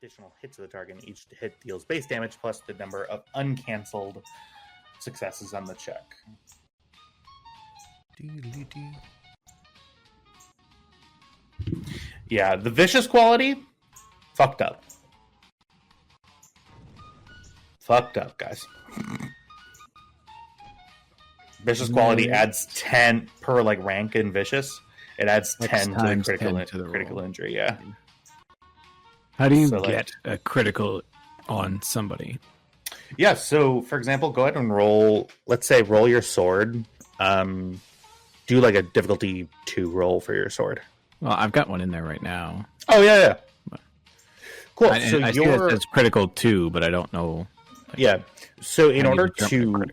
additional hits of the target. Each hit deals base damage plus the number of uncancelled successes on the check. Yeah, the vicious quality, fucked up. Fucked up, guys. Vicious quality adds 10 per like rank in vicious. It adds 10 to the critical injury. Yeah. How do you get a critical on somebody? Yeah. So, for example, go ahead and roll. Let's say roll your sword. Do like a difficulty 2 roll for your sword. Well, I've got one in there right now. Oh yeah. Cool. I see it says critical 2, but I don't know. Yeah. So in order to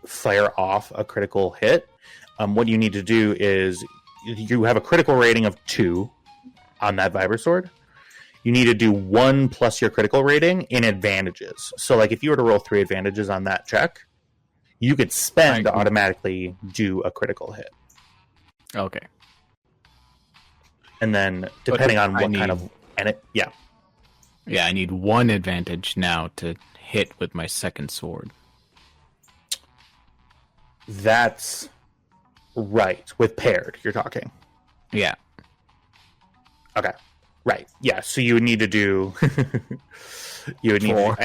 fire off a critical hit, what you need to do is you have a critical rating of 2 on that Vibra Sword. You need to do 1 plus your critical rating in advantages. So like if you were to roll 3 advantages on that check, you could spend to automatically do a critical hit. Okay. And then depending on what kind of Yeah, I need 1 advantage now to hit with my second sword. That's right. With paired, you're talking. Yeah. Okay. Right. Yeah. So you would need to do. You would need 4.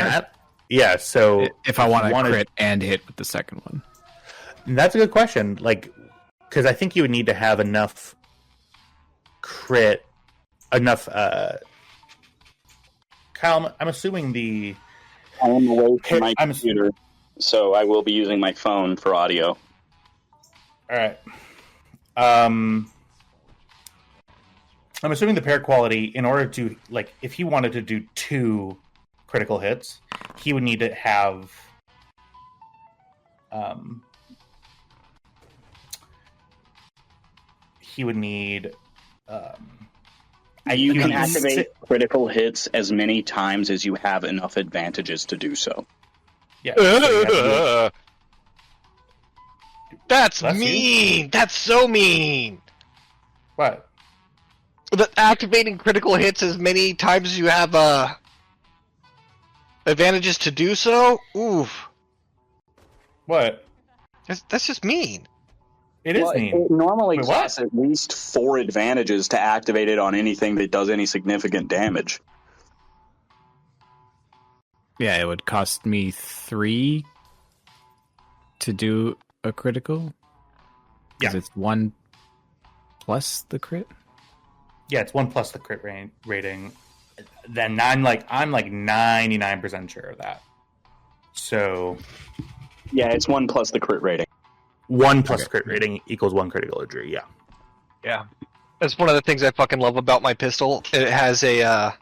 Yeah. So if I want to crit and hit with the second one, that's a good question. Like, because I think you would need to have enough crit, enough. Kyle, I'm assuming the. I am away from my computer, so I will be using my phone for audio. All right. I'm assuming the pair quality, in order to, like, if he wanted to do 2 critical hits, he would need to have he would need you can activate critical hits as many times as you have enough advantages to do so. Yeah. So that's mean. That's so mean. What? But activating critical hits as many times as you have advantages to do so? Oof. What? That's just mean. It is mean. It normally costs at least 4 advantages to activate it on anything that does any significant damage. Yeah, it would cost me 3 to do a critical. Yeah, it's 1 plus the crit. Yeah, it's 1 plus the crit rating. Then I'm like 99% sure of that. So yeah, it's 1 plus the crit rating. 1 plus crit rating equals 1 critical injury. Yeah. Yeah, that's one of the things I fucking love about my pistol. It has a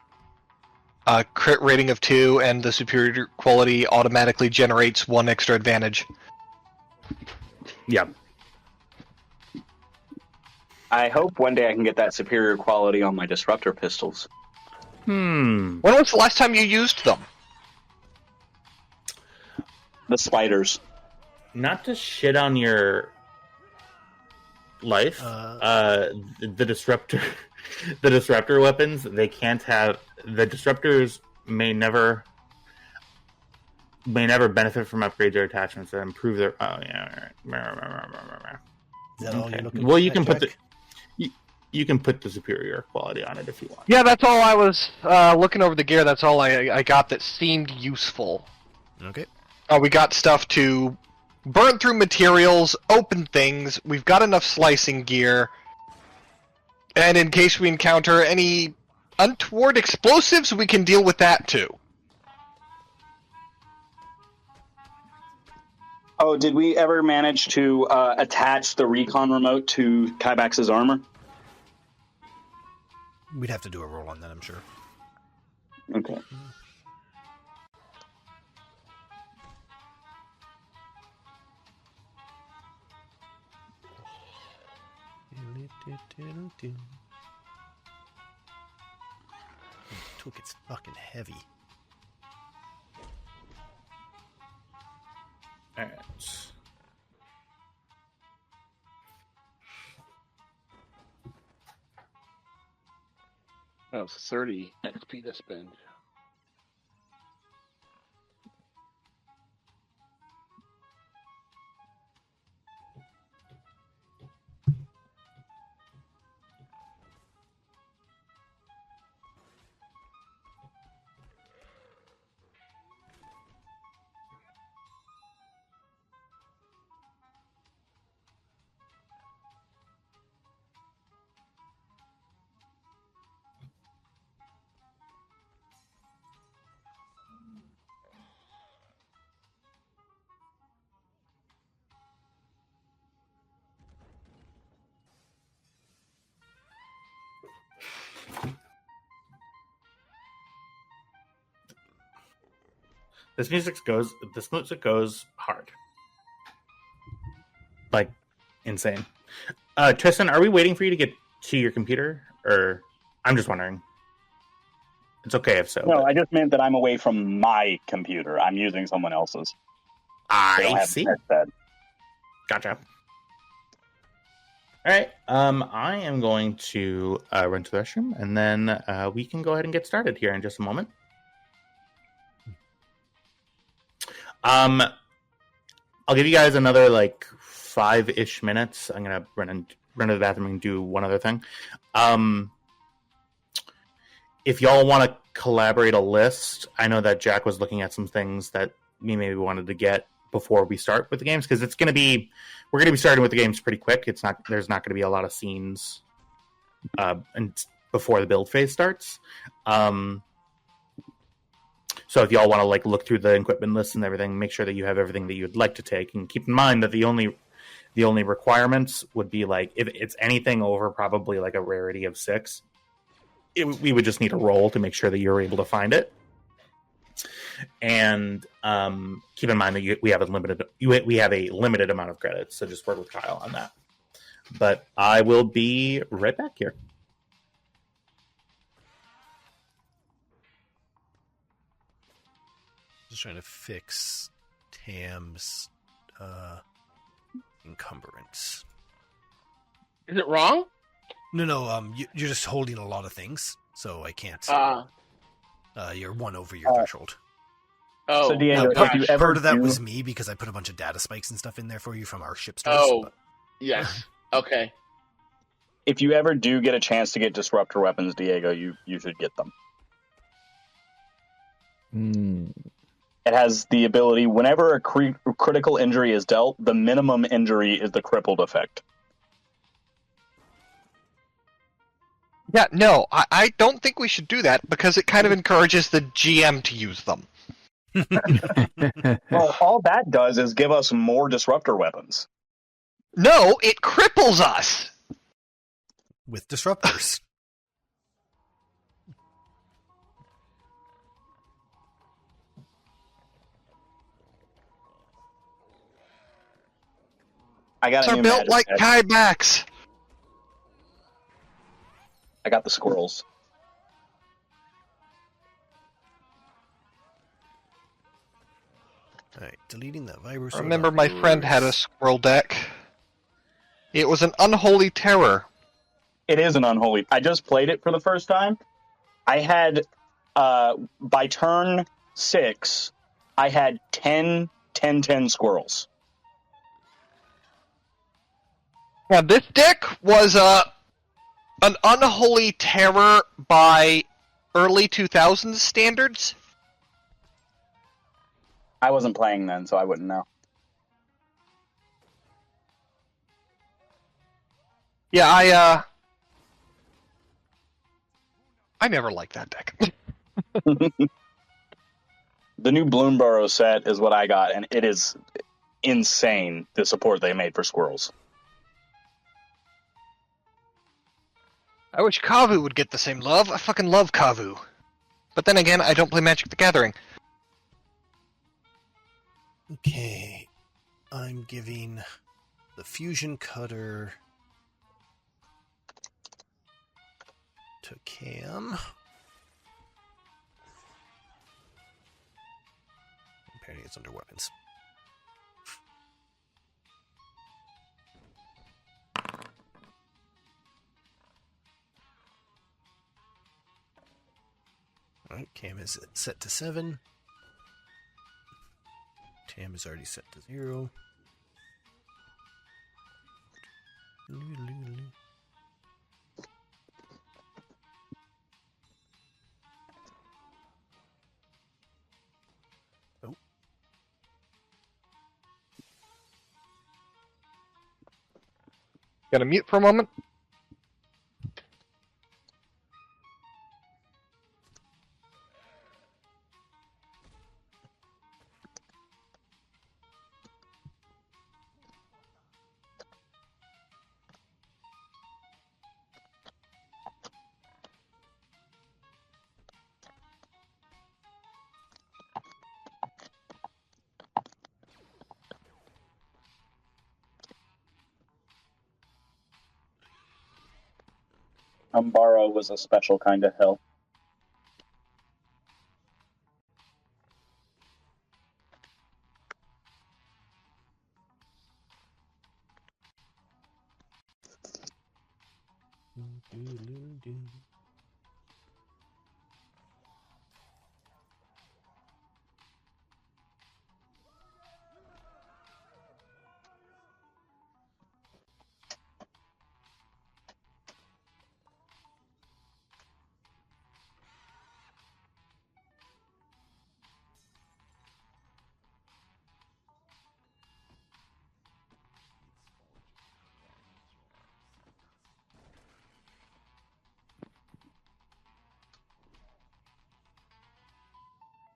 crit rating of 2, and the superior quality automatically generates 1 extra advantage. Yeah. I hope one day I can get that superior quality on my disruptor pistols. When was the last time you used them? The spiders. Not to shit on your life, the disruptor weapons, they can't have, the disruptors may never benefit from upgrades or attachments that improve their. Oh yeah, right. Is that all you're looking well, you can put you can put the superior quality on it if you want. Yeah, that's all I was looking over the gear. That's all I got that seemed useful. Okay. We got stuff to burn through materials, open things. We've got enough slicing gear. And in case we encounter any untoward explosives, we can deal with that too. Oh, did we ever manage to attach the recon remote to Kybax's armor? We'd have to do a roll on that, I'm sure. Okay. Toolkit's fucking heavy. Alright. Oh, it's 30 XP to spend. This music goes hard. Like, insane. Tristan, are we waiting for you to get to your computer? Or, I'm just wondering. It's okay if so. No, but... I just meant that I'm away from my computer. I'm using someone else's. I see. That. Gotcha. All right. I am going to run to the restroom, and then we can go ahead and get started here in just a moment. I'll give you guys another 5-ish minutes. I'm gonna run to the bathroom and do one other thing. If y'all want to collaborate a list, I know that Jack was looking at some things that we maybe wanted to get before we start with the games, because we're going to be starting with the games pretty quick. There's not going to be a lot of scenes and before the build phase starts. So if y'all want to look through the equipment list and everything, make sure that you have everything that you'd like to take, and keep in mind that the only requirements would be if it's anything over probably a rarity of 6, we would just need a roll to make sure that you're able to find it. And keep in mind that we have a limited amount of credits, so just work with Kyle on that. But I will be right back here. Just trying to fix Tam's encumbrance. Is it wrong? No. You're just holding a lot of things, so I can't. You're one over your threshold. Oh, so Diego, now, if you ever part of that was me because I put a bunch of data spikes and stuff in there for you from our ship stores. Oh, but... yes. Okay. If you ever do get a chance to get disruptor weapons, Diego, you should get them. It has the ability, whenever a critical injury is dealt, the minimum injury is the crippled effect. Yeah, no, I don't think we should do that because it kind of encourages the GM to use them. Well, all that does is give us more disruptor weapons. No, it cripples us! With disruptors. I got a They're new built magic like head. Kaibaks. I got the squirrels. Alright, deleting that virus. Remember, my friend had a squirrel deck. It was an unholy terror. It is an unholy. I just played it for the first time. I had, by turn 6, I had 10 squirrels. Now, this deck was an unholy terror by early 2000s standards. I wasn't playing then, so I wouldn't know. Yeah, I never liked that deck. The new Bloomburrow set is what I got, and it is insane, the support they made for squirrels. I wish Kavu would get the same love. I fucking love Kavu. But then again, I don't play Magic the Gathering. Okay. I'm giving the fusion cutter to Cam. Apparently it's under weapons. Alright, Cam is set to 7. Tam is already set to 0. Oh. Gotta mute for a moment. Umbaro was a special kind of hill.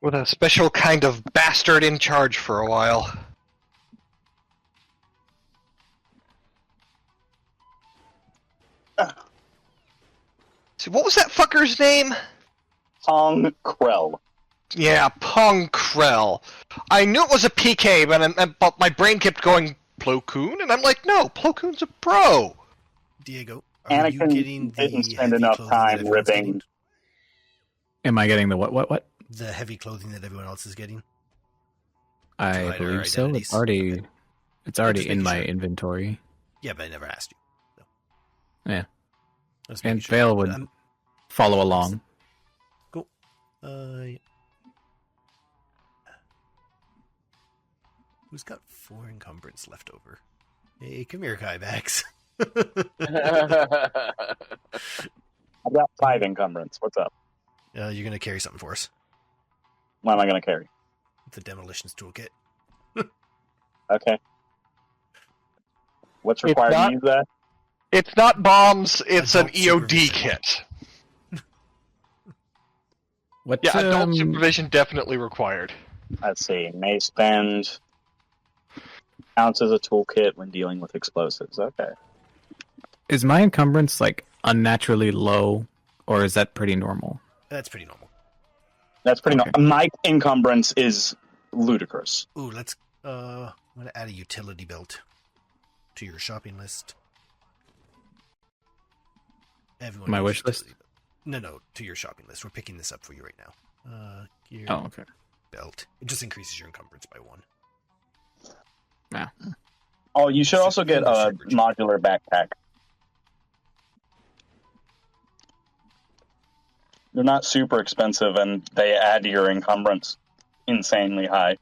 With a special kind of bastard in charge for a while. So what was that fucker's name? Pong Krell. Yeah, Pong Krell. I knew it was a PK, but my brain kept going, Plo Koon? And I'm like, no, Plo Koon's a pro. Diego, are you Anakin getting the didn't spend heavy enough clothing that time everyone's ripping. getting? Am I getting the what? The heavy clothing that everyone else is getting? I Provide our believe so. identities. It's already just in making my sure. inventory. Yeah, but I never asked you. So. Yeah. Just And making sure. Vale would Um, follow along. Cool. Yeah. Who's got 4 encumbrance left over? Hey, come here, Kybax. I've got 5 encumbrance. What's up? You're going to carry something for us. What am I going to carry? The demolitions toolkit. Okay. What's required not- to use that? It's not bombs, it's an Adult EOD supervision. kit. What? Yeah, adult supervision definitely required. Let's see. May spend counts as a toolkit when dealing with explosives. Okay. Is my encumbrance like unnaturally low, or is that pretty normal? That's pretty normal. That's pretty Okay. My encumbrance is ludicrous. Ooh, I'm going to add a utility belt to your shopping list. Everyone My needs wish list? utility belt. No, to your shopping list. We're picking this up for you right now. Gear Oh, okay. belt. It just increases your encumbrance by 1. Yeah. Oh, you should also get a modular backpack. They're not super expensive, and they add to your encumbrance insanely high.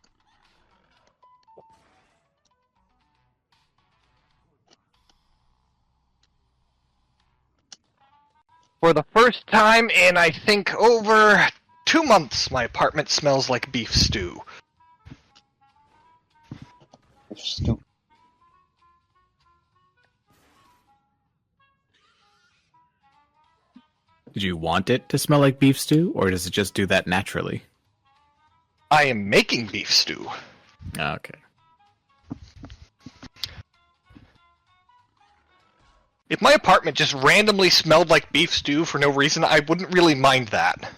For the first time in, I think, over 2 months, my apartment smells like beef stew. Did you want it to smell like beef stew, or does it just do that naturally? I am making beef stew. Okay. If my apartment just randomly smelled like beef stew for no reason, I wouldn't really mind that.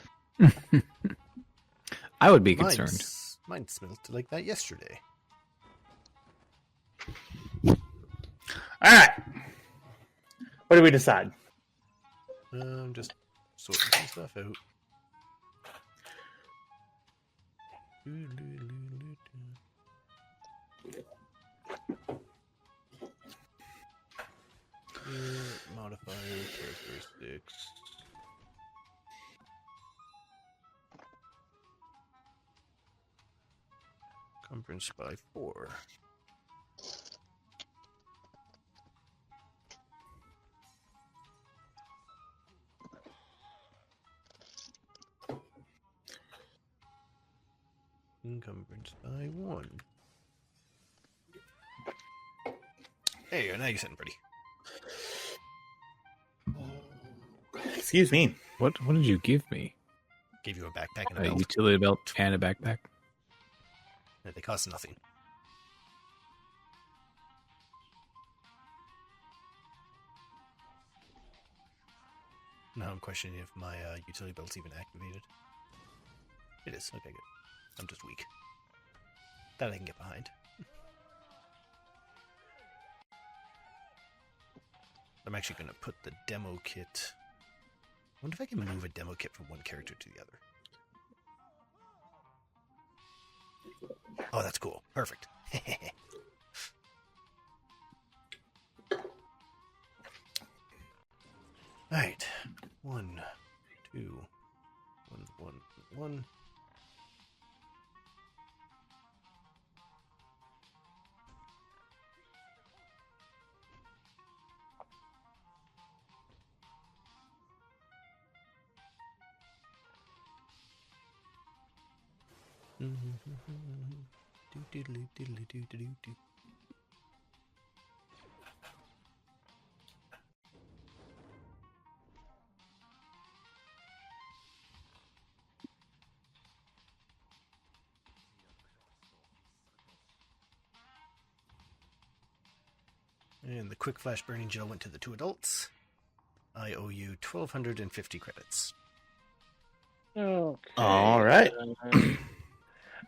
I would be concerned. Mine smelled like that yesterday. All right. What do we decide? Just sorting some stuff out. Modifier characteristics. Encumbrance by 4. Encumbrance by 1. There you go. Now you're sitting pretty. Excuse me. What did you give me? Gave you a backpack and a A belt. utility belt and a backpack. Yeah, they cost nothing. Now I'm questioning if my utility belt's even activated. It is. Okay, good. I'm just weak. That I can get behind. I'm actually going to put the demo kit... I wonder if I can move a demo kit from one character to the other. Oh, that's cool. Perfect. Alright. 1, 2, 1, 1, 1. And the quick flash burning gel went to the 2 adults. I owe you 1,250 credits. Okay. All right.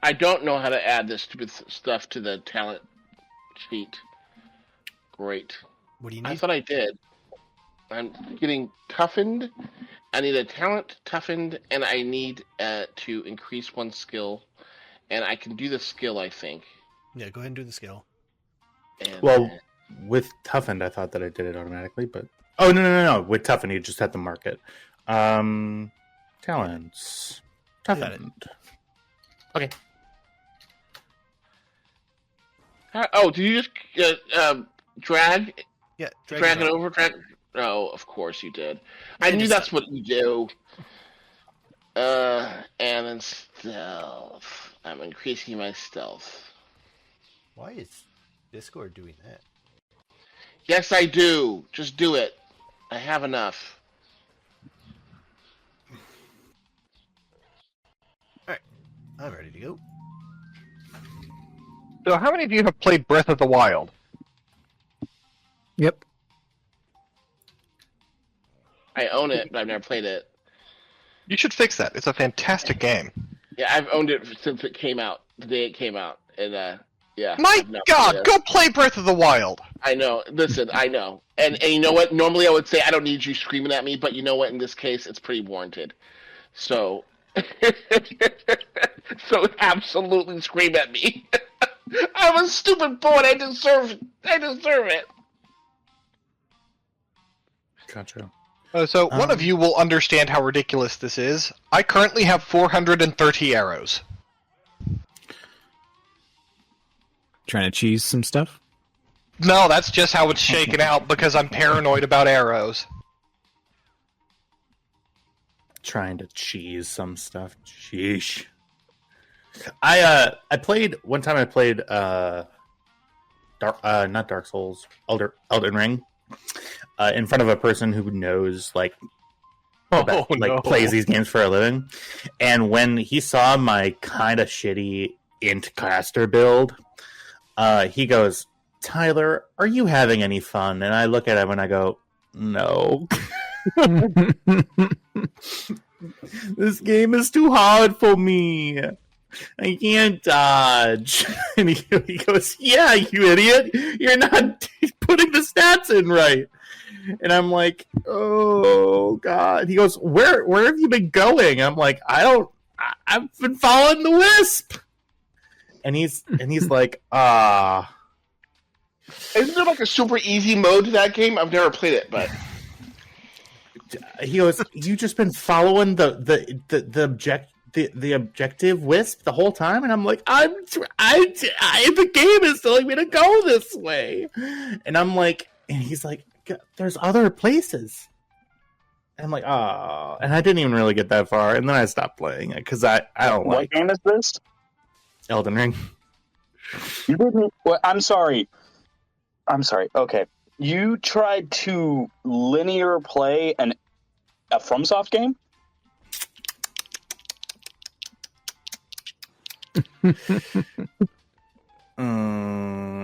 I don't know how to add this stupid stuff to the talent sheet. Great. What do you need? I thought I did. I'm getting toughened. I need a talent toughened, and I need to increase one skill. And I can do the skill, I think. Yeah, go ahead and do the skill. And, Well, with toughened, I thought that I did it automatically, but oh no! With toughened, you just have to mark it. Talents toughened. Okay. oh, did you just drag? Yeah, Drag it over? Oh, of course you did. I And knew just- that's what you do. And then stealth. I'm increasing my stealth. Why is Discord doing that? Yes, I do. Just do it. I have enough. I'm ready to go. So how many of you have played Breath of the Wild? Yep. I own it, but I've never played it. You should fix that. It's a fantastic game. Yeah, I've owned it since it came out. The day it came out. And, yeah. My I've not God, played it. go play Breath of the Wild. I know. Listen, I know. And you know what? Normally I would say I don't need you screaming at me, but you know what? In this case, it's pretty warranted. So... so absolutely scream at me. I'm a stupid boy. I deserve it. Gotcha. So one of you will understand how ridiculous this is. I currently have 430 arrows. Trying to cheese some stuff? No, that's just how it's shaken out because I'm paranoid about arrows. Trying to cheese some stuff. Sheesh. I played one time. I played not Dark Souls, Elden Ring, in front of a person who knows plays these games for a living. And when he saw my kind of shitty int caster build, he goes, "Tyler, are you having any fun?" And I look at him and I go, "No." This game is too hard for me. I can't dodge. And he goes, "Yeah, you idiot. You're not putting the stats in right." And I'm like, "Oh, God." He goes, Where have you been going? I'm like, I've been following the wisp. And he's like, Isn't there like a super easy mode to that game? I've never played it, but he goes, "You just been following the the objective wisp the whole time, and I'm like, the game is telling me to go this way, and I'm like, and he's like, there's other places. And I'm like, oh, and I didn't even really get that far, and then I stopped playing it because I don't What like game is this? Elden Ring. You didn't. Well, I'm sorry. Okay, you tried to linear play a FromSoft game.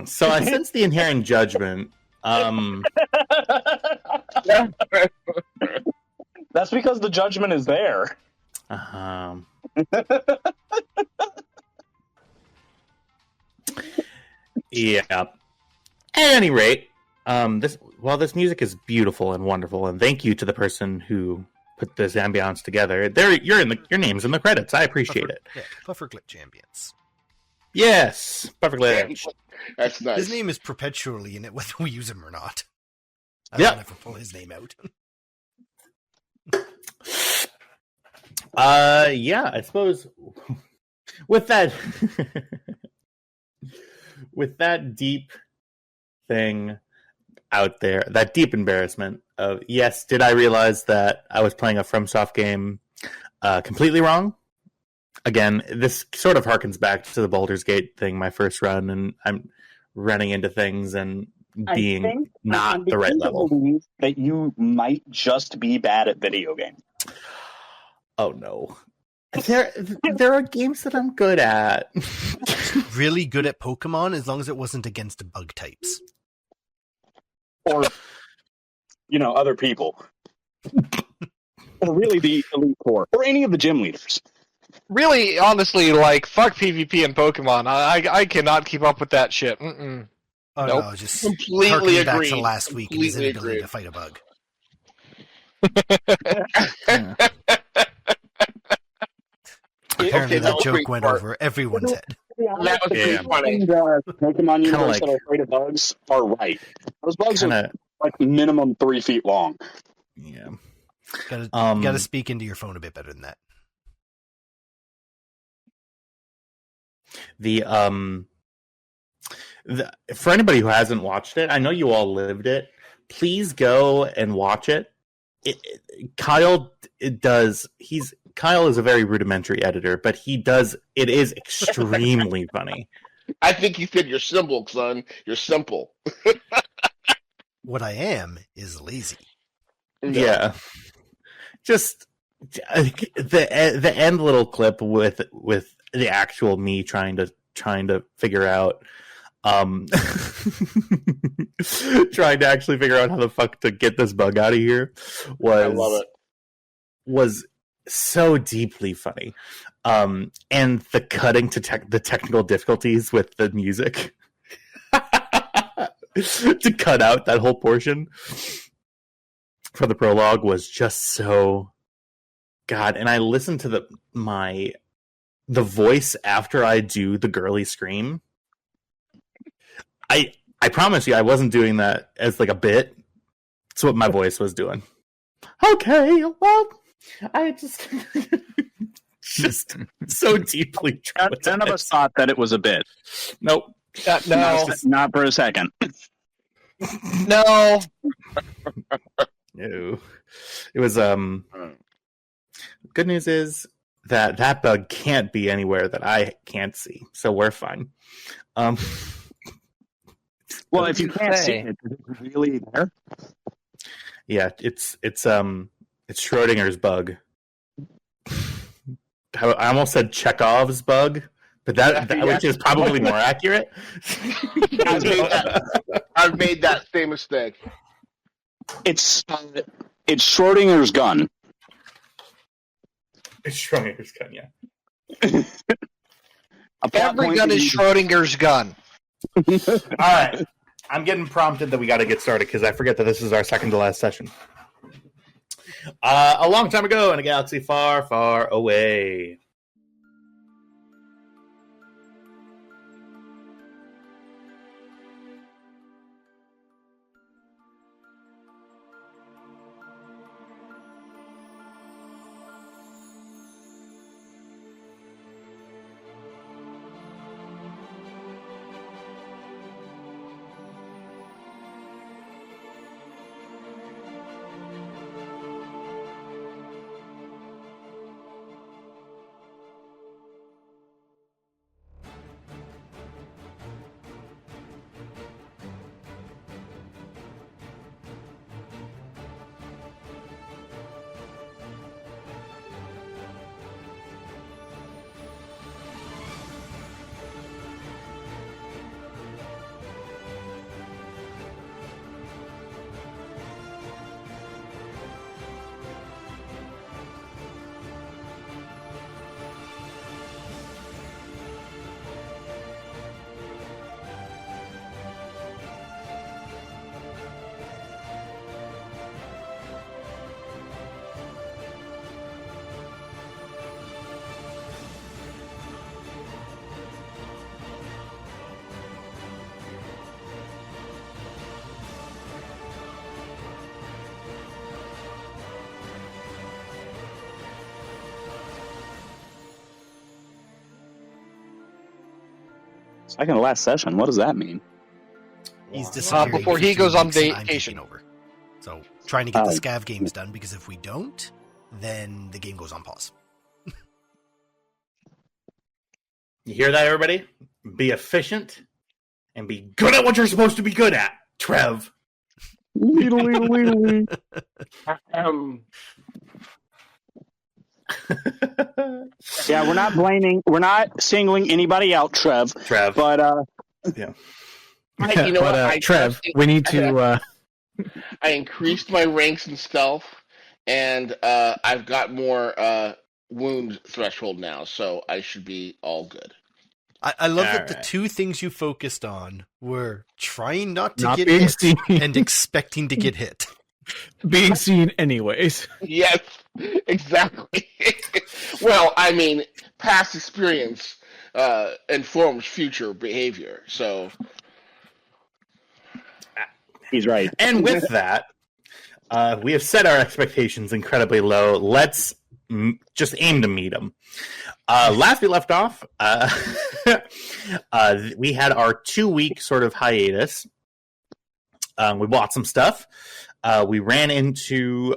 So I sense the inherent judgment. That's because the judgment is there. Yeah. At any rate, this music is beautiful and wonderful, and thank you to the person who put this ambiance together. Your name's in the credits. I appreciate it. Yeah, PufferGlitch Ambience. Yes, PufferGlitch. That's nice. His name is perpetually in it, whether we use him or not. I Yeah. don't ever pull his name out. Yeah, I suppose with that with that deep thing out there, that deep embarrassment of, yes, did I realize that I was playing a FromSoft game completely wrong? Again, this sort of harkens back to the Baldur's Gate thing, my first run, and I'm running into things and being not the right level. That you might just be bad at video games. Oh no. There are games that I'm good at. Really good at Pokemon as long as it wasn't against bug types. Or, other people. Or really the Elite Four. Or any of the gym leaders. Really, honestly, fuck PvP and Pokemon. I cannot keep up with that shit. Mm-mm. Oh Nope. no, just Completely harkening back agree. to last week and his Completely inability agree. to fight a bug. Apparently that joke went over everyone's head. That was pretty funny. Pokemon universe like- that are afraid of bugs are right. Those bugs are Kinda, minimum 3 feet long. yeah. Gotta speak into your phone a bit better than that. For anybody who hasn't watched it, I know you all lived it. Please go and watch it. Kyle is a very rudimentary editor, but it is extremely funny. I think you said you're simple, son. You're simple. What I am is lazy. Yeah. Just the end little clip with the actual me trying to figure out trying to actually figure out how the fuck to get this bug out of here I love it. was so deeply funny. And the cutting to the technical difficulties with the music to cut out that whole portion for the prologue was just so God. And I listened to the voice after I do the girly scream. I promise you, I wasn't doing that as like a bit. It's what my voice was doing. Okay, well, I just so deeply traumatized. None of us thought that it was a bit. Nope. No, Not for a second. no. No. It was good news is that bug can't be anywhere that I can't see, so we're fine. Well, if you can't see it, is it really there? Yeah, it's Schrodinger's bug. I almost said Chekhov's bug, but that which is probably more accurate. I've made that same mistake. It's Schrodinger's gun. It's Schrodinger's gun, yeah. Every gun is Schrodinger's gun. All right. I'm getting prompted that we got to get started because I forget that this is our second to last session. A long time ago in a galaxy far, far away. Second to last session. What does that mean? He's disappearing before for he 2 goes on weeks and I'm vacation. taking over. So trying to get the Oh. scav games done, because if we don't, then the game goes on pause. You hear that, everybody? Be efficient and be good at what you're supposed to be good at, Trev. Yeah, we're not singling anybody out, Trev. But You know what? I Trev, just- we need to. I increased my ranks in stealth, and I've got more wound threshold now, so I should be all good. I love that the Alright. 2 things you focused on were trying not to Not get being hit seen. and expecting to get hit. being seen anyways. Yes, exactly. Well, I mean, past experience informs future behavior, so... he's right. And with that, we have set our expectations incredibly low. Let's just aim to meet them. Last we left off, we had our 2-week sort of hiatus. We bought some stuff. We ran into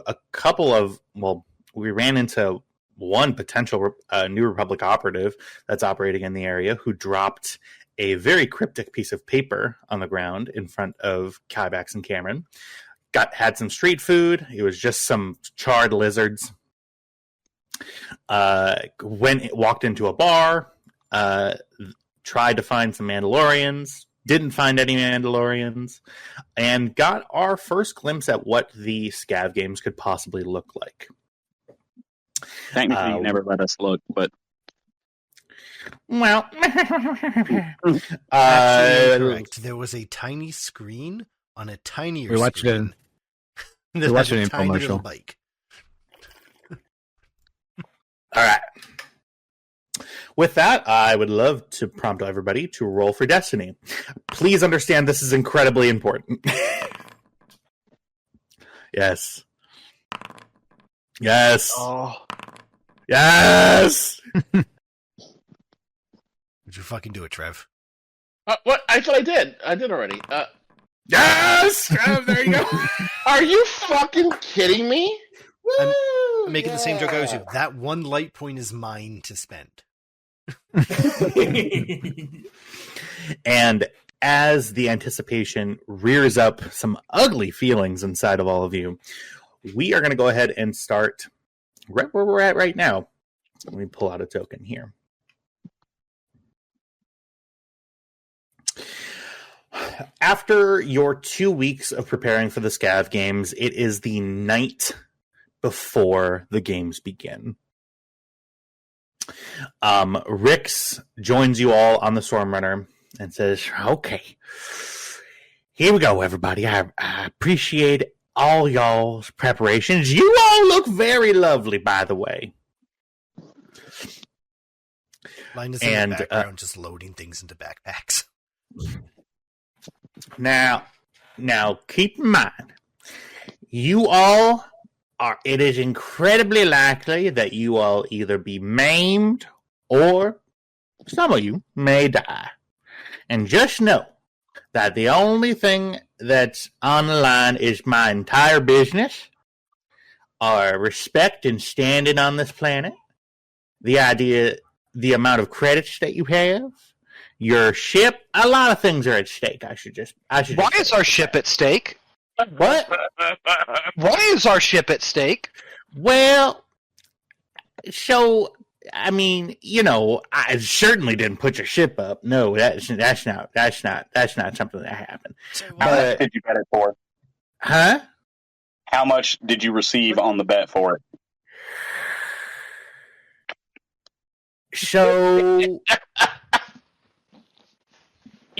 one potential New Republic operative that's operating in the area who dropped a very cryptic piece of paper on the ground in front of Kybax and Cameron. Had some street food. It was just some charred lizards. Walked into a bar, tried to find some Mandalorians, didn't find any Mandalorians, and got our first glimpse at what the scav games could possibly look like. Technically, you never let us look, but Well, Actually incorrect. There was a tiny screen on a tinier We watched screen. We that watched had a an tiny little infomercial. bike. all right. With that, I would love to prompt everybody to roll for destiny. Please understand this is incredibly important. Yes. Yes. Oh, Yes. Would you fucking do it, Trev? What? I thought I did. I did already. Yes. Oh, there you go. Are you fucking kidding me? I'm Woo! making the same joke I was Yeah. doing. That 1 light point is mine to spend. And as the anticipation rears up some ugly feelings inside of all of you, we are going to go ahead and start right where we're at right now. Let me pull out a token here. After your 2 weeks of preparing for the Scav games, it is the night before the games begin. Rix joins you all on the Stormrunner and says, okay, here we go, everybody. I appreciate all y'all's preparations. You all look very lovely, by the way. Mine is in And, the background, just loading things into backpacks. Now, keep in mind, you all are, it is incredibly likely that you all either be maimed or some of you may die. And just know that the only thing that's on the line is my entire business, our respect and standing on this planet, the amount of credits that you have, your ship, a lot of things are at stake. I should why is our ship at stake? What? Why is our ship at stake? Well, so I mean, you know, I certainly didn't put your ship up. No, that's not something that happened. How much did you bet it for? Huh? How much did you receive on the bet for it?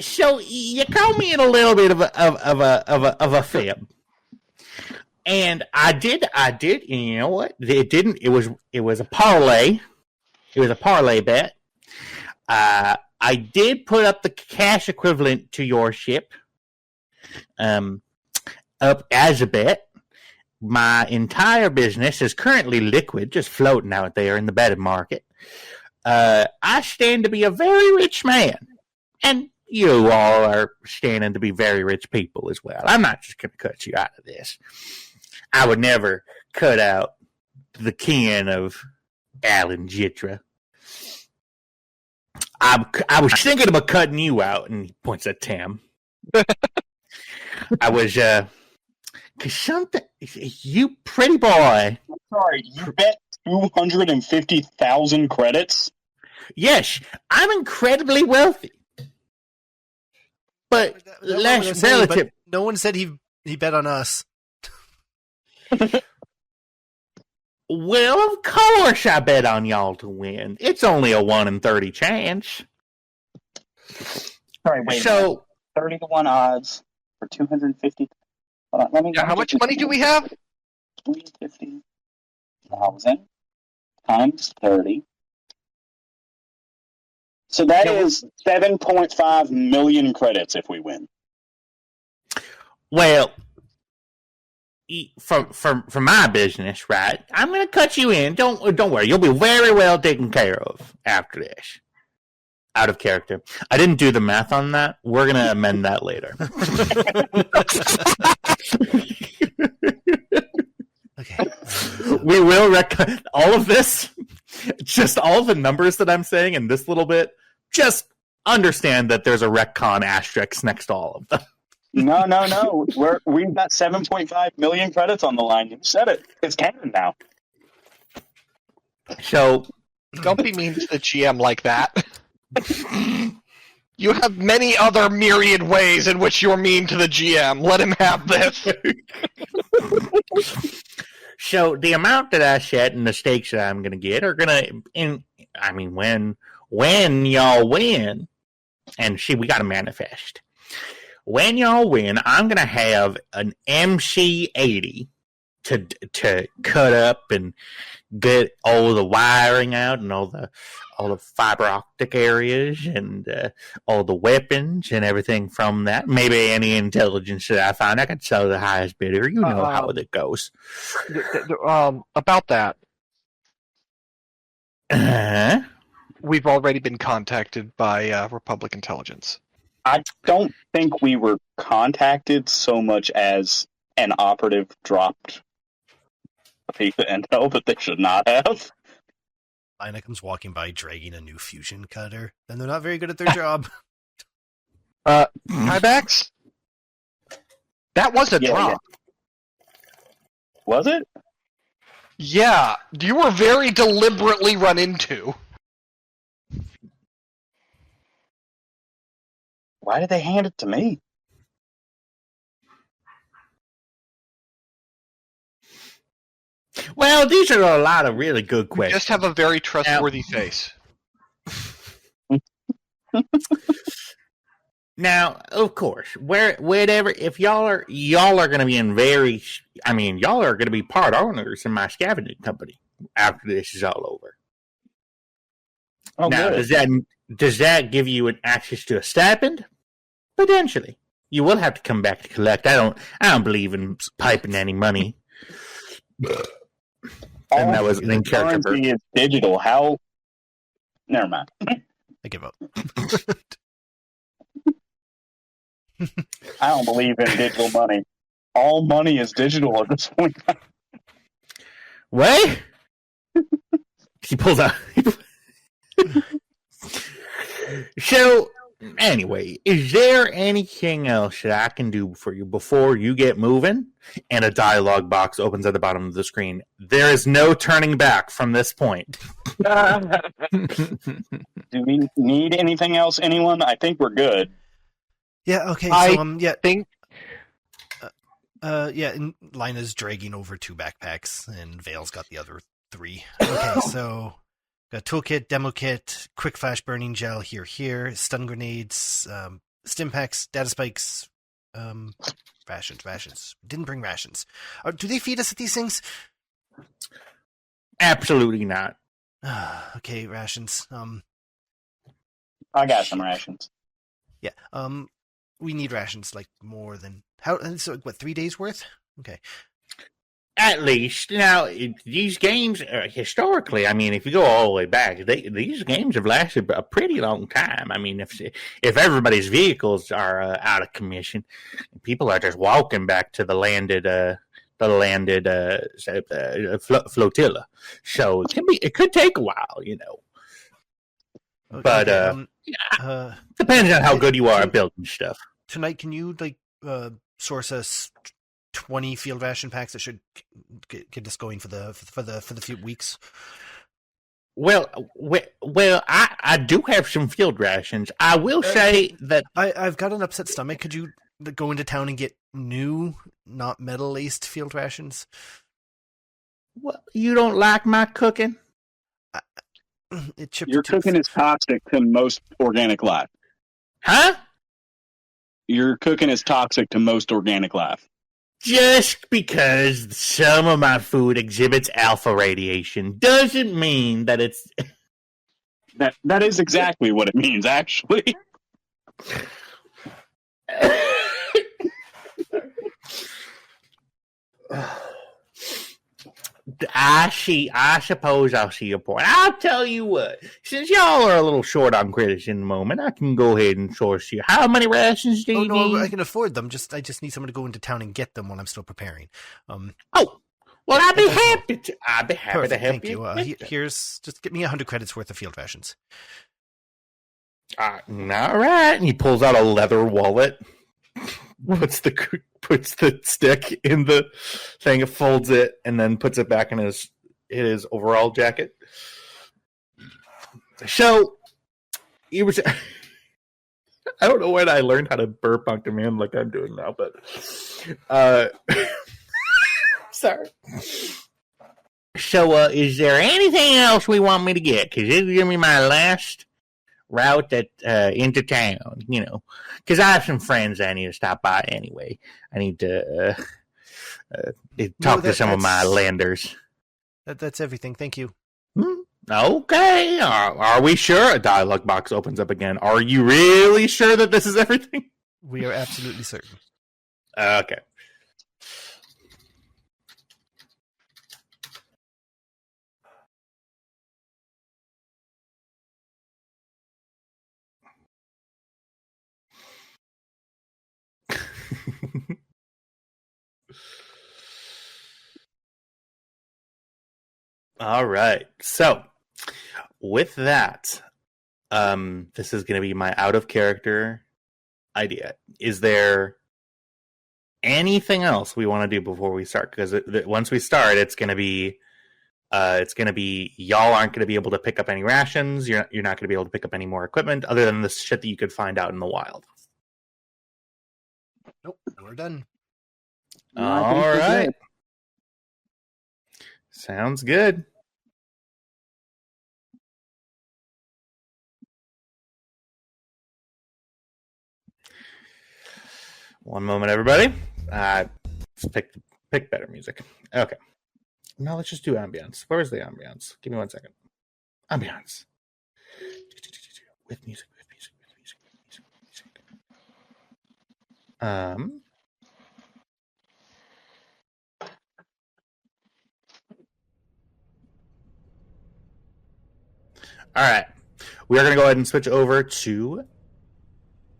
So you call me in a little bit of a fib, and I did. And you know what? It was a parlay. It was a parlay bet. I did put up the cash equivalent to your ship, up as a bet. My entire business is currently liquid, just floating out there in the betting market. I stand to be a very rich man. And you all are standing to be very rich people as well. I'm not just going to cut you out of this. I would never cut out the kin of Alan Jitra. I was thinking about cutting you out, and he points at Tam. I was, cause something, you pretty boy. Sorry, you bet 250,000 credits? Yes, I'm incredibly wealthy. But less relative. But no one said he bet on us. Well, of course I bet on y'all to win. It's only a 1 in 30 chance. Sorry, wait. So 30 to 1 odds for 250. Hold on, let me. How much money do we have? 250,000 times 30. So that is 7.5 million credits if we win. well, from my business, right? I'm going to cut you in. Don't worry. You'll be very well taken care of after this. Out of character. I didn't do the math on that. We're going to amend that later. Okay. We will all of this. Just all the numbers that I'm saying in this little bit. Just understand that there's a retcon asterisk next to all of them. No. We've got 7.5 million credits on the line. You said it. It's canon now. So Don't be mean to the GM like that. You have many other myriad ways in which you're mean to the GM. Let him have this. So the amount that I set and the stakes that I'm going to get are going to, when y'all win, and we got to manifest. When y'all win, I'm going to have an MC80 to cut up and get all the wiring out and all the fiber optic areas and all the weapons and everything from that. Maybe any intelligence that I find, I can sell to the highest bidder. You know how it goes. About that, Uh-huh. we've already been contacted by Republic Intelligence. I don't think we were contacted so much as an operative dropped a piece of intel that they should not have. Lina comes walking by dragging a new fusion cutter, and they're not very good at their job. Tiebacks? That was a drop. Yeah. Was it? Yeah, you were very deliberately run into. Why did they hand it to me? Well, these are a lot of really good You questions. just have a very trustworthy face. Now, of course, whatever, if y'all are going to be y'all are going to be part owners in my scavenging company after this is all over. Oh, Now, good. does that give you an access to a stipend? Potentially. You will have to come back to collect. I don't believe in piping any money. And that was in character. Currency is digital. How? Never mind. I give up. I don't believe in digital money. All money is digital at this point. What? He pulls out. So, anyway, is there anything else that I can do for you before you get moving? And a dialogue box opens at the bottom of the screen. There is no turning back from this point. Do we need anything else, anyone? I think we're good. Yeah, okay, I so, yeah. think And Lina's dragging over 2 backpacks, and Vale's got the other 3. Okay, so got toolkit, demo kit, quick flash burning gel here, stun grenades, stim packs, data spikes, rations. Didn't bring rations. Do they feed us at these things? Absolutely not. Okay, rations. I got some rations. Yeah. We need rations like more than how? So what? 3 days worth? Okay. At least now these games historically, I mean, if you go all the way back, these games have lasted a pretty long time. I mean, if everybody's vehicles are out of commission, people are just walking back to the landed flotilla. So it could take a while, you know. Okay, But depends on how good you are at building stuff. Tonight, can you source us 20 field ration packs that should get us going for the few weeks? Well, I do have some field rations. I will say that I've got an upset stomach. Could you go into town and get new, not metal-laced field rations? Well, you don't like my cooking? Your cooking is toxic to most organic life. Huh? Your cooking is toxic to most organic life. Just because some of my food exhibits alpha radiation doesn't mean that it's... That is exactly what it means, actually. I suppose I'll see your point. I'll tell you what, since y'all are a little short on credits in the moment, I can go ahead and source you. How many rations do you need? I can afford them. I just need someone to go into town and get them while I'm still preparing. Well, I'd be happy to. I'd be happy to help Thank you. Here's just get me 100 credits worth of field rations. All right. And he pulls out a leather wallet, puts the stick in the thing, folds it, and then puts it back in his overall jacket. So he was. I don't know when I learned how to burp on command like I'm doing now, but sorry. So, is there anything else we want me to get? Because this is gonna be my last route into town, you know, because I have some friends I need to stop by anyway. I need to talk to some of my landers. That's everything. Thank you. Okay. Are we sure? A dialogue box opens up again. Are you really sure that this is everything? We are absolutely certain. Okay. All right. So, with that, this is going to be my out of character idea. Is there anything else we want to do before we start? Because once we start, it's going to be y'all aren't going to be able to pick up any rations. You're not going to be able to pick up any more equipment other than the shit that you could find out in the wild. Nope, we're done. All right. Sounds good. One moment, everybody. Let's pick better music. Okay. Now let's just do ambience. Where's the ambience? Give me 1 second. Ambience. With music. All right. We are going to go ahead and switch over to.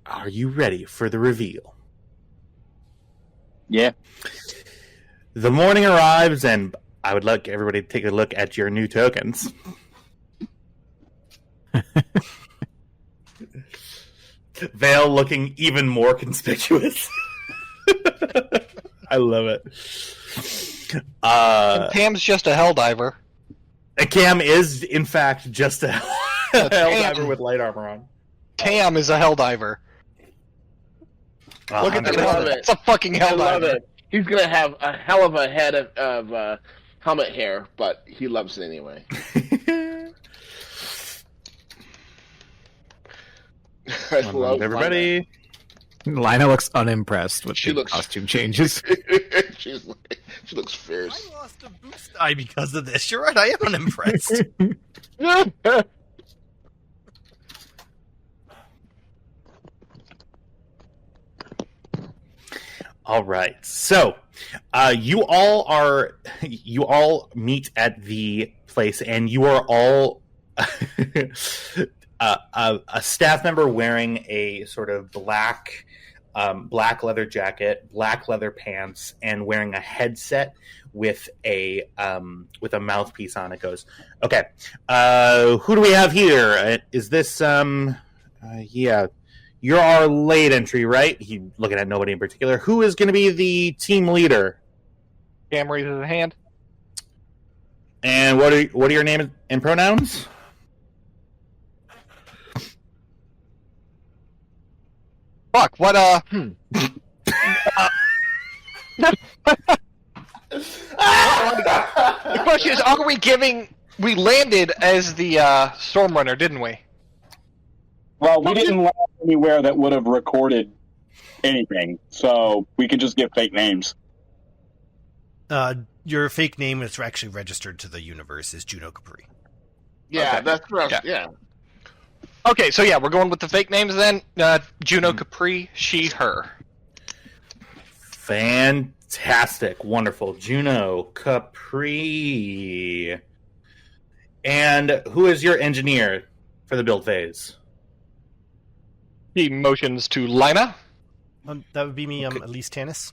Are you ready for the reveal? Yeah. The morning arrives, and I would like everybody to take a look at your new tokens. Vale looking even more conspicuous. I love it. Cam's just a helldiver. Cam is, in fact, just a helldiver with light armor on. Cam is a helldiver. Look at I love that. it. It's a fucking I love helldiver. it. He's going to have a hell of a head of helmet hair, but he loves it anyway. I love everybody. Lina looks unimpressed with She the looks- costume changes. She looks fierce. I lost a boost die because of this. You're right, I am unimpressed. All right. So, you all meet at the place, and you are all a staff member wearing a sort of black leather jacket, black leather pants, and wearing a headset with a mouthpiece on it. Goes, okay. Who do we have here? Is this yeah? You're our late entry, right? He looking at nobody in particular. Who is going to be the team leader? Cam raises a hand. And what are your name and pronouns? Fuck, what, The question is, we landed as the, Stormrunner, didn't we? Well, we didn't land anywhere that would have recorded anything, so we could just give fake names. Your fake name is actually registered to the universe is Juno Capri. Yeah, Okay. that's correct. Yeah. Okay, so yeah, we're going with the fake names then. Juno Capri, she, her. Fantastic. Wonderful. Juno Capri. And who is your engineer for the build phase? He motions to Lina. That would be me, Okay. Elise Tanis.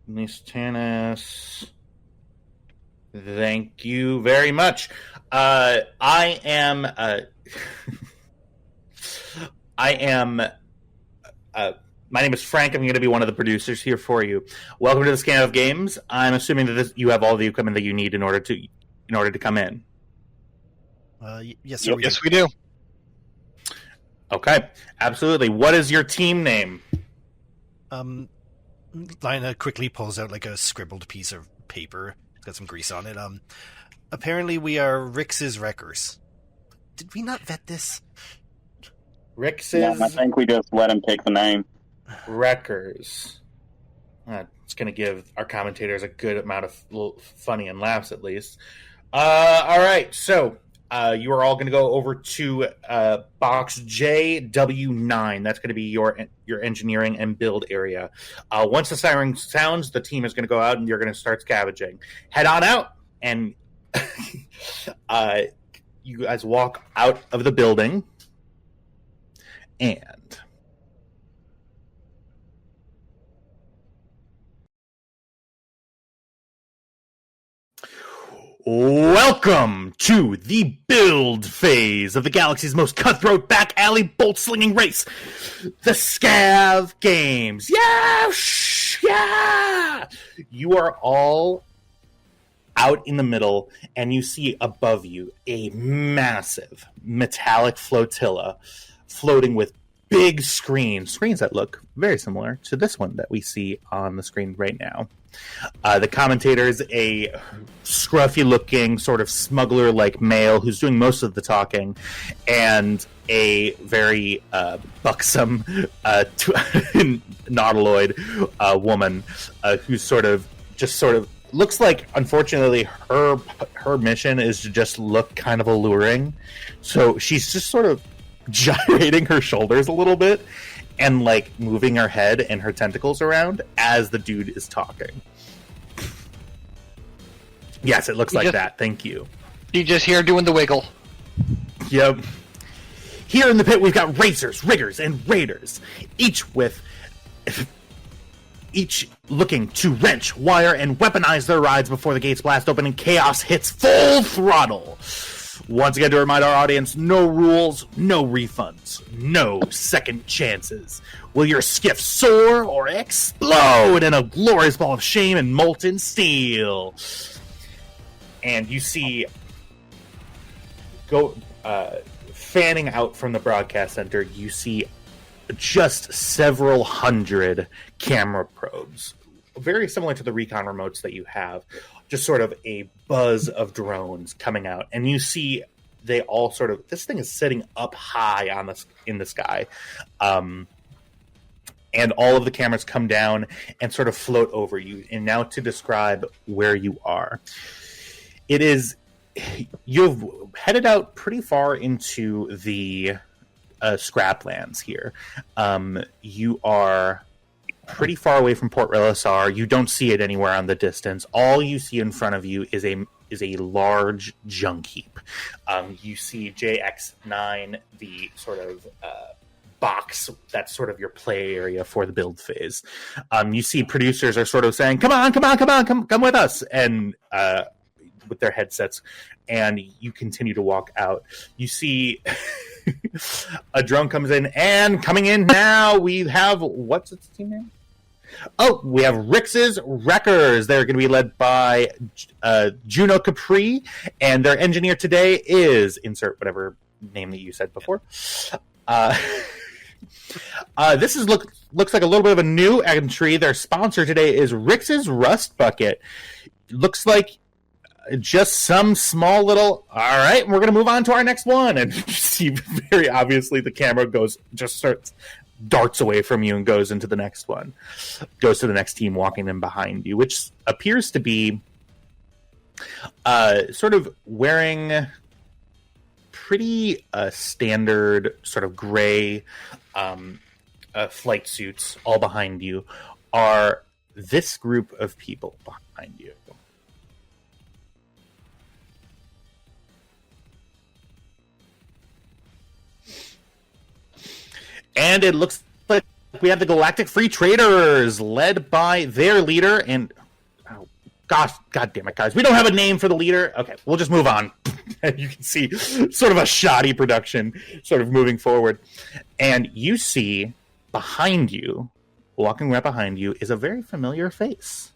Miss Tanis. Thank you very much. I am my name is Frank. I'm going to be one of the producers here for you. Welcome to the Scan of Games. I'm assuming that you have all the equipment that you need in order to come in. Yes, sir. Yes, we do. Okay, absolutely. What is your team name? Lina quickly pulls out like a scribbled piece of paper. It's got some grease on it. Apparently we are Rix's Wreckers. Did we not vet this? Rix's No, I think we just let him pick the name. Wreckers. It's going to give our commentators a good amount of little funny and laughs, at least. All right, so you are all going to go over to box JW9. That's going to be your engineering and build area. Once the siren sounds, the team is going to go out and you're going to start scavenging. Head on out, and you guys walk out of the building, and welcome to the build phase of the galaxy's most cutthroat back alley bolt slinging race, the Scav Games. Yeah, yeah. You are all out in the middle, and you see above you a massive metallic flotilla floating with big screens that look very similar to this one that we see on the screen right now. The commentator is a scruffy-looking, sort of smuggler-like male who's doing most of the talking, and a very buxom nautiloid woman who's sort of looks like, unfortunately, her mission is to just look kind of alluring. So she's just sort of gyrating her shoulders a little bit and like moving her head and her tentacles around as the dude is talking. Yes, it looks like that. Thank you. You just here doing the wiggle. Yep. Here in the pit, we've got racers, riggers, and raiders, each looking to wrench, wire, and weaponize their rides before the gates blast open and chaos hits full throttle. Once again, to remind our audience, no rules, no refunds, no second chances. Will your skiff soar or explode in a glorious ball of shame and molten steel? And you see, fanning out from the broadcast center, you see just several hundred camera probes, very similar to the recon remotes that you have. Just sort of a buzz of drones coming out, and you see they all sort of, this thing is sitting up high in the sky, and all of the cameras come down and sort of float over you. And now to describe where you are, it is, you've headed out pretty far into the scraplands here. You are pretty far away from Port Relisar. You don't see it anywhere on the distance. All you see in front of you is a large junk heap. You see JX9, the sort of box that's sort of your play area for the build phase. You see producers are sort of saying, come with us, and with their headsets, and you continue to walk out. You see a drone comes in, and coming in now, we have, what's its team name? Oh, we have Rix's Wreckers. They're going to be led by Juno Capri, and their engineer today is, insert whatever name that you said before. This looks like a little bit of a new entry. Their sponsor today is Rix's Rust Bucket. Looks like just some small little, all right, we're going to move on to our next one. And you see very obviously the camera darts away from you and goes into the next one. Goes to the next team walking in behind you, which appears to be sort of wearing pretty standard sort of gray flight suits. All behind you are this group of people behind you. And it looks like we have the Galactic Free Traders, led by their leader. And, oh, gosh, God damn it, guys. We don't have a name for the leader. Okay, we'll just move on. You can see sort of a shoddy production sort of moving forward. And you see behind you, walking right behind you, is a very familiar face.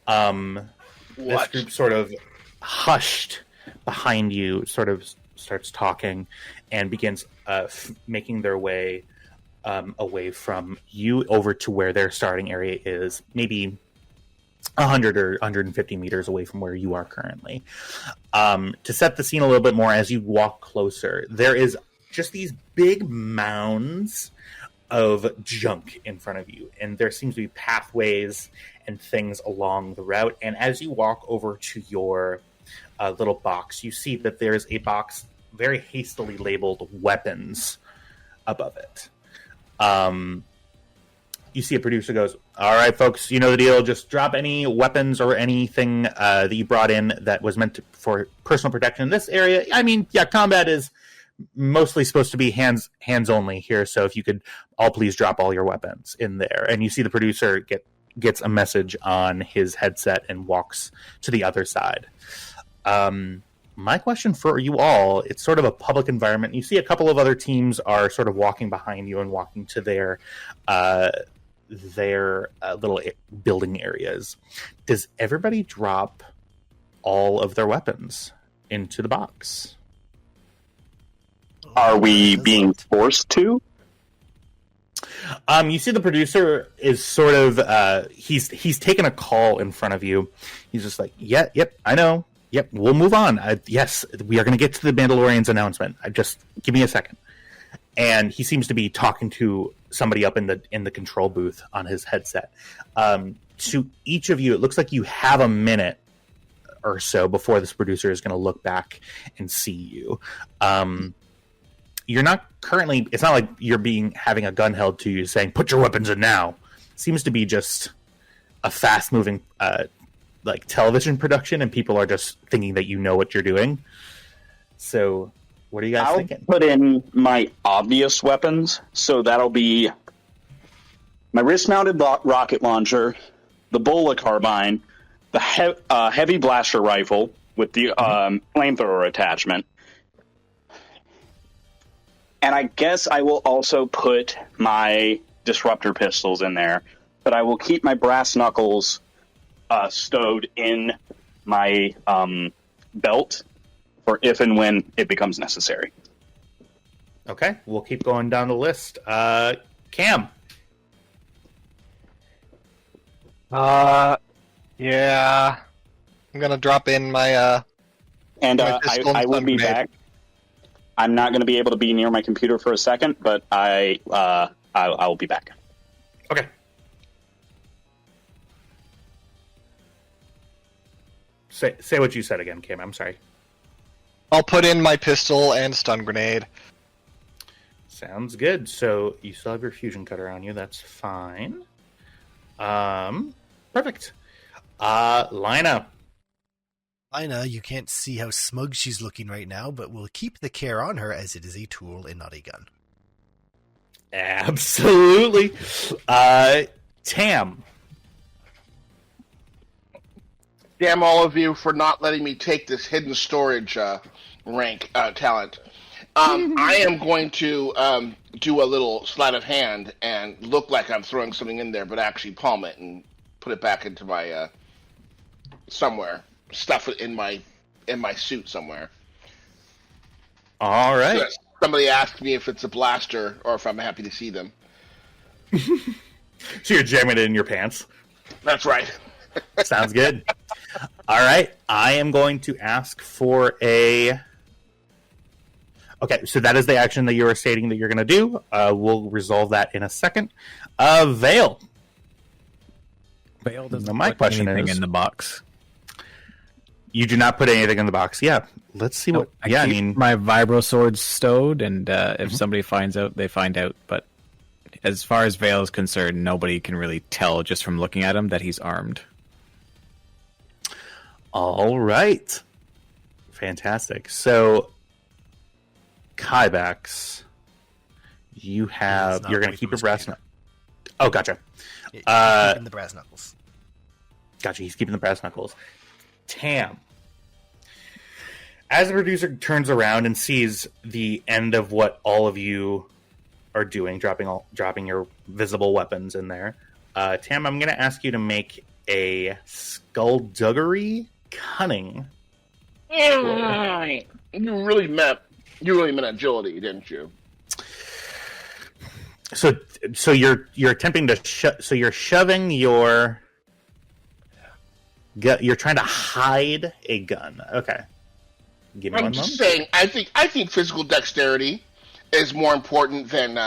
This group sort of hushed behind you, sort of starts talking and begins making their way away from you over to where their starting area is, maybe 100 or 150 meters away from where you are currently. To set the scene a little bit more, as you walk closer, there is just these big mounds of junk in front of you, and there seems to be pathways and things along the route. And as you walk over to your little box, you see that there's a box very hastily labeled weapons above it. You see a producer goes, all right, folks, you know the deal. Just drop any weapons or anything that you brought in that was meant for personal protection in this area. I mean, yeah, combat is mostly supposed to be hands only here. So if you could all please drop all your weapons in there. And you see the producer gets a message on his headset and walks to the other side. My question for you all, it's sort of a public environment. You see a couple of other teams are sort of walking behind you and walking to their little building areas. Does everybody drop all of their weapons into the box? Are we being forced to? You see the producer is sort of, he's taken a call in front of you. He's just like, yeah, yep, I know. Yep, we'll move on. Yes, we are going to get to the Mandalorian's announcement. Just give me a second. And he seems to be talking to somebody up in the control booth on his headset. To each of you, it looks like you have a minute or so before this producer is going to look back and see you. You're not currently. It's not like you're having a gun held to you saying, "Put your weapons in now." It seems to be just a fast-moving like television production, and people are just thinking that you know what you're doing. So, what are you guys thinking? I'll put in my obvious weapons, so that'll be my wrist-mounted rocket launcher, the Bola carbine, the heavy blaster rifle with the flamethrower attachment, and I guess I will also put my disruptor pistols in there, but I will keep my brass knuckles stowed in my belt for if and when it becomes necessary. Okay, we'll keep going down the list. Cam. Yeah. I'm gonna drop in my and my pistol I will be grenade. back. I'm not going to be able to be near my computer for a second, but I will be back. Okay. Say what you said again, Cam. I'm sorry. I'll put in my pistol and stun grenade. Sounds good. So you still have your fusion cutter on you. That's fine. Perfect. Lina. Lina, you can't see how smug she's looking right now, but we'll keep the care on her as it is a tool and not a gun. Absolutely. Tam. Damn all of you for not letting me take this hidden storage rank talent. I am going to do a little sleight of hand and look like I'm throwing something in there, but actually palm it and put it back into my somewhere. Stuff it in my suit somewhere. All right. So somebody asked me if it's a blaster or if I'm happy to see them. So you're jamming it in your pants. That's right. Sounds good. All right. I am going to ask for a... Okay, so that is the action that you are stating that you're going to do. We'll resolve that in a second. Vale. Vale doesn't Now, my put question anything is... in the box. You do not put anything in the box. Yeah, let's see what... I Yeah, I keep mean... my vibro sword stowed, and if somebody finds out, they find out. But as far as Vale is concerned, nobody can really tell just from looking at him that he's armed. All right. Fantastic. So, Kybax, you're going to keep your brass knuckles. Oh, gotcha. He's keeping the brass knuckles. Gotcha. He's keeping the brass knuckles. Tam. As the producer turns around and sees the end of what all of you are doing, dropping your visible weapons in there, Tam, I'm going to ask you to make a skullduggery cunning. You really meant agility, didn't you? So you're attempting to you're shoving your you're trying to hide a gun. Okay. Give me I'm one just moment. saying. I think physical dexterity is more important than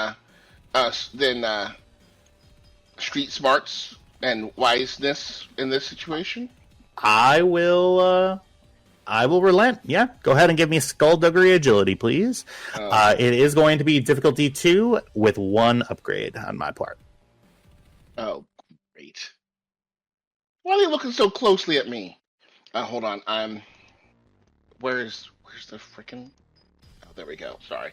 street smarts and wiseness in this situation. I will relent. Yeah, go ahead and give me skullduggery agility, please. It is going to be difficulty 2 with 1 upgrade on my part. Oh, great. Why are they looking so closely at me? Hold on. Where's the frickin'... Oh, there we go. Sorry.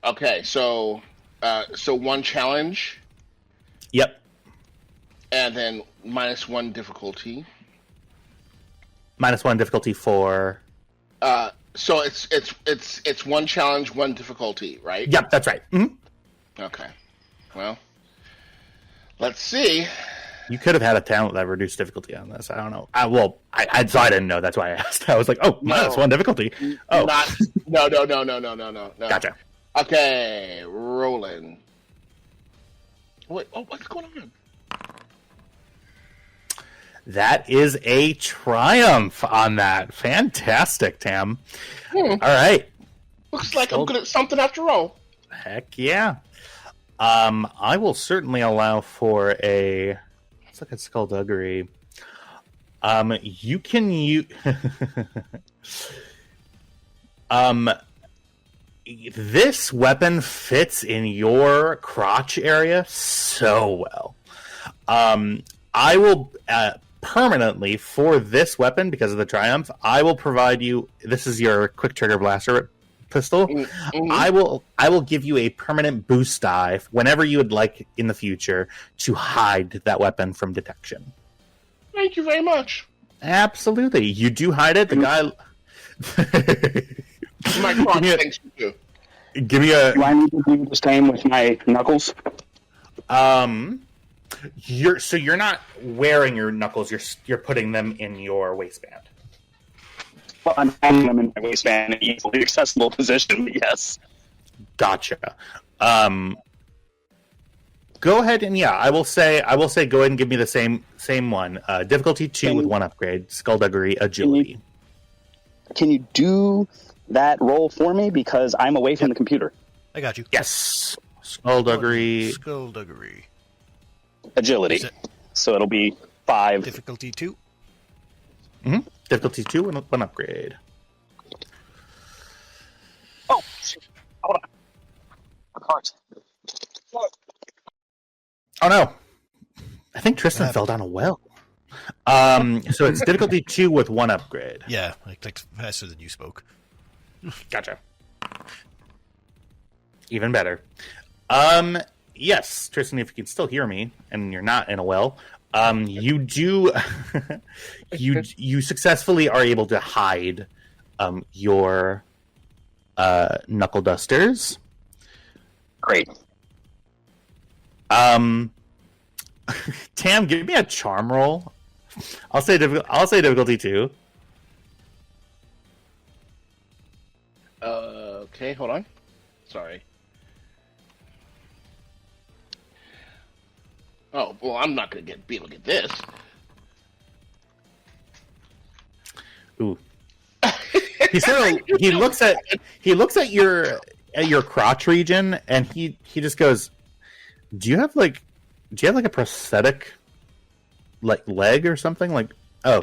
Okay, so 1 challenge. Yep. And then -1 difficulty. -1 difficulty for... So it's 1 challenge, 1 difficulty, right? Yep, that's right. Mm-hmm. Okay. Well, let's see. You could have had a talent that reduced difficulty on this. I don't know. I didn't know. That's why I asked. I was like, oh, -1 difficulty. Oh. No. Gotcha. Okay, rolling. Wait, what's going on? That is a triumph on that. Fantastic, Tam. All right. Looks like I'm good at something after all. Heck yeah. I will certainly allow for a... Let's look at skullduggery. You can use... This weapon fits in your crotch area so well. I will... permanently for this weapon, because of the triumph, I will provide you... This is your quick trigger blaster pistol. Mm-hmm. I will give you a permanent boost die whenever you would like in the future to hide that weapon from detection. Thank you very much. Absolutely. You do hide it. The guy... My crotch thanks you too. Give me a... Do I need to do the same with my knuckles? You're not wearing your knuckles. You're putting them in your waistband. Well, I'm having them in my waistband in an easily accessible position. Yes. Gotcha. Go ahead and I will say go ahead and give me the same one. Difficulty 2 with 1 upgrade. Skullduggery agility. Can you do that roll for me, because I'm away from the computer? I got you. Yes. Skullduggery. Skullduggery. Agility. So it'll be 5. Difficulty 2. Mm-hmm. Difficulty 2 and 1 upgrade. Oh, hold Oh no! I think Tristan fell down a well. So it's difficulty 2 with 1 upgrade. Yeah, I clicked faster than you spoke. Gotcha. Even better. Yes, Tristan, if you can still hear me and you're not in a well, you do you successfully are able to hide your knuckle dusters. Great. Tam, give me a charm roll. I'll say difficulty 2. Okay, hold on. Sorry. Oh, well, I'm not going to be able to get this. Ooh. He looks at your crotch region and he just goes, Do you have like a prosthetic like leg or something? Like, oh.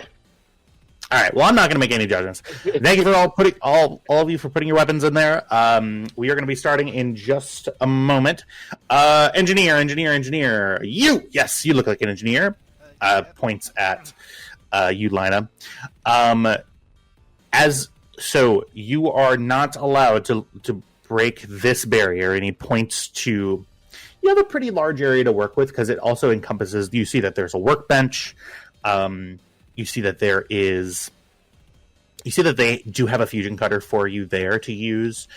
All right. Well, I'm not going to make any judgments. Thank you for all of you for putting your weapons in there. We are going to be starting in just a moment. Engineer. Yes, you look like an engineer. Points at you, Lina. So you are not allowed to break this barrier, and he points to. You have a pretty large area to work with because it also encompasses. You see that there's a workbench. You see that they do have a fusion cutter for you there to use.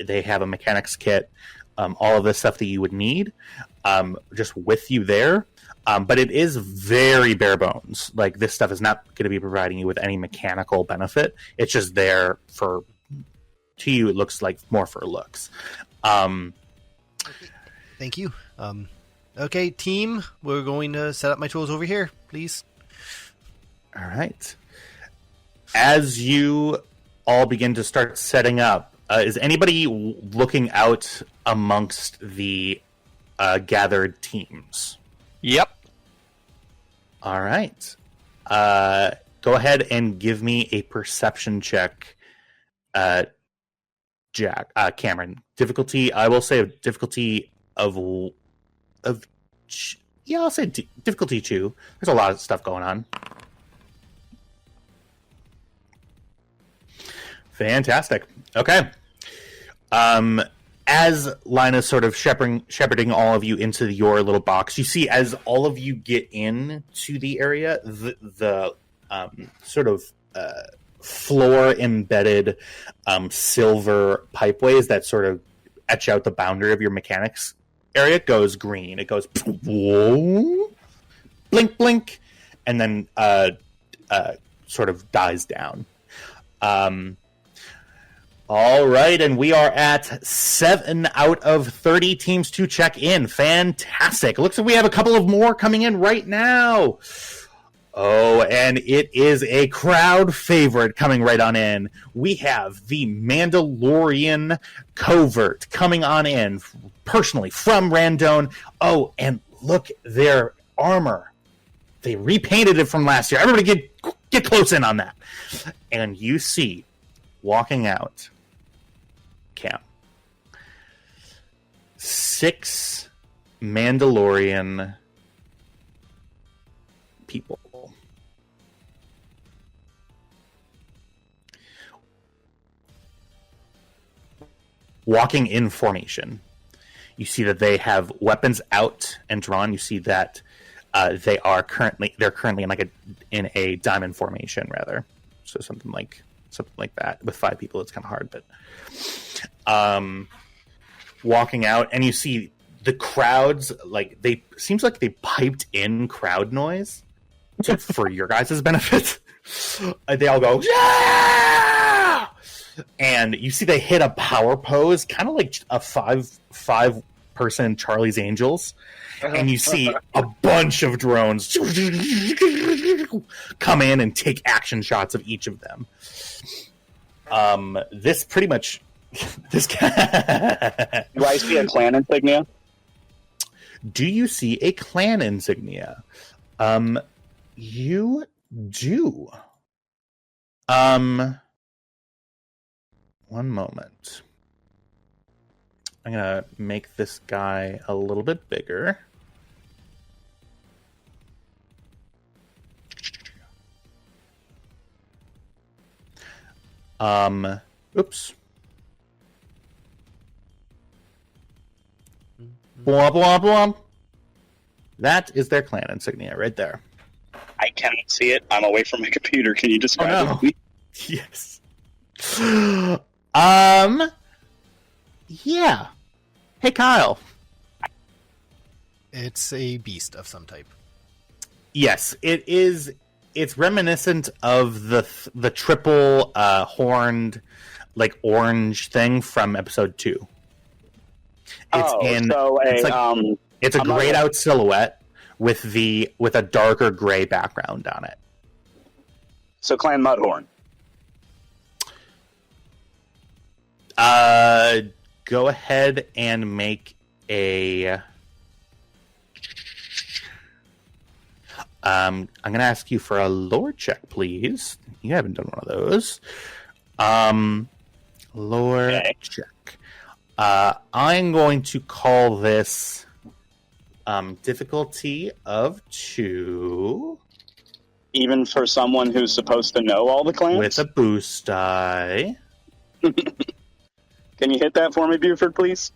They have a mechanics kit, all of the stuff that you would need, just with you there. But it is very bare bones. Like, this stuff is not going to be providing you with any mechanical benefit. It's just there to you, it looks like more for looks. Thank you. Okay, team, we're going to set up my tools over here, please. All right. As you all begin to start setting up, is anybody looking out amongst the gathered teams? Yep. All right. Go ahead and give me a perception check, Cameron. Difficulty, I will say difficulty I'll say difficulty 2. There's a lot of stuff going on. Fantastic. Okay. As Lina's sort of shepherding all of you into your little box, you see as all of you get into the area, the sort of floor embedded silver pipeways that sort of etch out the boundary of your mechanics area goes green. It goes whoa, blink, blink, and then sort of dies down. All right, and we are at 7 out of 30 teams to check in. Fantastic. Looks like we have a couple of more coming in right now. Oh, and it is a crowd favorite coming right on in. We have the Mandalorian Covert coming on in personally from Randone. Oh, and look, their armor. They repainted it from last year. Everybody get close in on that. And you see, walking out, Cam, 6 Mandalorian people. Walking in formation. You see that they have weapons out and drawn. You see that they're currently in a diamond formation, rather. So something like that. With 5 people, it's kind of hard, but walking out, and you see the crowds, like, seems like they piped in crowd noise for your guys' benefit. They all go, yeah! And you see they hit a power pose, kind of like a five person Charlie's Angels. And you see a bunch of drones come in and take action shots of each of them. This pretty much... this guy... Do I see a clan insignia? Do you see a clan insignia? You do. One moment. I'm gonna make this guy a little bit bigger. Oops. Blah, blah, blah. That is their clan insignia right there. I cannot see it. I'm away from my computer. Can you describe it to me? Yes. Yeah. Hey, Kyle. It's a beast of some type. Yes, it is. It's reminiscent of the triple horned, like orange thing from episode 2. It's a grayed out silhouette with a darker gray background on it. So Clan Mudhorn. Go ahead and make a. I'm going to ask you for a lore check, please. You haven't done one of those. Lore check. I'm going to call this difficulty of 2. Even for someone who's supposed to know all the clans? With a boost die. Can you hit that for me, Buford, please?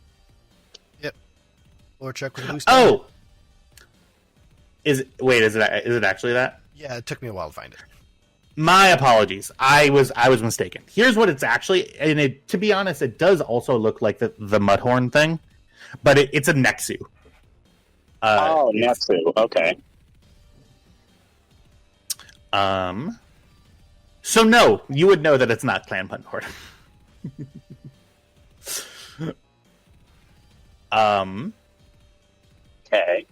Yep. Lore check with a boost. Oh! Is it actually that? Yeah, it took me a while to find it. My apologies. I was mistaken. Here's what it's actually, and to be honest, it does also look like the Mudhorn thing, but it's a Nexu. Nexu. Okay. So no, you would know that it's not Clan Mudhorn. Okay.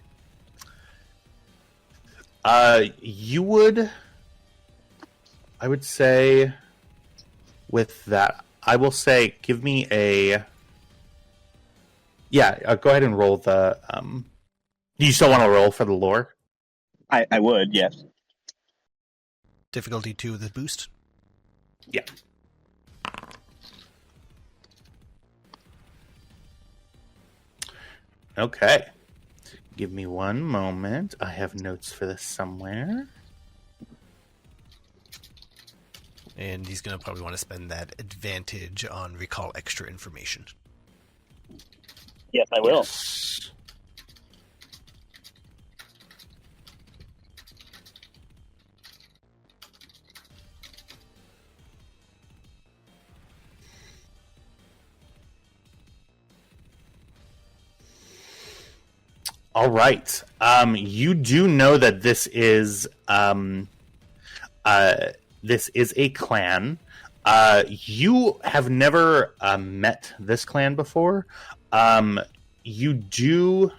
You would, I would say, with that, I will say, give me a, go ahead and roll the, do you still want to roll for the lore? I would, yes. Difficulty 2 with a boost? Yeah. Okay. Give me one moment. I have notes for this somewhere. And he's going to probably want to spend that advantage on recall extra information. Yes, I will. Yes. All right. You do know that this is a clan. You have never met this clan before. You do.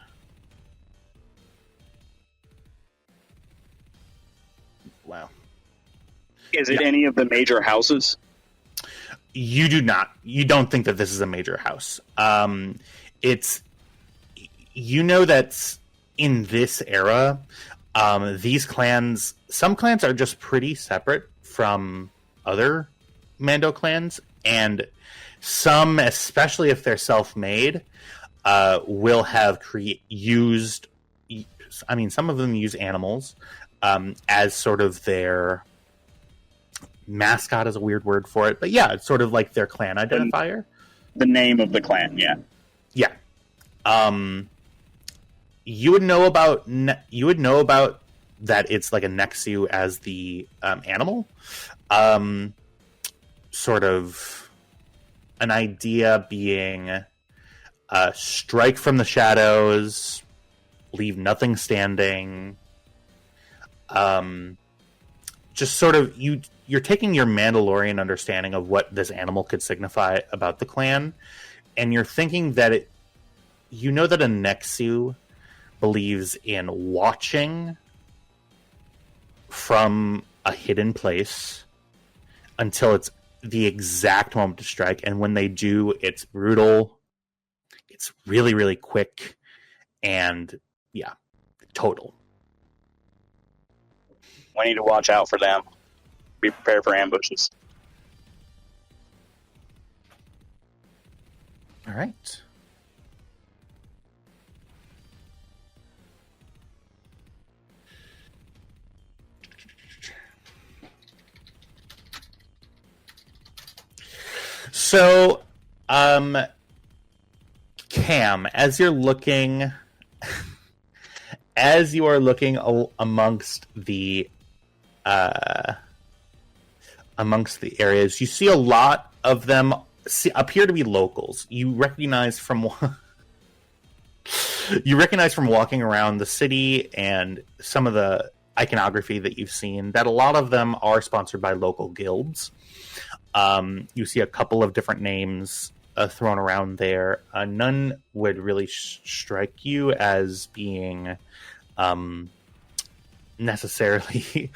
Wow. Is it any of the major houses? You do not. You don't think that this is a major house. It's. You know that in this era, these clans, some clans are just pretty separate from other Mando clans, and some, especially if they're self-made, will have used. I mean, some of them use animals as sort of their mascot. Is a weird word for it, but yeah, it's sort of like their clan identifier. The name of the clan, yeah. Yeah. You would know about that it's like a Nexu as the animal. Sort of an idea being strike from the shadows, leave nothing standing. Just sort of you're taking your Mandalorian understanding of what this animal could signify about the clan, and you're thinking that you know that a Nexu believes in watching from a hidden place until it's the exact moment to strike, and when they do, it's brutal. It's really, really quick, and yeah, total. We need to watch out for them. Be prepared for ambushes. All right. So, Cam, as you are looking amongst the areas, you see a lot of them appear to be locals. You recognize from walking around the city and some of the iconography that you've seen that a lot of them are sponsored by local guilds. You see a couple of different names thrown around there. None would really strike you as being necessarily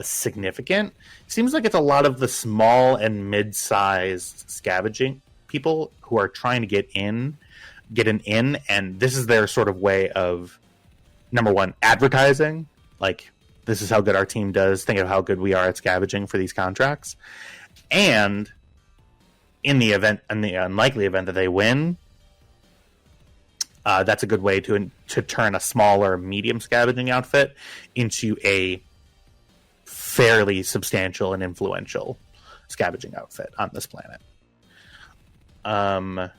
significant. Seems like it's a lot of the small and mid-sized scavenging people who are trying to get an in, and this is their sort of way of, number one, advertising. Like, this is how good our team does. Think of how good we are at scavenging for these contracts. And in the unlikely event that they win, that's a good way to turn a smaller, medium scavenging outfit into a fairly substantial and influential scavenging outfit on this planet. Lina,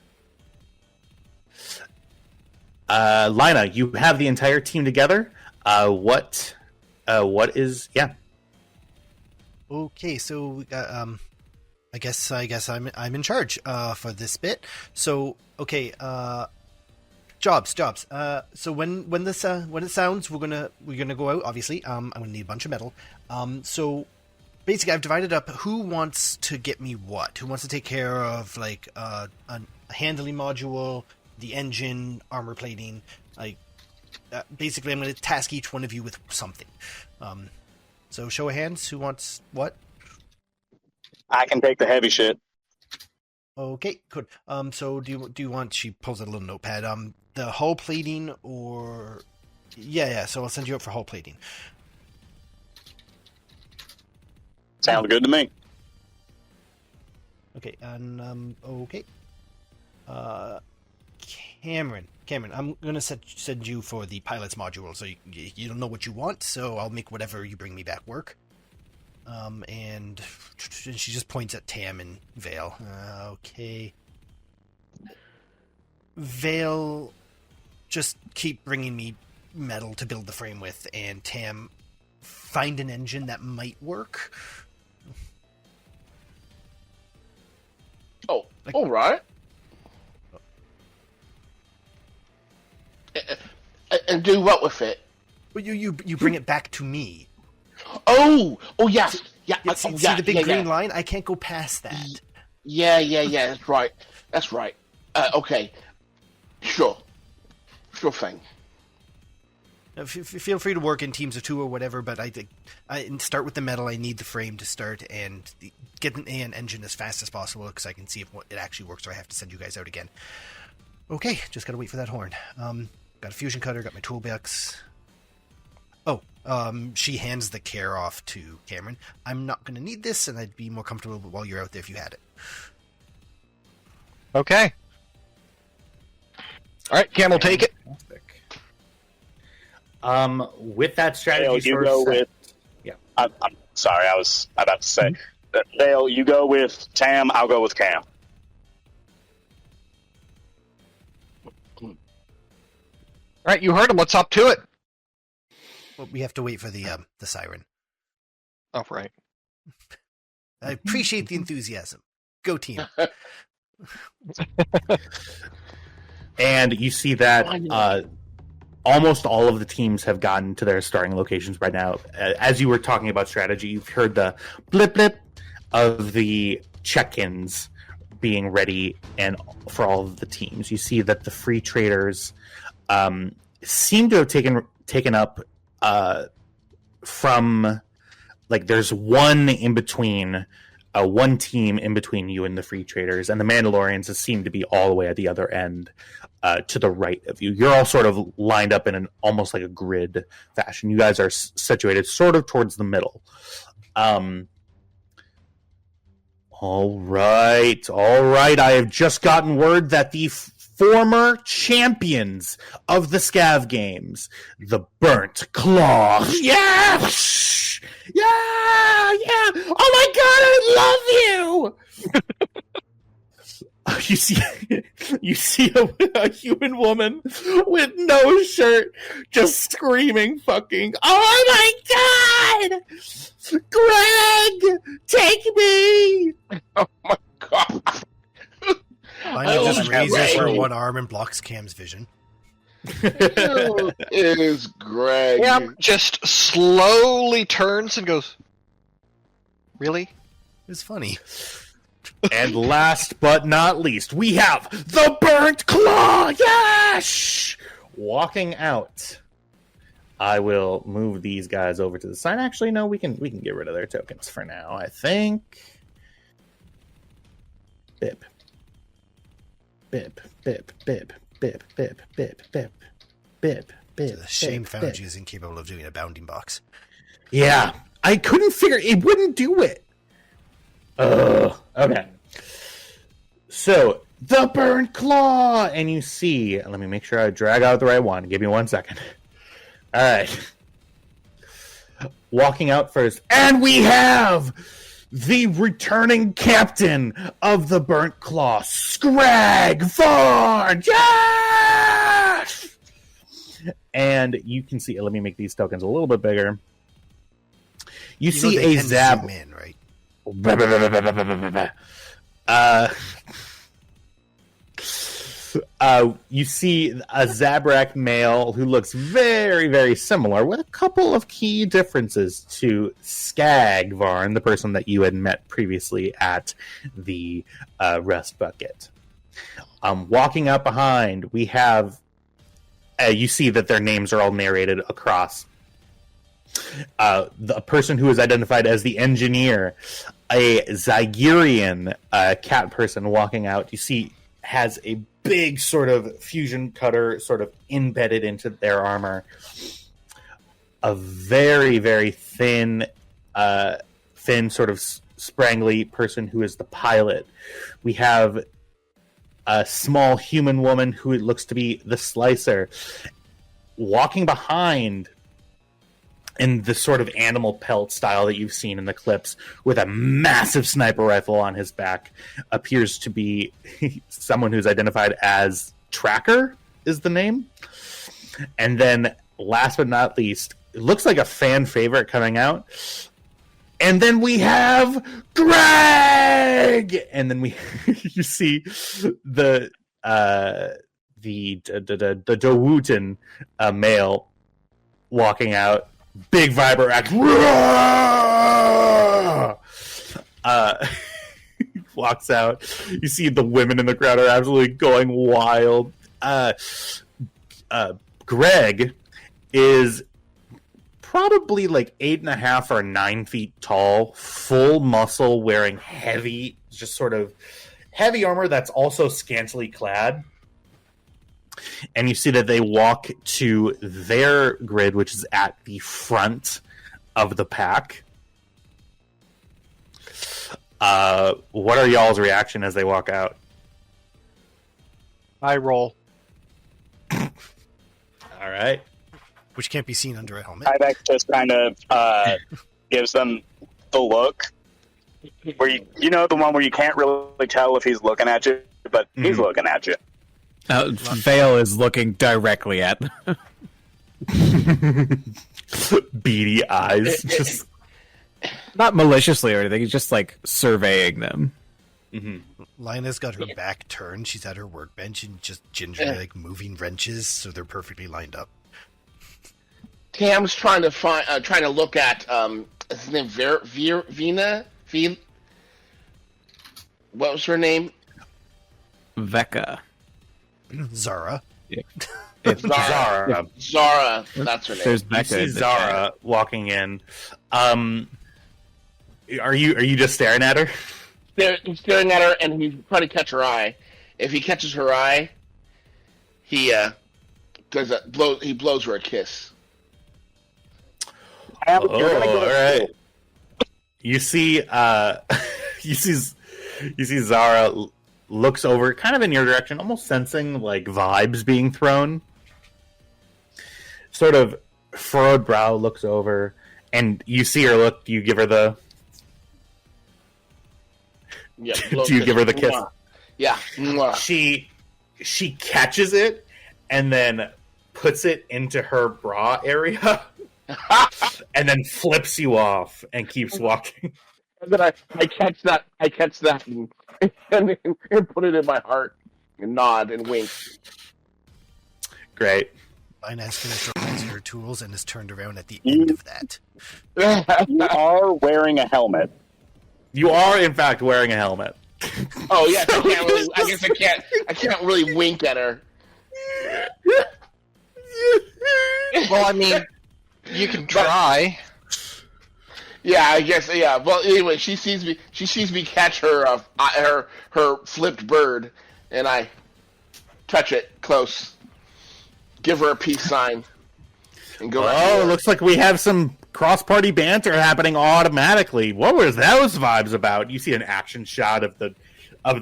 you have the entire team together. What is? Yeah. Okay, so we got, I guess I'm in charge for this bit. So okay, jobs. So when it sounds, we're gonna go out. Obviously, I'm gonna need a bunch of metal. So basically, I've divided up who wants to get me what. Who wants to take care of like a handling module, the engine, armor plating. Like basically, I'm gonna task each one of you with something. So show of hands, who wants what? I can take the heavy shit. Okay, good. So do you want? She pulls out a little notepad. The hull plating or yeah. So I'll send you up for hull plating. Sounds good to me. Okay, and okay. Cameron, I'm gonna send you for the pilot's module. So you don't know what you want, so I'll make whatever you bring me back work. And she just points at Tam and Vale. Okay. Vale, just keep bringing me metal to build the frame with, and Tam, find an engine that might work. Oh, all right. And do what with it? Well, you bring it back to me. Oh, yes, yeah. See the big green line? I can't go past that. Yeah. That's right. Okay, sure thing. Feel free to work in teams of two or whatever, but I start with the metal. I need the frame to start and get an engine as fast as possible because I can see if it actually works, or I have to send you guys out again. Okay, just gotta wait for that horn. Got a fusion cutter, got my toolbox. Oh, she hands the care off to Cameron. I'm not going to need this, and I'd be more comfortable while you're out there if you had it. Okay. All right, Cam will take it. With that strategy, Dale, you go with. Yeah. I'm sorry, I was about to say. Dale, you go with Tam. I'll go with Cam. All right, you heard him. Let's up to it. Well, we have to wait for the siren. Oh, right. I appreciate the enthusiasm. Go team. And you see that almost all of the teams have gotten to their starting locations by now. As you were talking about strategy, you've heard the blip blip of the check-ins being ready, and for all of the teams, you see that the free traders seem to have taken up from, like, there's one in between, one team in between you and the free traders, and the Mandalorians seem to be all the way at the other end, to the right of you. You're all sort of lined up in an almost like a grid fashion. You guys are situated sort of towards the middle. All right. I have just gotten word that the former champions of the Scav games, the Burnt Claw. Yeah! Oh my god, I love you! you see a human woman with no shirt just screaming fucking, "Oh my god! Greg! Take me!" Oh my god! Lina just raises her one arm and blocks Cam's vision. Who is Greg? Cam just slowly turns and goes, "Really?" It's funny. And last but not least, we have the Burnt Claw! Yes! Walking out. I will move these guys over to the side. Actually, no, we can get rid of their tokens for now, I think. Bip. Bip, bip, bip, bip, bip, bip, bip, bip, bip. The shame bip, found bip. you is incapable of doing a bounding box. Yeah, I couldn't figure it wouldn't do it. Okay. So the Burnt Claw, and you see. Let me make sure I drag out the right one. Give me 1 second. All right. Walking out first, and we have the returning captain of the Burnt Claw, Scrag Vaughn. Yes! And you can see. Let me make these tokens a little bit bigger. You see know they a can Zab. zoom in, right? You see a Zabrak male who looks very, very similar, with a couple of key differences to Skagvarn, the person that you had met previously at the rest bucket. Walking up behind, we have. You see that their names are all narrated across. The person who is identified as the engineer, a Zygerian cat person walking out, you see has a big sort of fusion cutter sort of embedded into their armor. A very, very thin sort of sprangly person who is the pilot. We have a small human woman who looks to be the slicer. Walking behind in the sort of animal pelt style that you've seen in the clips, with a massive sniper rifle on his back, appears to be someone who's identified as Tracker, is the name. And then, last but not least, it looks like a fan favorite coming out. And then we have Greg! And then you see the Dowootin male walking out. Big Viber act. Walks out. You see the women in the crowd are absolutely going wild. Greg is probably like 8.5 or 9 feet tall, full muscle, wearing heavy, just sort of heavy armor that's also scantily clad. And you see that they walk to their grid, which is at the front of the pack. What are y'all's reaction as they walk out? I roll. All right. Which can't be seen under a helmet. Tyvek just kind of gives them the look, where you know the one where you can't really tell if he's looking at you, but he's looking at you. Vale is looking directly at them. Beady eyes. Just Not maliciously or anything, he's just like surveying them. Lina's got her back turned. She's at her workbench and just gingerly like moving wrenches so they're perfectly lined up. Cam's trying to look at his name Vina. What was her name? Vecca. Zara. Zara. Zara. That's her name. There's You Becca. see in the Zara walking in. Are you just staring at her? He's staring at her, and he's trying to catch her eye. If he catches her eye, he blows her a kiss. You're gonna get all it right. You see, you see Zara looks over, kind of in your direction, almost sensing like vibes being thrown. Sort of furrowed brow, looks over, and you see her look. Do you give her the? Yeah, Do you give her the kiss? Yeah. Mwah. She catches it and then puts it into her bra area and then flips you off and keeps walking. And then I catch that and put it in my heart and nod and wink. Great. Lina's finished organizing her tools and is turned around at the end of that. You are wearing a helmet. You are, in fact, wearing a helmet. Oh yes, I guess I can't really wink at her. Well, I mean, you can try. Yeah, I guess. Yeah. Well, anyway, she sees me catch her flipped bird, and I touch it close, give her a peace sign, and go. Oh, looks like we have some cross-party banter happening automatically. What was those vibes about? You see an action shot of the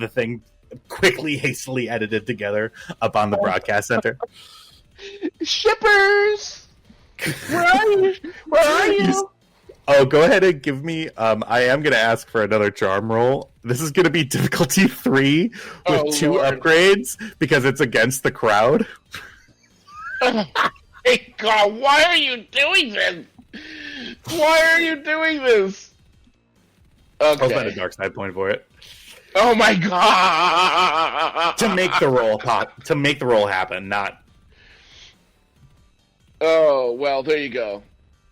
thing quickly, hastily edited together up on the broadcast center. Shippers, where are you? Where are you? Oh, go ahead and give me. I am going to ask for another charm roll. This is going to be difficulty 3 with 2 Lord. upgrades because it's against the crowd. Hey God, why are you doing this? Why are you doing this? I'll spend a Okay. dark side point for it Oh my God! to make the roll happen. Not. Oh well, there you go.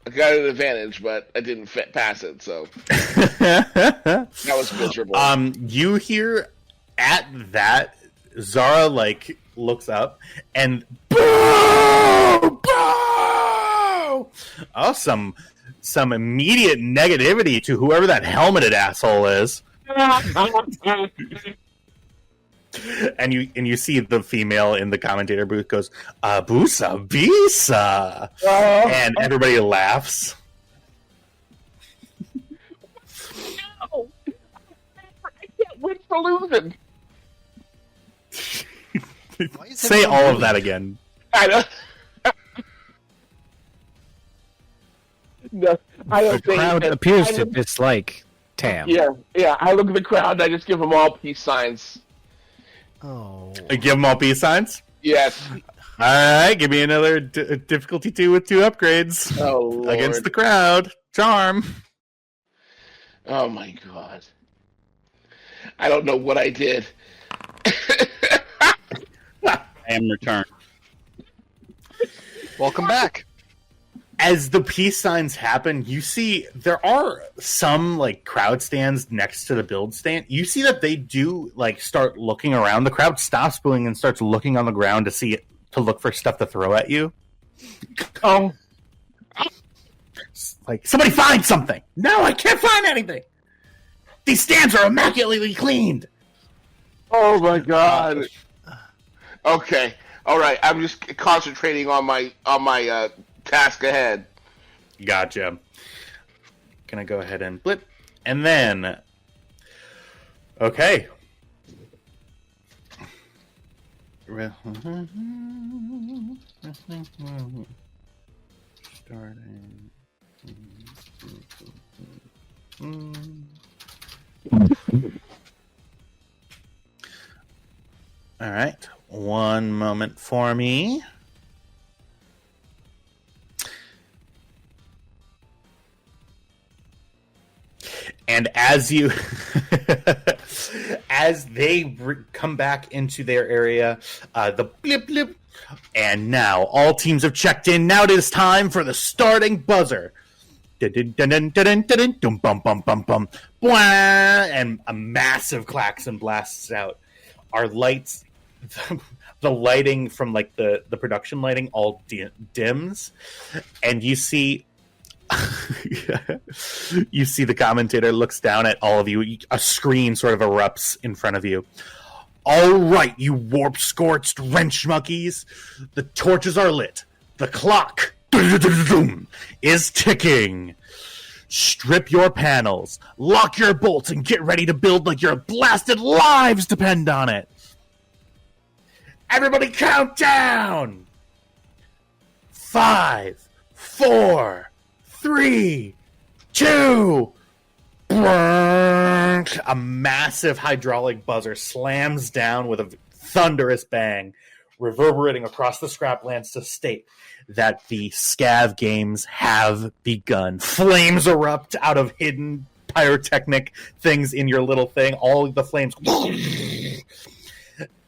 I got an advantage, but I didn't pass it, so that was miserable. You hear at that Zara looks up and boo, boo! Oh, some immediate negativity to whoever that helmeted asshole is. And you see the female in the commentator booth goes, Abusa Bisa! And everybody laughs. No! I can't win for losing. Why is Say everyone all of doing that again. I don't. No, I The don't think crowd that- appears I to don't- dislike Tam. Yeah. I look at the crowd and I just give them all peace signs. Oh. Give them all peace signs. Yes. All right, give me another difficulty 2 with 2 upgrades Oh Lord. against the crowd. Charm. Oh my God. I don't know what I did. I am returned. Welcome back. As the peace signs happen, you see there are some crowd stands next to the build stand. You see that they do start looking around. The crowd stops booing and starts looking on the ground to look for stuff to throw at you. Oh. Somebody find something. No, I can't find anything. These stands are immaculately cleaned. Oh my God. Okay. All right. I'm just concentrating on my task ahead. Gotcha. Gonna go ahead and blip. And then... Okay. Starting... Alright. One moment for me. And as you, as they come back into their area, the blip blip, and now all teams have checked in. Now it is time for the starting buzzer. And a massive klaxon blasts out. Our lights, the lighting from the production lighting all dims, and you see. You see the commentator looks down at all of you. A screen sort of erupts in front of you. All right, you warp-scorched wrench monkeys. The torches are lit. The clock is ticking. Strip your panels, lock your bolts, and get ready to build like your blasted lives depend on it. Everybody count down. 5, 4, 3, 2. A massive hydraulic buzzer slams down with a thunderous bang, reverberating across the scraplands to state that the Scav games have begun. Flames erupt out of hidden pyrotechnic things in your little thing. All of the flames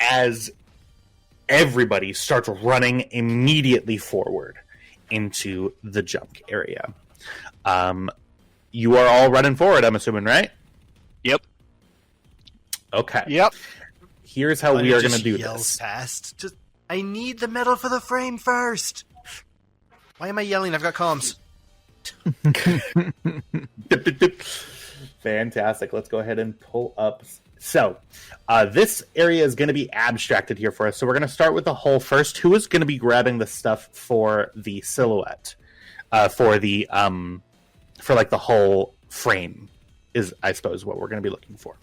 as everybody starts running immediately forward into the junk area. You are all running forward, I'm assuming, right? Yep. Okay. Yep. Here's how we are going to do yells this. Past. Just, I need the medal for the frame first. Why am I yelling? I've got comms. Fantastic. Let's go ahead and pull up. So, this area is going to be abstracted here for us. So we're going to start with the hull first. Who is going to be grabbing the stuff for the silhouette? For the the whole frame is, I suppose, what we're going to be looking for.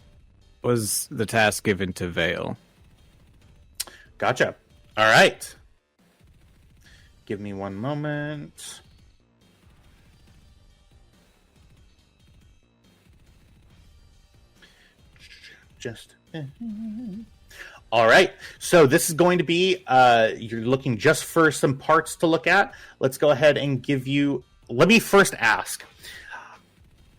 Was the task given to Vale? Gotcha. All right. Give me one moment. Just. All right. So this is going to be, you're looking just for some parts to look at. Let's go ahead and give you, let me first ask,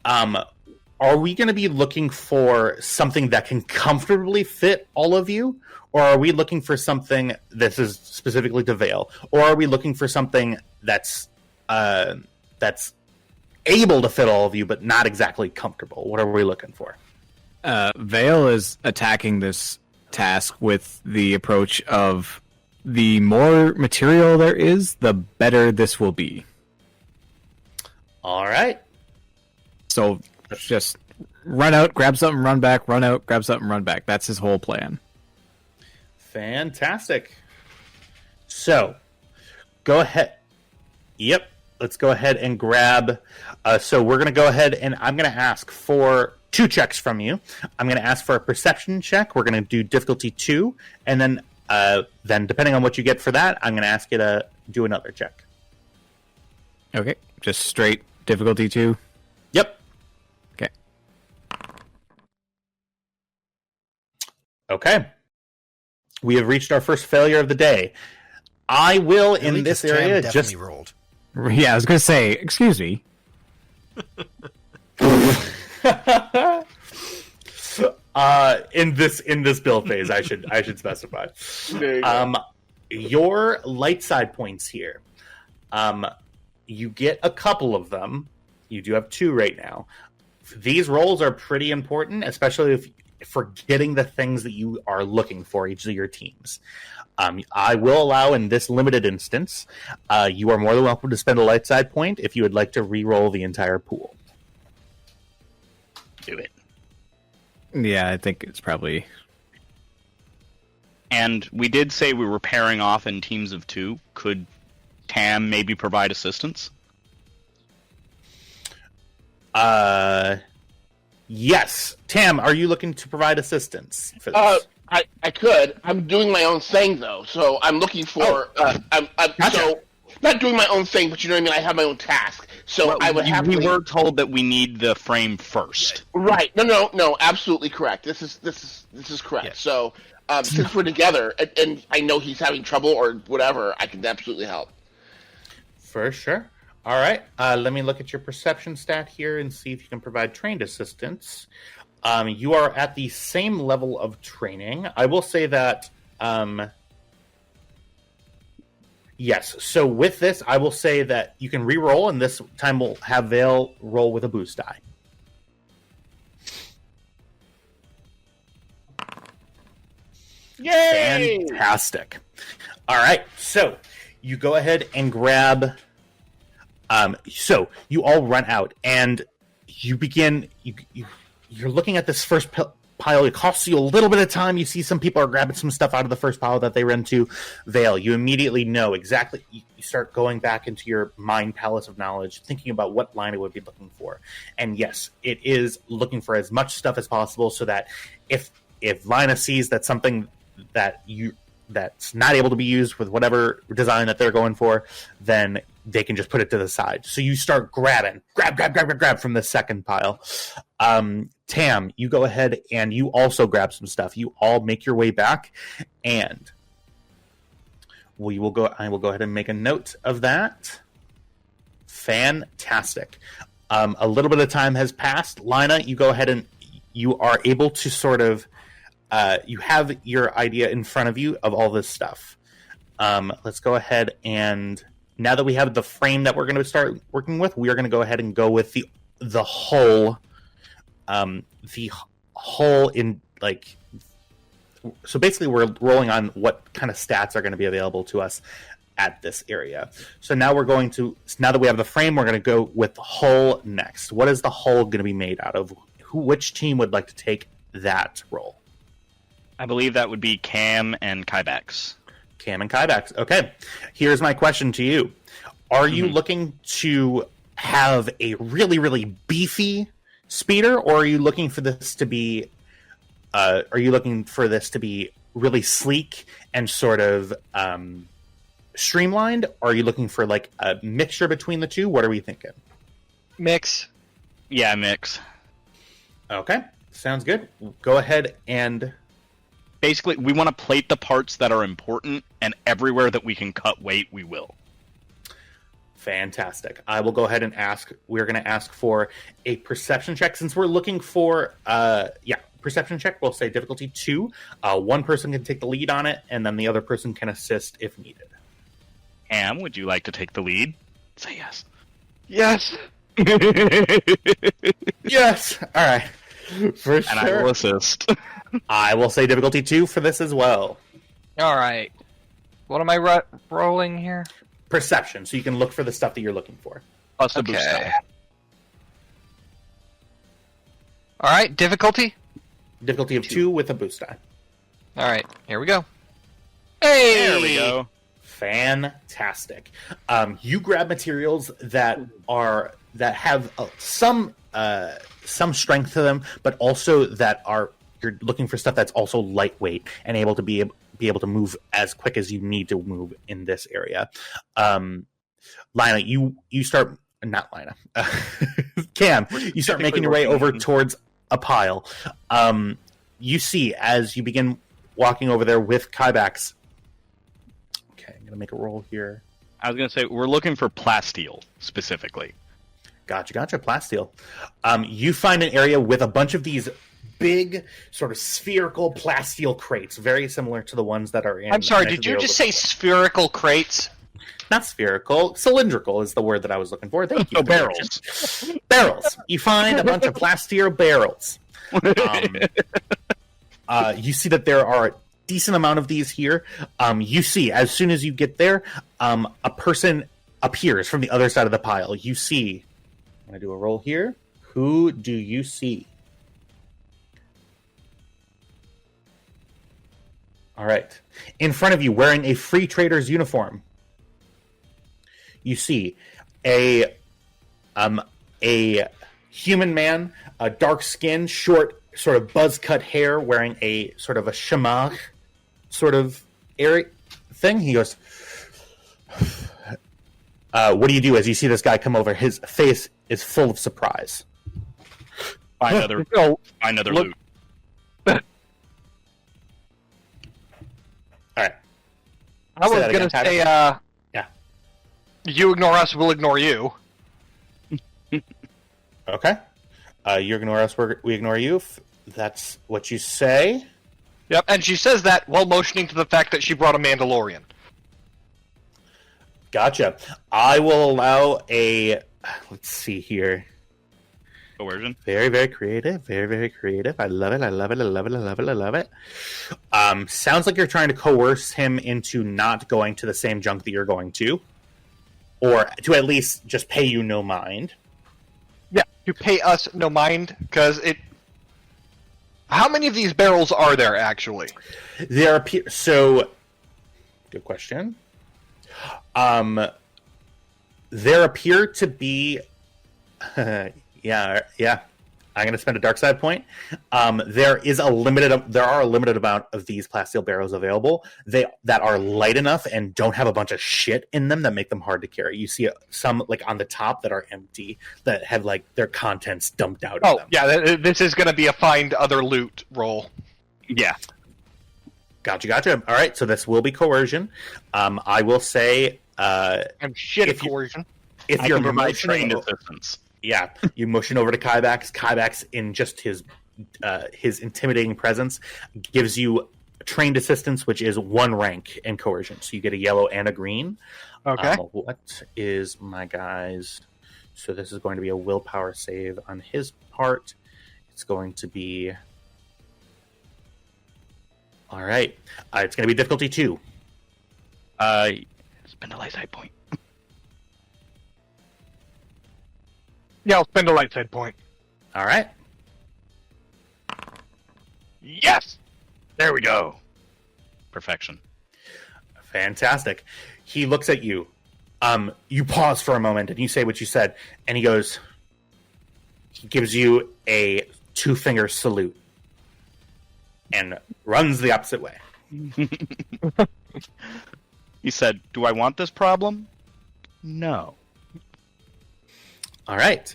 are we going to be looking for something that can comfortably fit all of you? Or are we looking for something that is specifically to Vale? Or are we looking for something that's able to fit all of you, but not exactly comfortable? What are we looking for? Vale is attacking this task with the approach of the more material there is, the better this will be. All right. So just run out, grab something, run back, run out, grab something, run back. That's his whole plan. Fantastic. So, go ahead. Yep. Let's go ahead and grab. So we're going to go ahead and I'm going to ask for 2 checks from you. I'm going to ask for a perception check. We're going to do difficulty 2. And then depending on what you get for that, I'm going to ask you to do another check. Okay. Just straight difficulty 2. Yep. Okay. Okay. We have reached our first failure of the day. I will, Really? in this 'Cause Tram area, definitely just... rolled. Yeah, I was going to say, excuse me. In this build phase, I should specify. There you go. Your light side points here. You get a couple of them. You do have 2 right now. These rolls are pretty important, especially for getting the things that you are looking for each of your teams. I will allow in this limited instance, you are more than welcome to spend a light side point if you would like to re-roll the entire pool. Do it. Yeah, I think it's probably... And we did say we were pairing off in teams of 2. Could Tam maybe provide assistance? Yes. Tam, are you looking to provide assistance for this? I could. I'm doing my own thing though, so I'm looking for. I'm Gotcha. so not doing my own thing, but you know what I mean. I have my own task, so Well, I would have. We were told that we need the frame first. Right. No. Absolutely correct. This is correct. Yeah. So since we're together, and I know he's having trouble or whatever, I can absolutely help. For sure. All right. Let me look at your perception stat here and see if you can provide trained assistance. You are at the same level of training. I will say that, yes. So with this, I will say that you can re-roll, and this time we'll have Vale roll with a boost die. Yay! Fantastic. All right. So you go ahead and grab... so you all run out, and you begin... You're looking at this first pile. It costs you a little bit of time. You see some people are grabbing some stuff out of the first pile that they run to. Vale, you immediately know exactly. You start going back into your mind palace of knowledge, thinking about what line it would be looking for. And yes, it is looking for as much stuff as possible so that if Lina sees that something that's not able to be used with whatever design that they're going for, then they can just put it to the side. So you start grab from the second pile. Tam, you go ahead and you also grab some stuff. You all make your way back, and I will go ahead and make a note of that. Fantastic. A little bit of time has passed. Lina, you go ahead and you are able to sort of you have your idea in front of you of all this stuff. Let's go ahead and now that we have the frame that we're going to start working with, we are going to go ahead and go with the whole in like. So basically, we're rolling on what kind of stats are going to be available to us at this area. So now now that we have the frame, we're going to go with the hull next. What is the hull going to be made out of? Which team would like to take that role? I believe that would be Cam and Kybax. Cam and Kybax. Okay. Here's my question to you. Are you looking to have a really, really beefy speeder, or are you looking for this to be really sleek and sort of streamlined? Or are you looking for like a mixture between the two? What are we thinking? Mix. Yeah, mix. Okay. Sounds good. Go ahead and... Basically, we want to plate the parts that are important, and everywhere that we can cut weight, we will. Fantastic. I will go ahead and ask. We're going to ask for a perception check. Since we're looking for, perception check, we'll say difficulty 2. One person can take the lead on it, and then the other person can assist if needed. Cam, would you like to take the lead? Say yes. Yes. Yes. All right. For And I will assist. I will say difficulty 2 for this as well. All right. What am I rolling here? Perception, so you can look for the stuff that you're looking for. Plus the boost die. All right. Difficulty? Difficulty of 2 with a boost die. All right. Here we go. Hey! There we go. Fantastic. You grab materials that have some strength to them, but also you're looking for stuff that's also lightweight and able to be able to move as quick as you need to move in this area. Lina, you start not Lina. Cam, you start making your way over towards a pile. You see as you begin walking over there with Kybax. Okay, I'm gonna make a roll here. I was going to say, we're looking for plasteel, specifically. Gotcha. Plasteel. You find an area with a bunch of these big, sort of spherical plasteel crates, very similar to the ones that are in... I'm sorry, did you just say spherical crates? Not spherical. Cylindrical is the word that I was looking for. Thank you. Oh, barrels. Barrels. You find a bunch of plasteel barrels. You see that there are a decent amount of these here. You see, as soon as you get there, a person appears from the other side of the pile. You see... I'm going to do a roll here. Who do you see? All right. In front of you, wearing a free trader's uniform, you see a human man, a dark skin, short, sort of buzz cut hair, wearing a sort of a shamar sort of airy thing. He goes, what do you do as you see this guy come over? His face is full of surprise. Find another loot. All right. I was going to say, yeah. You ignore us, we'll ignore you. Okay. You ignore us, we ignore you. That's what you say. Yep, and she says that while motioning to the fact that she brought a Mandalorian. Gotcha. I will allow a... Let's see here. Coercion. Very, very creative. Very, very creative. I love it. Sounds like you're trying to coerce him into not going to the same junk that you're going to. Or to at least just pay you no mind. Yeah, to pay us no mind, because it... How many of these barrels are there, actually? There appear... So... Good question. There appear to be... yeah. I'm going to spend a dark side point. There are a limited amount of these plasteel barrels available. That are light enough and don't have a bunch of shit in them that make them hard to carry. You see some like on the top that are empty that have like their contents dumped out. Oh of them. yeah, this is going to be a find other loot roll. Yeah. Gotcha. All right, so this will be coercion. I will say, I'm shit at coercion. If I you're can provide motioning, trained assistance. yeah, you motion over to Kybax. Kybax, in just his intimidating presence, gives you trained assistance, which is 1 rank in coercion. So you get a yellow and a green. Okay. What is my guy's? So this is going to be a willpower save on his part. It's going to be... All right. It's going to be difficulty 2. Spend a light side point. Yeah, I'll spend a light side point. All right. Yes! There we go. Perfection. Fantastic. He looks at you. You pause for a moment and you say what you said, and he gives you a 2-finger salute and runs the opposite way. He said, "Do I want this problem? No." All right.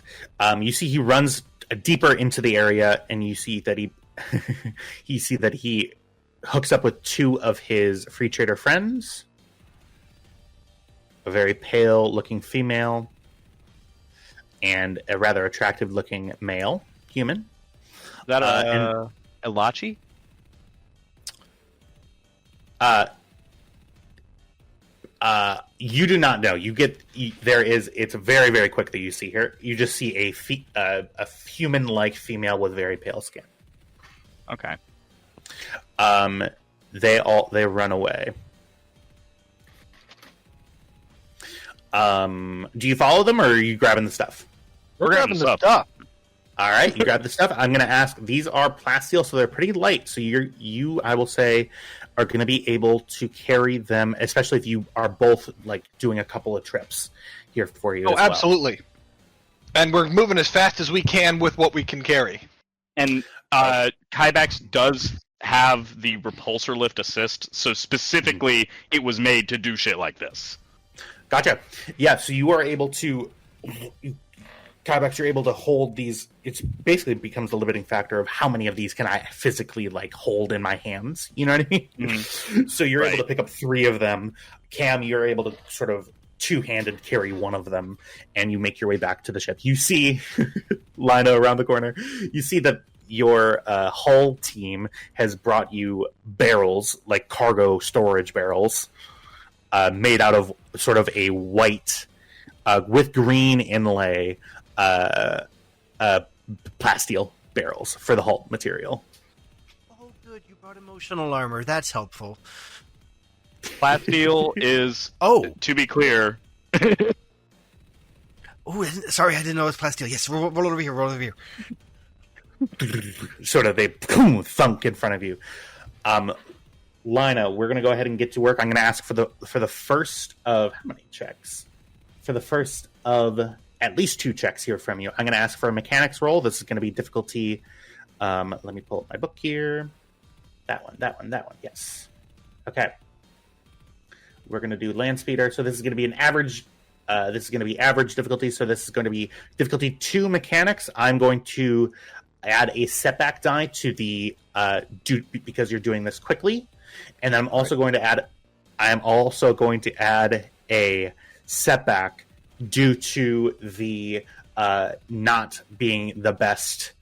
You see he runs deeper into the area, and you see that he hooks up with 2 of his free trader friends. A very pale-looking female and a rather attractive-looking male human. Is that Elachi? You do not know. It's very, very quick that you see her. You just see a human-like female with very pale skin. Okay. They run away. Do you follow them, or are you grabbing the stuff? We're grabbing the stuff. All right, you grab the stuff. I'm going to ask. These are plasteel, so they're pretty light. So I will say, are going to be able to carry them, especially if you are both like doing a couple of trips here for you. Oh, as well. absolutely. And we're moving as fast as we can with what we can carry. And Kybax does have the repulsor lift assist, so specifically it was made to do shit like this. Gotcha. Yeah, so you are able to... Kybax, you're able to hold these. It basically becomes the limiting factor of how many of these can I physically like hold in my hands. You know what I mean? Mm-hmm. So you're able to pick up 3 of them. Cam, you're able to sort of two-handed carry 1 of them, and you make your way back to the ship. You see Lina around the corner. You see that your hull team has brought you barrels, like cargo storage barrels, made out of sort of a white with green inlay plasteel barrels for the hull material. Oh, good. You brought emotional armor. That's helpful. Plasteel is, to be clear... Oh, sorry, I didn't know it was plasteel. Yes, roll over here, roll over here. Sort of, they thunk in front of you. Lina, we're going to go ahead and get to work. I'm going to ask for the first of... How many checks? For the first of at least 2 checks here from you. I'm going to ask for a mechanics roll. This is going to be difficulty... let me pull up my book here. That one. Yes. Okay. We're going to do land speeder. So this is going to be an average... this is going to be average difficulty. So this is going to be difficulty 2 mechanics. I'm going to add a setback die to the... because you're doing this quickly. And I'm also going to add... I am also going to add a setback due to the not being the best,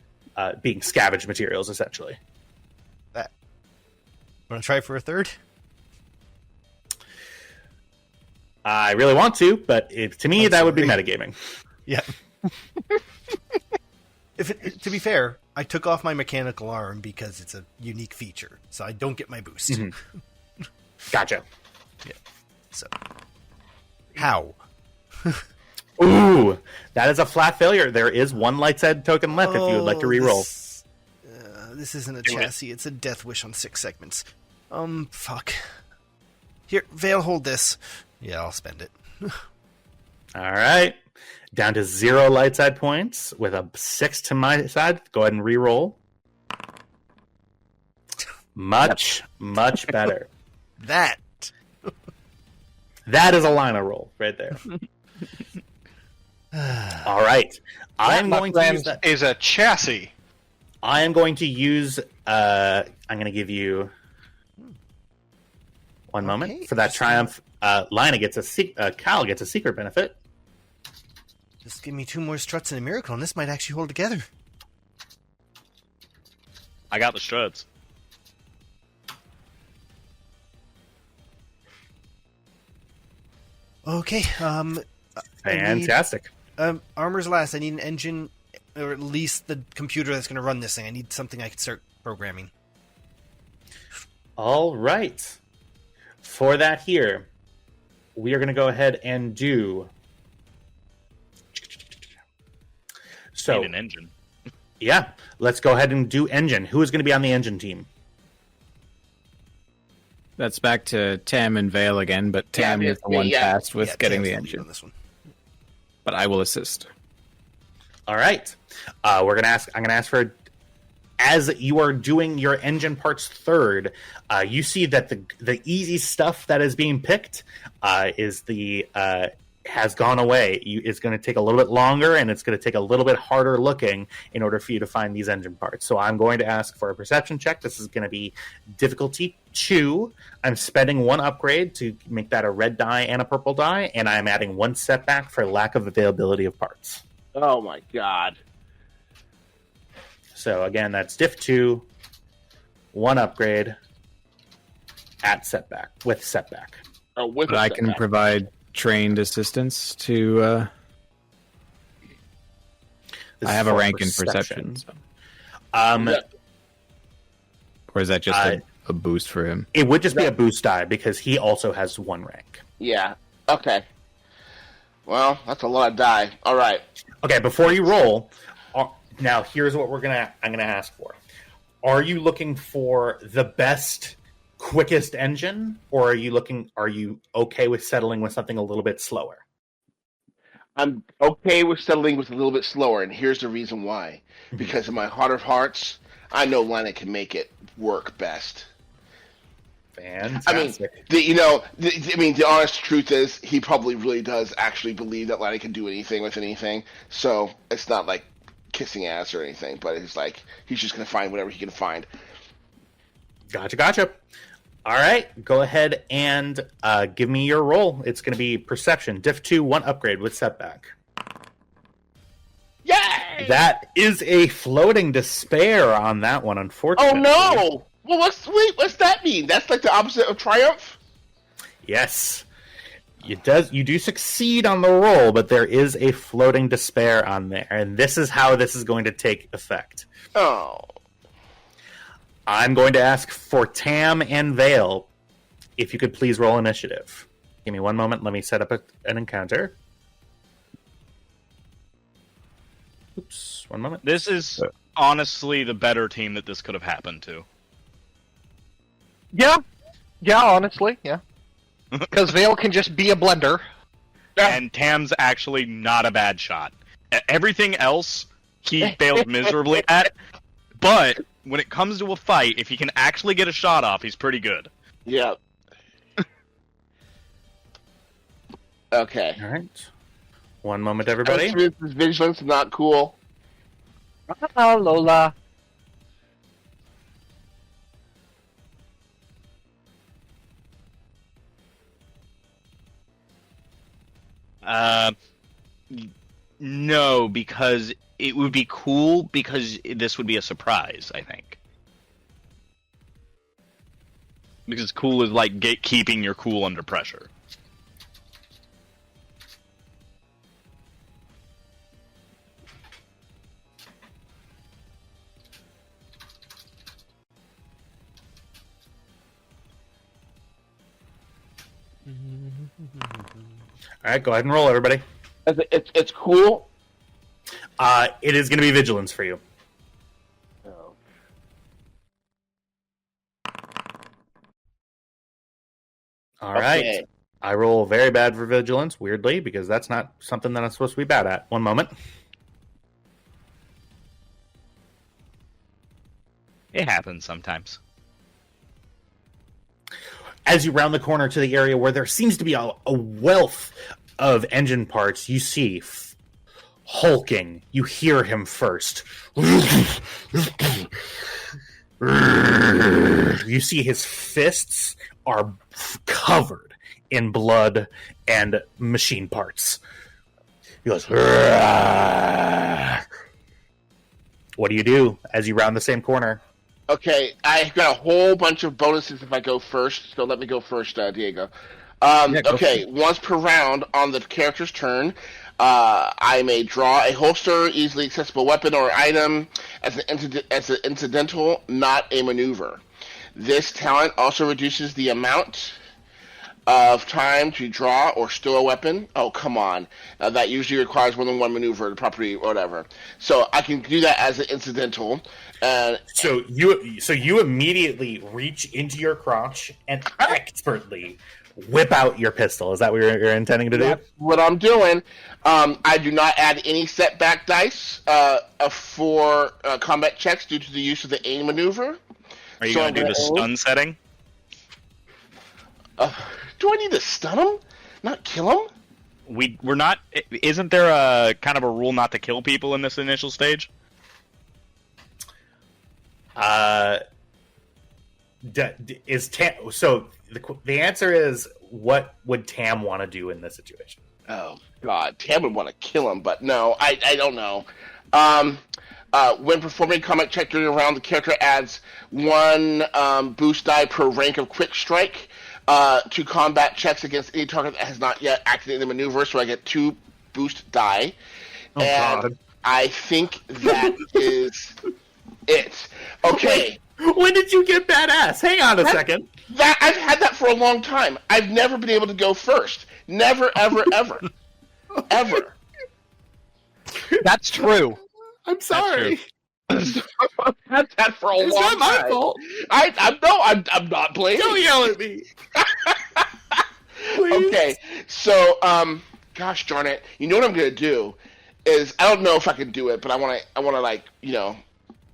being scavenged materials, essentially. That. Want to try for a third? I really want to, but to me, that would be metagaming. Yeah. To be fair, I took off my mechanical arm because it's a unique feature, so I don't get my boost. Mm-hmm. Gotcha. Yeah. So, how? Ooh, that is a flat failure. There is 1 light side token left if you would like to re-roll. This isn't a chassis, it's a death wish on 6 segments. Fuck. Here, Vale, hold this. Yeah, I'll spend it. All right. Down to 0 light side points with a 6 to my side. Go ahead and re-roll. Much better. That is a line of roll right there. All right. I'm going to use that. Is a chassis. I am going to use. I'm going to give you 1 moment for that triumph. Lina gets Cal gets a secret benefit. just give me 2 more struts and a miracle, and this might actually hold together. I got the struts. Okay. Fantastic. Armor's last. I need an engine, or at least the computer that's going to run this thing. I need something I can start programming. All right. For that here, we are going to go ahead and do... So, Need an engine. yeah, let's go ahead and do engine. Who is going to be on the engine team? That's back to Tam and Vale again, but Tam is the one tasked with getting the engine. On this one. But I will assist. All right. I'm going to ask for, as you are doing your engine parts third, you see that the easy stuff that is being picked has gone away. It's going to take a little bit longer, and it's going to take a little bit harder looking in order for you to find these engine parts. So I'm going to ask for a perception check. This is going to be difficulty 2. I'm spending 1 upgrade to make that a red die and a purple die, and I'm adding 1 setback for lack of availability of parts. Oh my god. So again, that's diff 2, 1 upgrade, at setback, with setback. Oh, with But I can provide trained assistance to... This I is have a for rank in perception. So. Yeah. Or is that just a boost for him? It would just be a boost die because he also has 1 rank. Yeah. Okay. Well, that's a lot of die. All right. Okay, before you roll, now here's what I'm gonna ask for. Are you looking for the best, quickest engine, or are you okay with settling with something a little bit slower? I'm okay with settling with a little bit slower, and here's the reason why. Because in my heart of hearts, I know Lina can make it work best. Fantastic. The honest truth is, he probably really does actually believe that Lina can do anything with anything. So it's not like kissing ass or anything, but it's like he's just going to find whatever he can find. Gotcha. All right, go ahead and give me your roll. It's going to be perception, diff 2, 1 upgrade with setback. Yay! That is a floating despair on that one, unfortunately. Oh no! Well, what's that mean? That's like the opposite of triumph? Yes. You do succeed on the roll, but there is a floating despair on there, and this is how this is going to take effect. Oh. I'm going to ask for Tam and Vale, if you could please roll initiative. Give me 1 moment. Let me set up an encounter. Oops, 1 moment. This is honestly the better team that this could have happened to. Yeah, honestly, yeah. Because Vale can just be a blender. And Tam's actually not a bad shot. Everything else, he failed miserably at. But when it comes to a fight, if he can actually get a shot off, he's pretty good. Yeah. Okay. All right. 1 moment, everybody. This vigilance is not cool. Oh, Lola. No, because it would be cool because this would be a surprise, I think. Because cool is like keeping your cool under pressure. All right, go ahead and roll, everybody. It's cool. It is going to be vigilance for you. Oh. All right. Okay. I roll very bad for vigilance, weirdly, because that's not something that I'm supposed to be bad at. One moment. It happens sometimes. As you round the corner to the area where there seems to be a wealth of engine parts, you see hulking. You hear him first. You see his fists are covered in blood and machine parts. He goes, "Rah." What do you do as you round the same corner? Okay, I've got a whole bunch of bonuses if I go first, so let me go first, Diego. Yeah, go Okay, once per round on the character's turn, I may draw a holster, easily accessible weapon or item as an incidental, not a maneuver. This talent also reduces the amount of time to draw or store a weapon. Oh, come on. That usually requires more than one maneuver, the property, or whatever. So I can do that as an incidental. So you immediately reach into your crotch and expertly whip out your pistol. Is that what you're intending to do? That's what I'm doing. I do not add any setback dice for combat checks due to the use of the aim maneuver. Are you going to do the stun setting? Do I need to stun him? Not kill him? We're not. Isn't there a kind of a rule not to kill people in this initial stage? Is Tam? So the answer is, what would Tam want to do in this situation? Oh God, Tam would want to kill him, but no, I don't know. When performing a combat check during a round, the character adds one boost die per rank of quick strike to combat checks against any target that has not yet activated the maneuver, so I get 2 boost die. Oh, and God. I think that is it. Okay. When did you get badass? Hang on a second. I've had that for a long time. I've never been able to go first. Never, ever, ever. Ever. That's true. I'm sorry. I've had that for a It's long not time. my fault. I'm not blaming. Don't yell at me. Please. Okay, so gosh darn it, you know what I'm gonna do is, I don't know if I can do it, but I wanna like,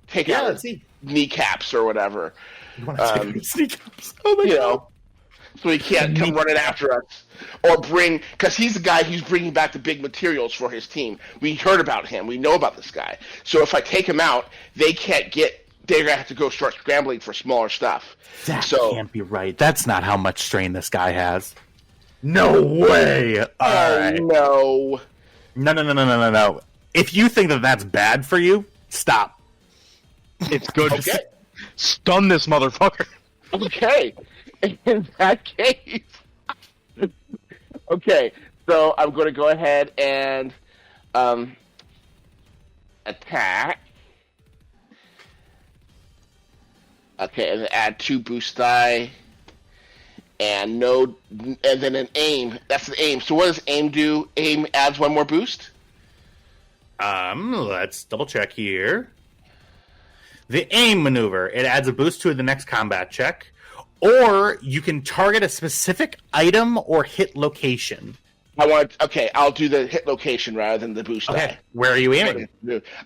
take Yeah, out let's his see. kneecaps or whatever. You want to take sneak ups? Oh my God. So he can't come running after us, or because he's the guy who's bringing back the big materials for his team. We heard about him. We know about this guy. So if I take him out, they're gonna have to go start scrambling for smaller stuff. That So can't be right. That's not how much strain this guy has. No way. All right. no. No. If you think that that's bad for you, stop. It's good. Okay. Stun this motherfucker. Okay. In that case. Okay, so I'm going to go ahead and attack. Okay, and then add 2 boost die. And then an aim. That's the aim. So what does aim do? Aim adds 1 more boost? Let's double check here. The aim maneuver, it adds a boost to the next combat check, or you can target a specific item or hit location. I'll do the hit location rather than the boost die. Where are you aiming?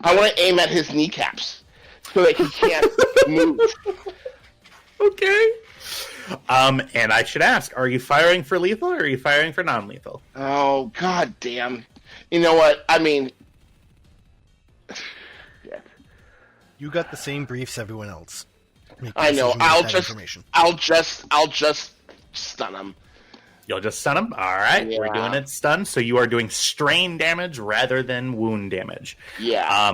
I want to aim at his kneecaps so that he can't move. Okay. And I should ask, are you firing for lethal or are you firing for non-lethal? Oh, god damn. You know what? I mean... You got the same briefs everyone else. Make the I know. decision with that information. I'll just stun him. You'll just stun him? All right. Yeah. We're doing it stun. So you are doing strain damage rather than wound damage. Yeah.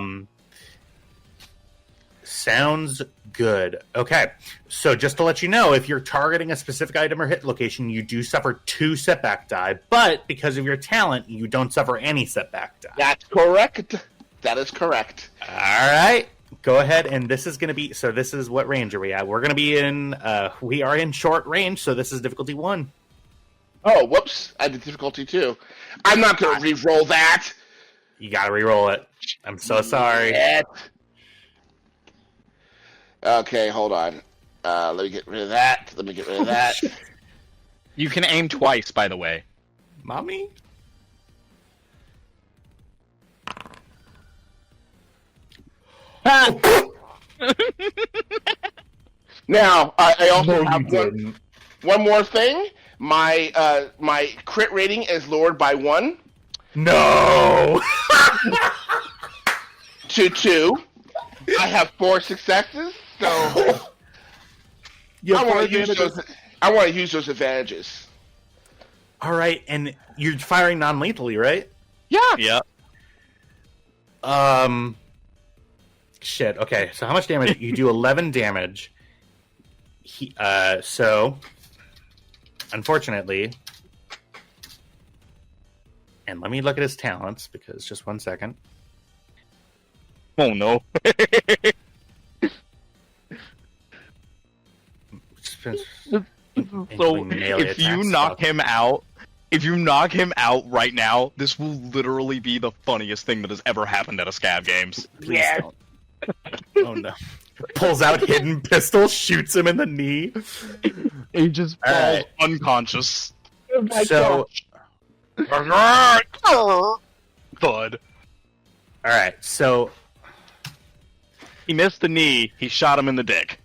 Sounds good. Okay. So just to let you know, if you're targeting a specific item or hit location, you do suffer 2 setback die, but because of your talent, you don't suffer any setback die. That's correct. That is correct. All right. Go ahead, and this is going to be... So this is what range are we at? We're going to be in... we are in short range, so this is difficulty 1. Oh, whoops. I did difficulty 2. I'm not going to re-roll that. You got to re-roll it. I'm so sorry. Shit. Okay, hold on. Let me get rid of that. You can aim twice, by the way. Mommy? Now, I also No, have you didn't. one more thing. My crit rating is lowered by 1 No! to 2. I have 4 successes, so You have I four want to use advantages. those. I want to use those advantages. All right, and you're firing non-lethally, right? Yeah. Shit. Okay, so how much damage? You do 11 damage. So, unfortunately, and let me look at his talents because just one second. Oh no. So if you knock him out, right now, this will literally be the funniest thing that has ever happened at a Scab Games. Please don't. Oh no. Pulls out hidden pistol, shoots him in the knee. He just All falls right. unconscious. So, Thud. alright, so He missed the knee. He shot him in the dick.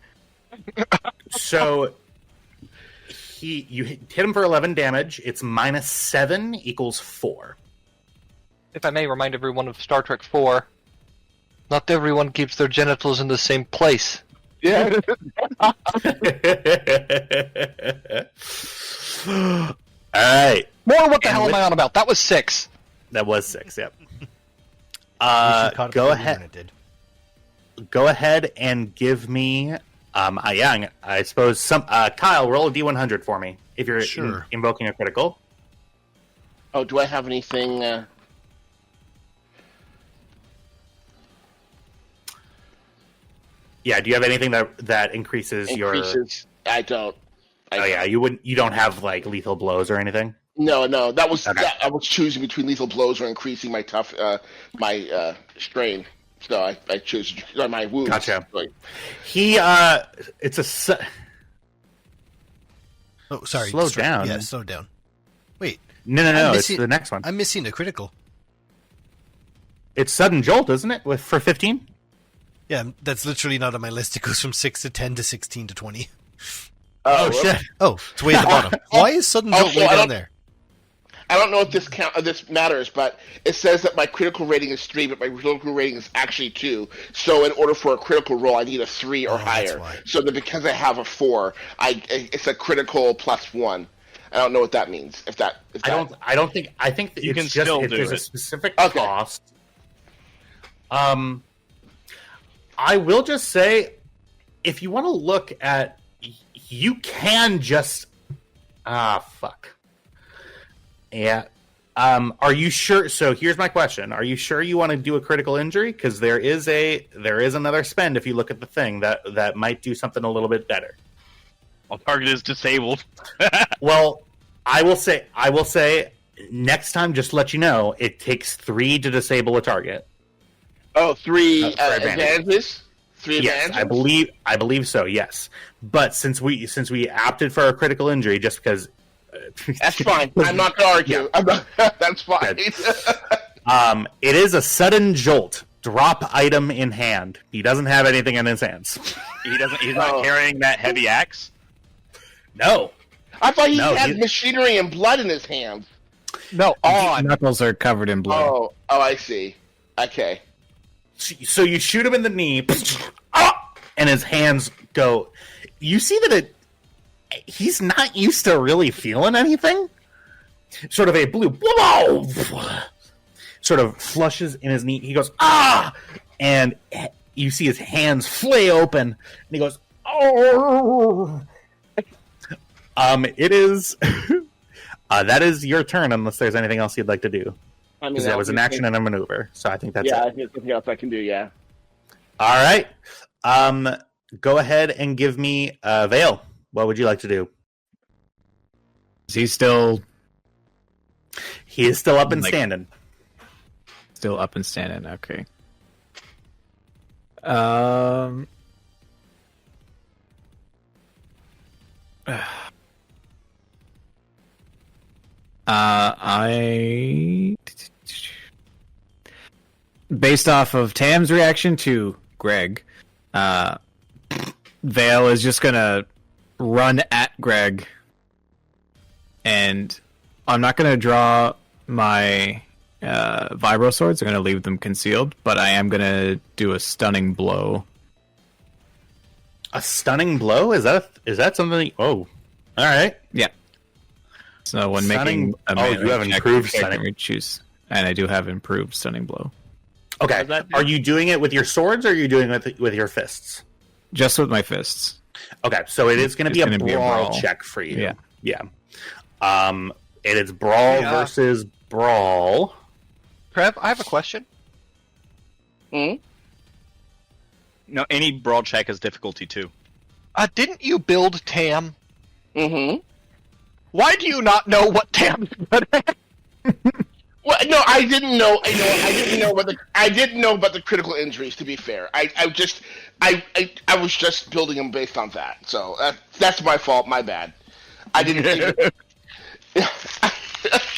So you hit him for 11 damage. It's -7 equals 4. If I may remind everyone of Star Trek 4, not everyone keeps their genitals in the same place. Yeah. All right, More, what the And hell with- am I on about? That was 6. that was 6. Yep. We should codify Go it when ahead. it did. Go ahead and give me. I suppose some. Kyle, roll a d100 for me if you're Sure. invoking a critical. Oh, do I have anything? Yeah. Do you have anything that increases your? Increases? I don't. Oh yeah, you wouldn't. You don't have like lethal blows or anything. No. That was Okay. I was choosing between lethal blows or increasing my my strain. So I chose my wounds. Gotcha. Right. He it's a. Oh, sorry. Slow down. Yeah, slow down. Wait, No, I'm it's missing- the next one. I'm missing a critical. It's sudden jolt, isn't it? For 15. Yeah, that's literally not on my list. It goes from 6 to 10 to 16 to 20. Oh shit! Oh, it's way at the bottom. Why is sudden jolt Also, way I down don't- there? I don't know if this matters, but it says that my critical rating is 3, but my critical rating is actually 2. So in order for a critical roll, I need a 3 or Oh, that's higher. why. So that because I have a 4, it's a critical +1. I don't know what that means. If that I don't think. I think that You it's can just still if do there's a it. specific Okay. cost. I will just say, if you want to look at, you can just. Fuck. Yeah. Are you sure? So here's my question: are you sure you want to do a critical injury? Because there is another spend if you look at the thing that might do something a little bit better. Well, target is disabled. Well, I will say next time, just to let you know, it takes 3 to disable a target. 3 for advantage. advantages. 3 Yes, advantages. I believe so. Yes, but since we opted for a critical injury, just because That's fine. I'm not going to argue. Yeah. I'm not, that's fine. it is a sudden jolt. Drop item in hand. He doesn't have anything in his hands. He's not carrying that heavy axe. No. I thought he No, had he- machinery and blood in his hands. No, on. Knuckles are covered in blood. Oh, I see. Okay. So you shoot him in the knee, and his hands go. You see that he's not used to really feeling anything. Sort of a blue, sort of flushes in his knee. He goes, and you see his hands flay open, and he goes, oh. It is. That is your turn, unless there's anything else you'd like to do. I mean, Because that was an action and a maneuver, so I think that's Yeah, it. I think something else I can do. Yeah. All right. Go ahead and give me Vale. What would you like to do? Is he still He is still up and Like- standing. up and standing? Okay. Based off of Tam's reaction to Greg, Vale is just gonna run at Greg, and I'm not gonna draw my vibro swords. I'm gonna leave them concealed, but I am gonna do a stunning blow. A stunning blow? Is that something? Oh, all right. Yeah. So when Stunning- making a oh, you have check, improved I can stunning. choose, and I do have improved stunning blow. Okay. How's that do? Are you doing it with your swords, or are you doing it with your fists? Just with my fists. Okay, so it is going to It's be a gonna be a brawl brawl. check for you. Yeah. It is brawl Yeah. versus brawl. Trev, I have a question. Hmm? No, any brawl check is difficulty 2. Didn't you build Tam? Mm-hmm. Why do you not know what Tam is good at? Well, no, I didn't know. I didn't know about the critical injuries. To be fair, I was just building them based on that. So that's my fault. My bad. I didn't.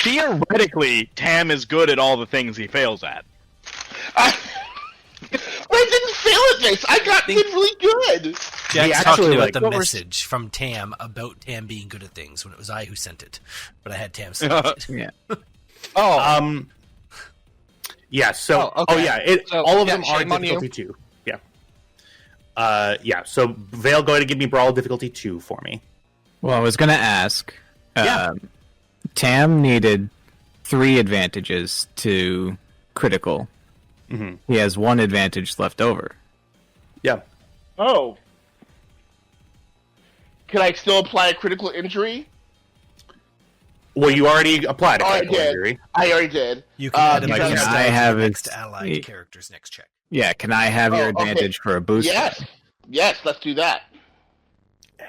Theoretically, Tam is good at all the things he fails at. I didn't fail at this. I did really good. Jack's actually, talking like, about the what we're- message from Tam about Tam being good at things when it was I who sent it, but I had Tam send it. Yeah. Oh, Yeah. So. Oh, okay. yeah. So, all of yeah, them are shame on you. difficulty 2. Yeah. Yeah. So Vale, go ahead and give me brawl difficulty 2 for me. Well, I was going to ask. Yeah. Tam needed 3 advantages to critical. Mm-hmm. He has 1 advantage left over. Yeah. Oh, can I still apply a critical injury? Well, you already applied a Oh, I critical did. injury. I already did. You can add a Like, boost can I to have the it- next allied character's next check. Yeah, can I have your Oh, okay. advantage for a boost? Yes, let's do that.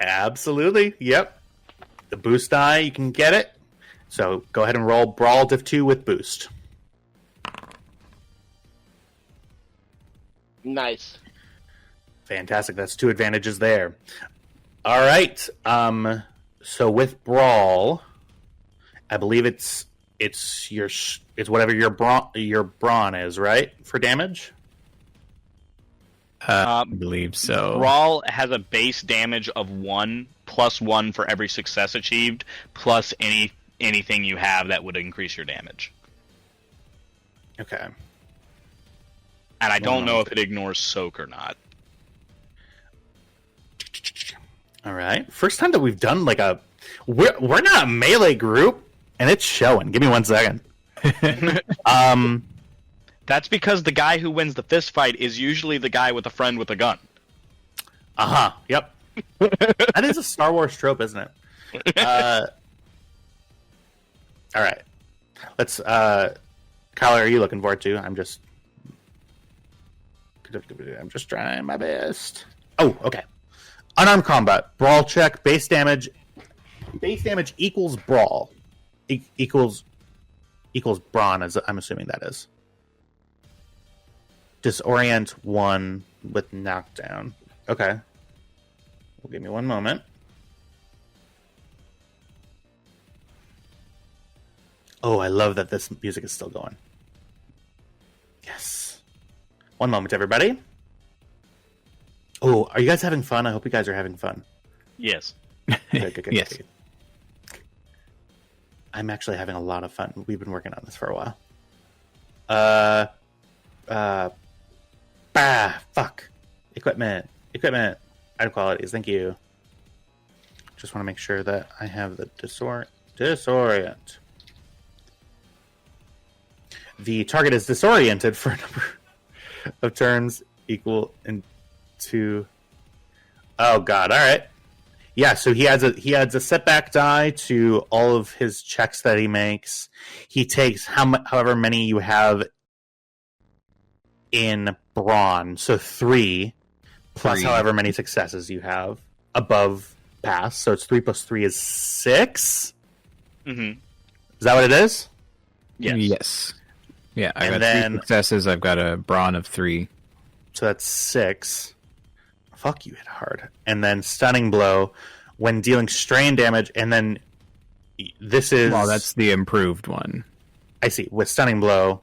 Absolutely. Yep. The boost die, you can get it. So go ahead and roll brawl diff 2 with boost. Nice. Fantastic. That's 2 advantages there. All right. So with brawl, I believe it's whatever your brawn is, right? For damage? I believe so. Brawl has a base damage of 1 plus 1 for every success achieved, plus anything you have that would increase your damage. Okay. And I don't know if it ignores soak or not. All right. First time that we've done like we're not a melee group, and it's showing. Give me 1 second. That's because the guy who wins the fist fight is usually the guy with a friend with a gun. Yep. That is a Star Wars trope, isn't it? All right. Let's. Kyler, are you looking forward to? I'm just trying my best. Oh, okay. Unarmed combat, brawl check, base damage. Base damage equals brawl. Equals brawn, as I'm assuming that is. Disorient 1 with knockdown. Okay. Well, give me 1 moment. Oh, I love that this music is still going. Yes. 1 moment, everybody. Oh, are you guys having fun? I hope you guys are having fun. Yes. Good. Yes. I'm actually having a lot of fun. We've been working on this for a while. Fuck. Equipment. Item qualities. Thank you. Just want to make sure that I have the disorient. The target is disoriented for a number of turns equal to. Oh God! All right. Yeah, so he adds a setback die to all of his checks that he makes. He takes however many you have in brawn, so 3 plus 3. however many successes you have above pass. So it's 3 plus 3 is 6. Mm-hmm. Is that what it is? Yes. Yeah, I And got then- 3 successes. I've got a brawn of 3. So that's 6. Fuck, you hit hard. And then stunning blow when dealing strain damage, and then this is Well, that's the improved one. I see with stunning blow.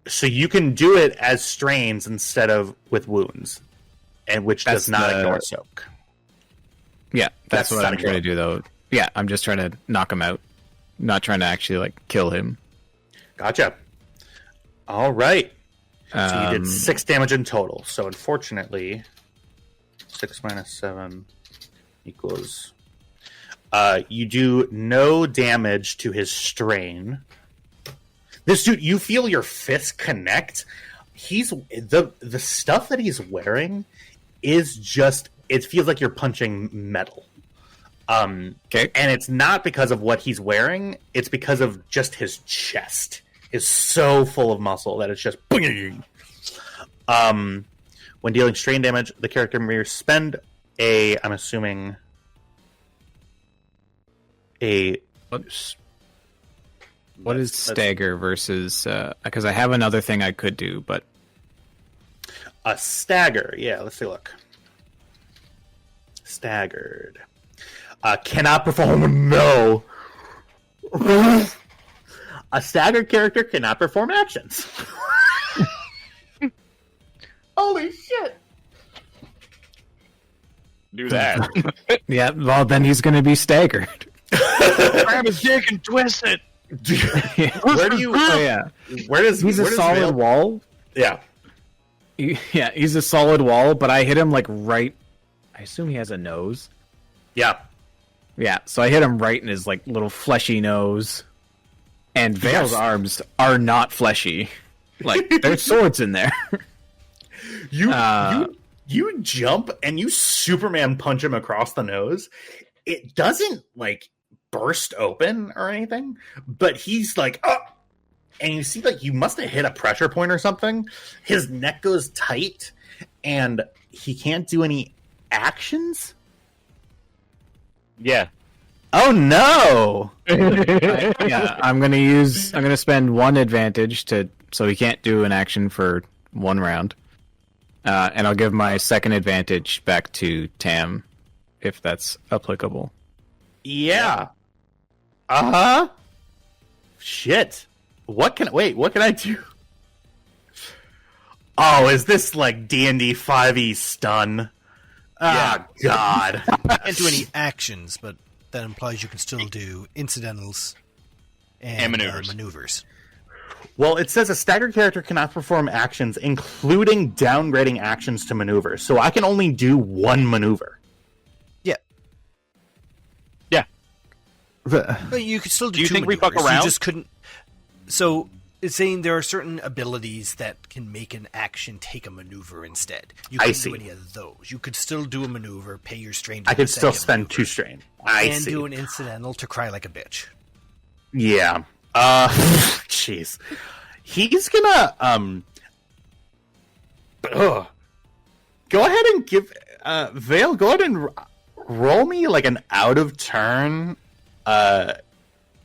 So you can do it as strains instead of with wounds, and which does not ignore soak. Yeah, that's what I'm stunning trying to blow. do, though. Yeah, I'm just trying to knock him out, not trying to actually like kill him. Gotcha. All right. So you did 6 damage in total. So unfortunately, 6 minus 7 equals. You do no damage to his strain. This dude, you feel your fists connect. He's the stuff that he's wearing is just. It feels like you're punching metal. Okay. And it's not because of what he's wearing. It's because of just his chest is so full of muscle that it's just. When dealing strain damage, the character may spend I'm assuming a. What is stagger versus? Because I have another thing I could do, but A stagger. Yeah, let's take a look. Staggered. Cannot perform. No. A staggered character cannot perform actions. Holy shit. Do that. yeah. Well, then he's going to be staggered. Grab his dick and twist it. Where do you? Oh, yeah. Where does He's where a does solid Vale- wall. Yeah. Yeah, he's a solid wall, but I hit him like right. I assume he has a nose. Yeah. Yeah, so I hit him right in his like little fleshy nose. And Vale's arms are not fleshy. Like there's swords in there. You jump and you Superman punch him across the nose. It doesn't like burst open or anything, but he's like, oh! And you see like you must have hit a pressure point or something. His neck goes tight and he can't do any actions. Yeah. Oh no! I'm gonna spend one advantage so he can't do an action for one round. And I'll give my second advantage back to Tam, if that's applicable. Yeah. Uh-huh. Shit. What can I do? Oh, is this like D&D 5e stun? Ah, God. Can't do any actions, but that implies you can still do incidentals and maneuvers. Well, it says a staggered character cannot perform actions, including downgrading actions to maneuvers. So I can only do one maneuver. Yeah. Yeah. But you could still do Do you two think we maneuvers. fuck around? You just couldn't. So it's saying there are certain abilities that can make an action take a maneuver instead. You couldn't do any of those. You could still do a maneuver, pay your strain. I could still spend 2 strain. And do an incidental to cry like a bitch. Yeah. Jeez. He's gonna go ahead and give Vale. Go ahead and roll me like an out of turn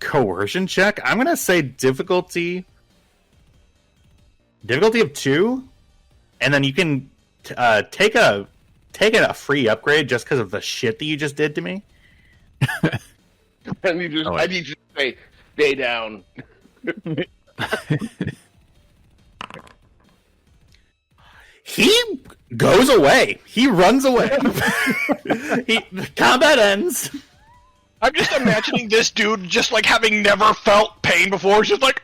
coercion check. I'm gonna say difficulty of 2, and then you can take a free upgrade just because of the shit that you just did to me. I need you to say, stay down. He goes away. He runs away. The combat ends. I'm just imagining this dude just like having never felt pain before. Just like,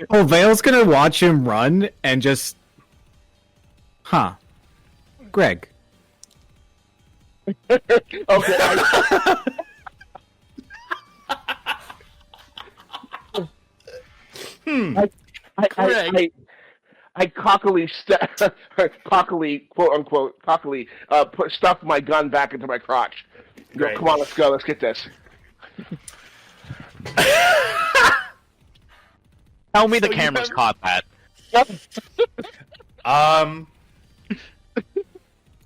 Oh, Vale's gonna watch him run and just, Greg. Okay. I cockily, quote unquote, stuffed my gun back into my crotch. Go, come on, let's go. Let's get this. Tell me the cameras caught that. Do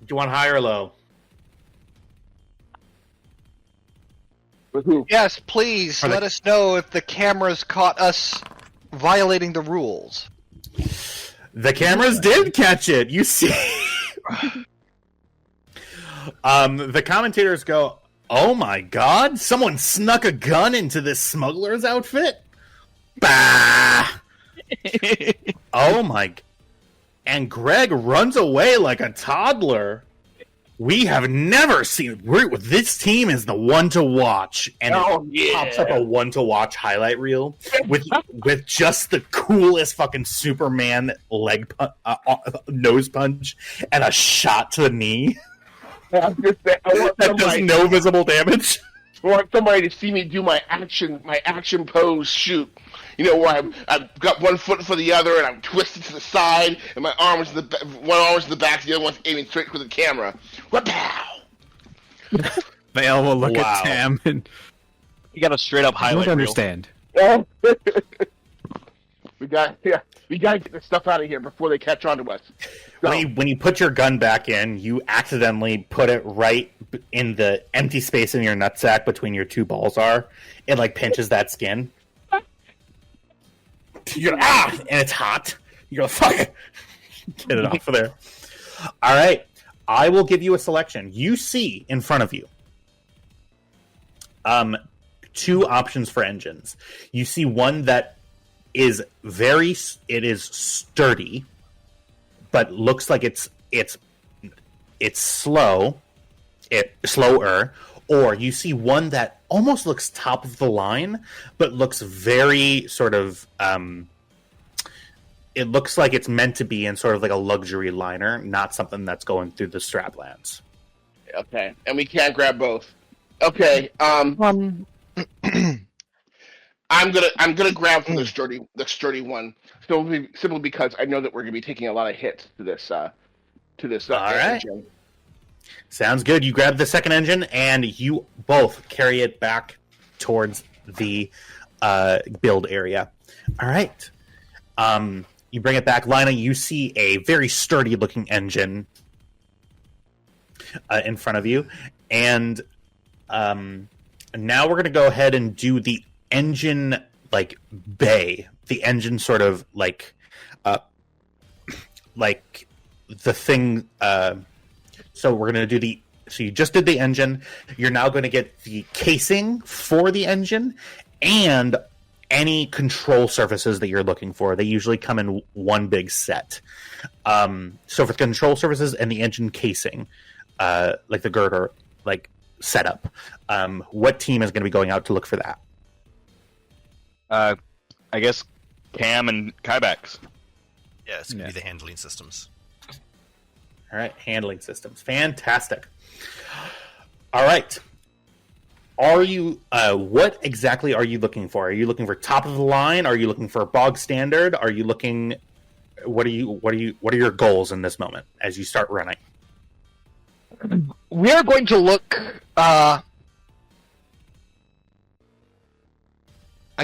you want high or low? yes, please let us know if the cameras caught us violating the rules. The cameras did catch it. You see. The commentators go, "Oh my god, someone snuck a gun into this smuggler's outfit?" Bah! Oh my... And Greg runs away like a toddler. We have never seen... This team is the one to watch. And it pops up a one to watch highlight reel with just the coolest fucking Superman nose punch and a shot to the knee. I want That does no visible damage. I want somebody to see me do my action pose shoot. You know, where I've got one foot for the other, and I'm twisted to the side, and my arm is one arm is in the back, the other one's aiming straight for the camera. What-pow! Vale will look Wow. at Tam and You got a straight up I highlight don't reel. understand. we gotta get this stuff out of here before they catch on to us. So, When you put your gun back in, you accidentally put it right in the empty space in your nutsack between your two balls are. It like pinches that skin. You're and it's hot. You go, fuck it. Get it off of there. All right. I will give you a selection. You see in front of you two options for engines. You see one that is it is sturdy, but looks like it's slower, or you see one that almost looks top of the line, but looks very sort of it looks like it's meant to be in sort of like a luxury liner, not something that's going through the straplands. okay, and we can't grab both. Okay, I'm gonna grab from the sturdy one, simply because I know that we're gonna be taking a lot of hits to this All right. engine. Sounds good. You grab the second engine, and you both carry it back towards the build area. All right. You bring it back. Lina, you see a very sturdy-looking engine in front of you. And now we're going to go ahead and do the engine, bay. The engine sort of, like the thing... So we're going to do so you just did the engine. You're now going to get the casing for the engine and any control surfaces that you're looking for. They usually come in one big set. So for the control surfaces and the engine casing, like the girder, setup, what team is going to be going out to look for that? I guess Cam and Kybax. Yeah, it's going to be the handling systems. All right, handling systems. Fantastic. All right. Are you? What exactly are you looking for? Are you looking for top of the line? Are you looking for bog standard? Are you looking? What are your goals in this moment as you start running? We are going to look. I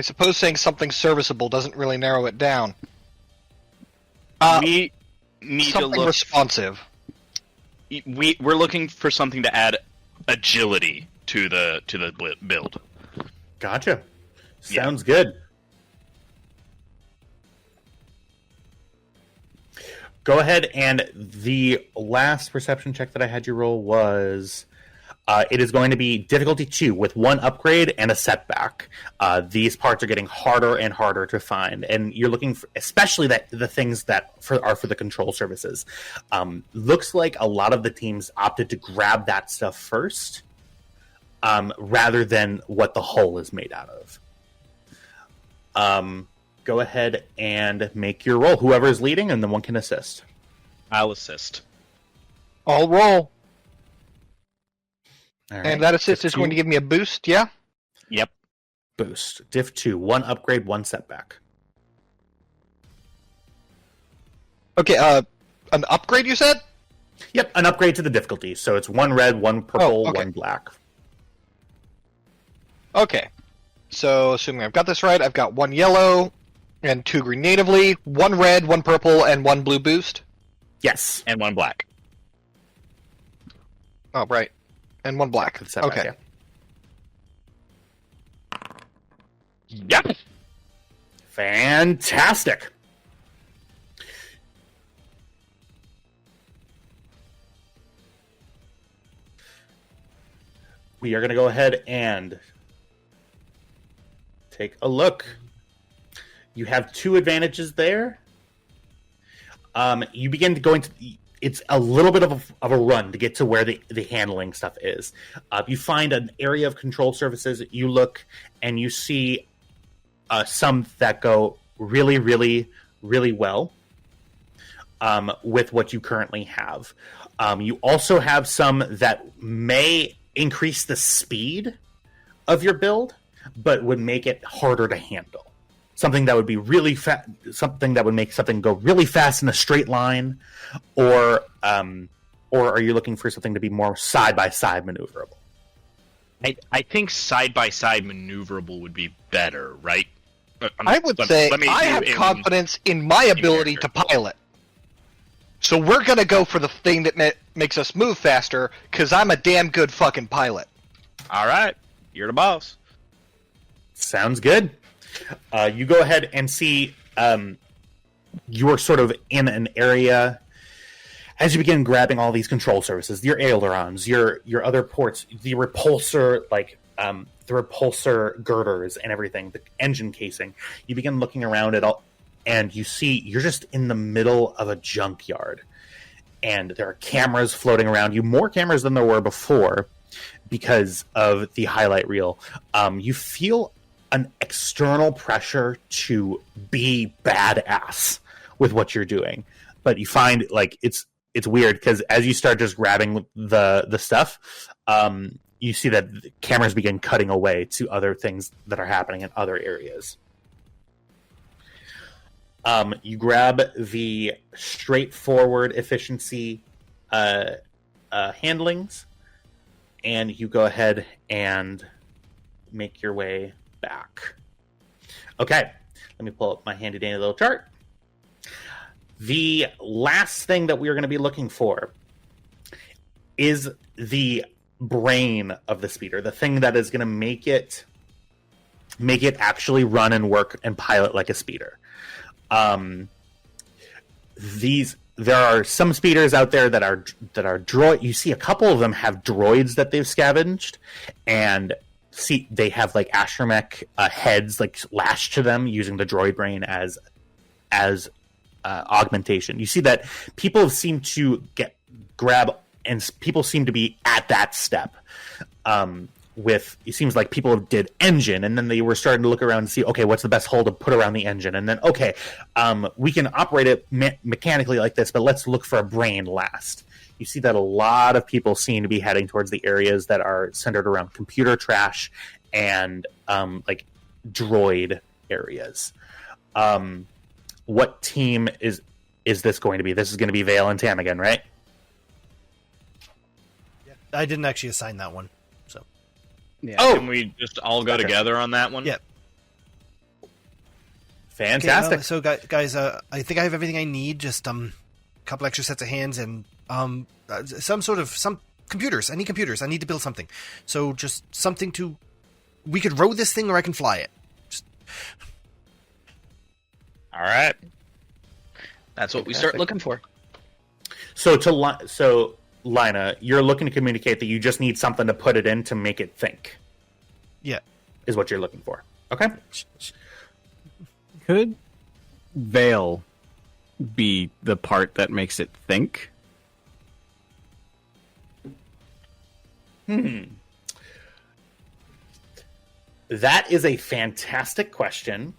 suppose saying something serviceable doesn't really narrow it down. We need to Something look. responsive. We're looking for something to add agility to the build. Gotcha. Sounds good. Go ahead, and the last perception check that I had you roll was... it is going to be difficulty 2 with 1 upgrade and a setback. These parts are getting harder and harder to find, and you're looking for, especially the things that are for the control services. Looks like a lot of the teams opted to grab that stuff first, rather than what the hull is made out of. Go ahead and make your roll. Whoever is leading, and then one can assist. I'll assist. I'll roll. All right. And that assist Diff is going to 2, give me a boost, yeah? Yep. boost. Diff 2, 1 upgrade, 1 setback. Okay, an upgrade you said? Yep, an upgrade to the difficulty. So it's 1 red, 1 purple, Oh, okay. 1 black. Okay. So, assuming I've got this right, I've got 1 yellow and 2 green natively, 1 red, 1 purple, and 1 blue boost. Yes. And 1 black. Oh, right. And 1 black. The setback, Okay. yeah. Yep. Fantastic. we are going to go ahead and take a look. You have 2 advantages there. You begin to go into... It's a little bit of a run to get to where the handling stuff is. You find an area of control surfaces. You look, and you see some that go really, really, really well with what you currently have. You also have some that may increase the speed of your build, but would make it harder to handle. Something that would be really fast, something that would make something go really fast in a straight line, or are you looking for something to be more side-by-side maneuverable? I think side-by-side maneuverable would be better, right? I would say I have confidence in my ability to pilot. So we're going to go for the thing that makes us move faster, because I'm a damn good fucking pilot. All right. You're the boss. Sounds good. You go ahead and see you're sort of in an area as you begin grabbing all these control surfaces, your ailerons, your other ports, the repulsor, the repulsor girders and everything, the engine casing. You begin looking around at all, and you see you're just in the middle of a junkyard, and there are cameras floating around you, more cameras than there were before because of the highlight reel. You feel an external pressure to be badass with what you're doing, but you find it's weird because as you start just grabbing the stuff, you see that the cameras begin cutting away to other things that are happening in other areas. You grab the straightforward efficiency handlings, and you go ahead and make your way back. Okay, let me pull up my handy dandy little chart. The last thing that we are going to be looking for is the brain of the speeder, the thing that is going to make it actually run and work and pilot like a speeder. There are some speeders out there that are droid. You see a couple of them have droids that they've scavenged, and see they have astromech heads lashed to them using the droid brain as augmentation. You see that people seem to grab, and people seem to be at that step. It seems like people did engine, and then they were starting to look around and see, okay, what's the best hole to put around the engine, and then okay, we can operate it mechanically like this, but let's look for a brain last. You see that a lot of people seem to be heading towards the areas that are centered around computer trash and droid areas. What team is this going to be? This is going to be Vale and Tam again, right? Yeah, I didn't actually assign that one, so. Yeah. Oh, can we just all go together on that one? Yeah. Fantastic. Okay, so guys, I think I have everything I need. Just a couple extra sets of hands and some computers. I need computers. I need to build something. So just something we could row this thing, or I can fly it. All right. That's what we start looking for. So Lina, you're looking to communicate that you just need something to put it in to make it think. Yeah. Is what you're looking for. Okay. Could Vale be the part that makes it think? That is a fantastic question.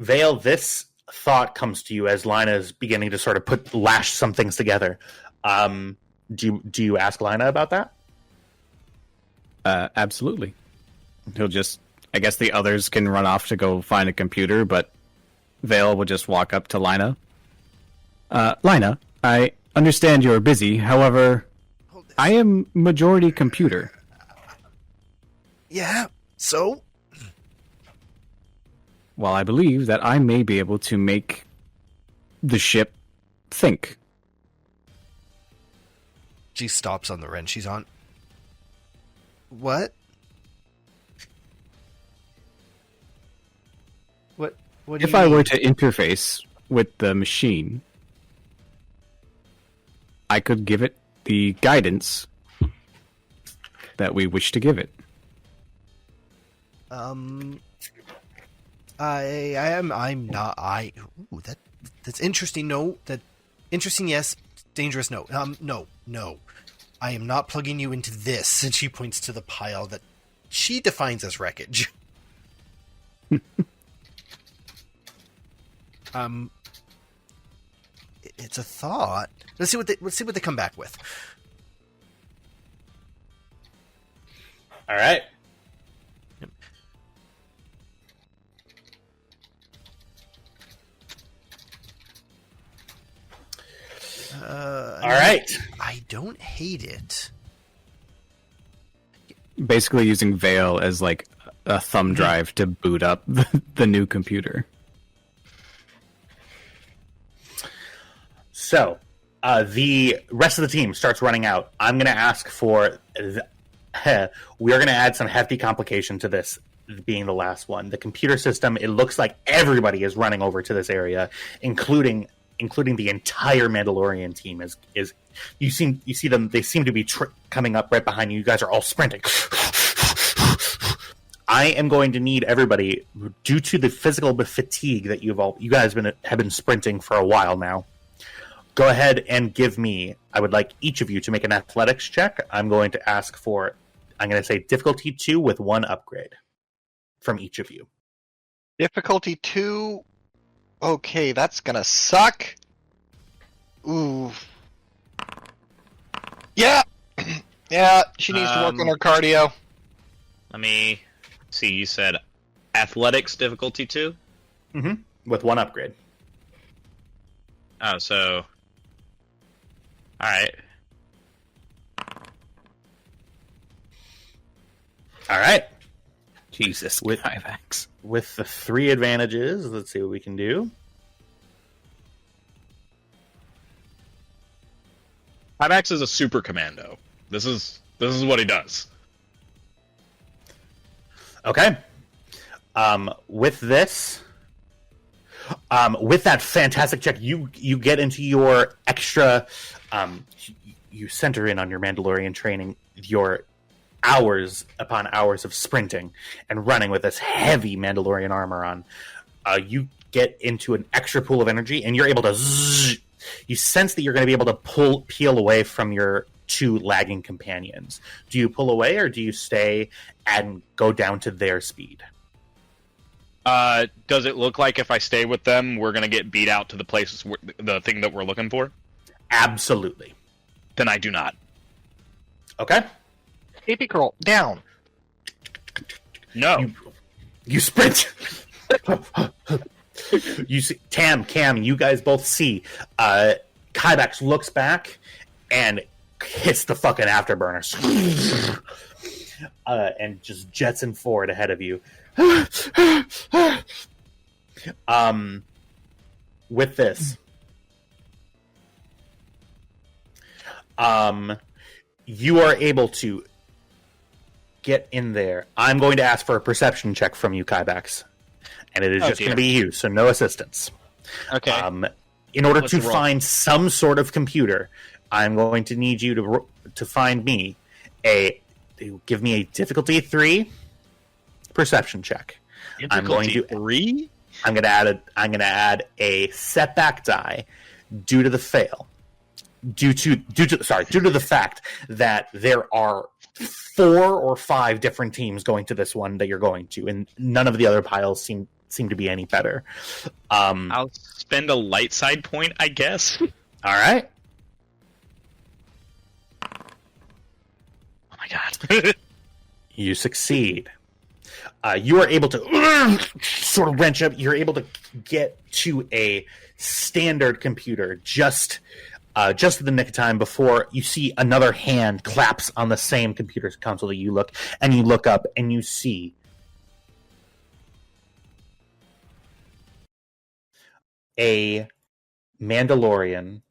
Vale, this thought comes to you as Lina is beginning to sort of lash some things together. Do you ask Lina about that? Absolutely. He'll just... I guess the others can run off to go find a computer, but Vale will just walk up to Lina. Lina, I understand you're busy. However, I am majority computer. Yeah, so? Well, I believe that I may be able to make the ship think. She stops on the wrench she's on. What? What do if you I mean? were to interface with the machine, I could give it the guidance that we wish to give it. I'm not. Ooh, that's interesting. No, that interesting. Yes, dangerous. No. No. I am not plugging you into this. And she points to the pile that she defines as wreckage. It's a thought. Let's see what they come back with. All right. All right. I don't hate it. Basically using Veil as like a thumb drive to boot up the new computer. So, the rest of the team starts running out. I'm going to ask for... we are going to add some hefty complication to this, being the last one. The computer system, it looks like everybody is running over to this area, including the entire Mandalorian team. You see them, they seem to be coming up right behind you. You guys are all sprinting. I am going to need everybody, due to the physical fatigue that you guys have been sprinting for a while now. Go ahead and give me, I would like each of you to make an athletics check. I'm going to say difficulty 2 with 1 upgrade from each of you. Difficulty 2. Okay, that's gonna suck. Ooh. Yeah! Yeah, she needs to work on her cardio. Let me see. You said athletics difficulty 2? Mm-hmm. With 1 upgrade. Oh, so... Alright. All right. Jesus, with Kyvax. With the 3 advantages, let's see what we can do. Kyvax is a super commando. This is what he does. Okay. With this, with that fantastic check, you get into your extra. You center in on your Mandalorian training, your hours upon hours of sprinting and running with this heavy Mandalorian armor on. You get into an extra pool of energy, and you're able to. You sense that you're going to be able to peel away from your 2 lagging companions. Do you pull away, or do you stay and go down to their speed? Does it look like if I stay with them, we're going to get beat out to the places, the thing that we're looking for? Absolutely. Then I do not. Okay. Baby girl, down. No. You sprint. You see, Cam, you guys both see. Kybax looks back and hits the fucking afterburners. And just jetson forward ahead of you. With this, you are able to get in there. I'm going to ask for a perception check from you, Kybax, and it is just going to be you, so no assistance. Okay. In order to find some sort of computer, I'm going to need you to find me give me a difficulty 3 perception check. Difficulty 3? I'm going to add a setback die due to the fail. Due to the fact that there are 4 or 5 different teams going to this one that you're going to, and none of the other piles seem to be any better. I'll spend a light side point, I guess. All right. Oh my god. You succeed. You are able to sort of wrench up. You're able to get to a standard computer just at the nick of time before you see another hand claps on the same computer console that you look up and you see a Mandalorian,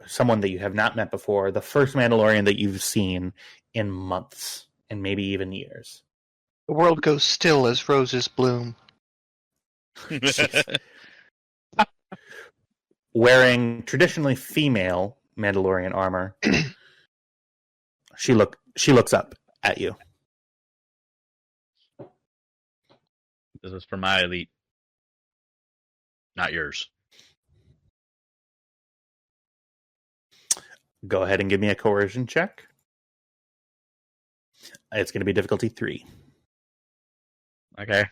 someone that you have not met before, the first Mandalorian that you've seen in months and maybe even years. The world goes still as roses bloom. Wearing traditionally female Mandalorian armor, She looks up at you. This is for my elite, not yours. Go ahead and give me a coercion check. It's going to be difficulty 3. Okay.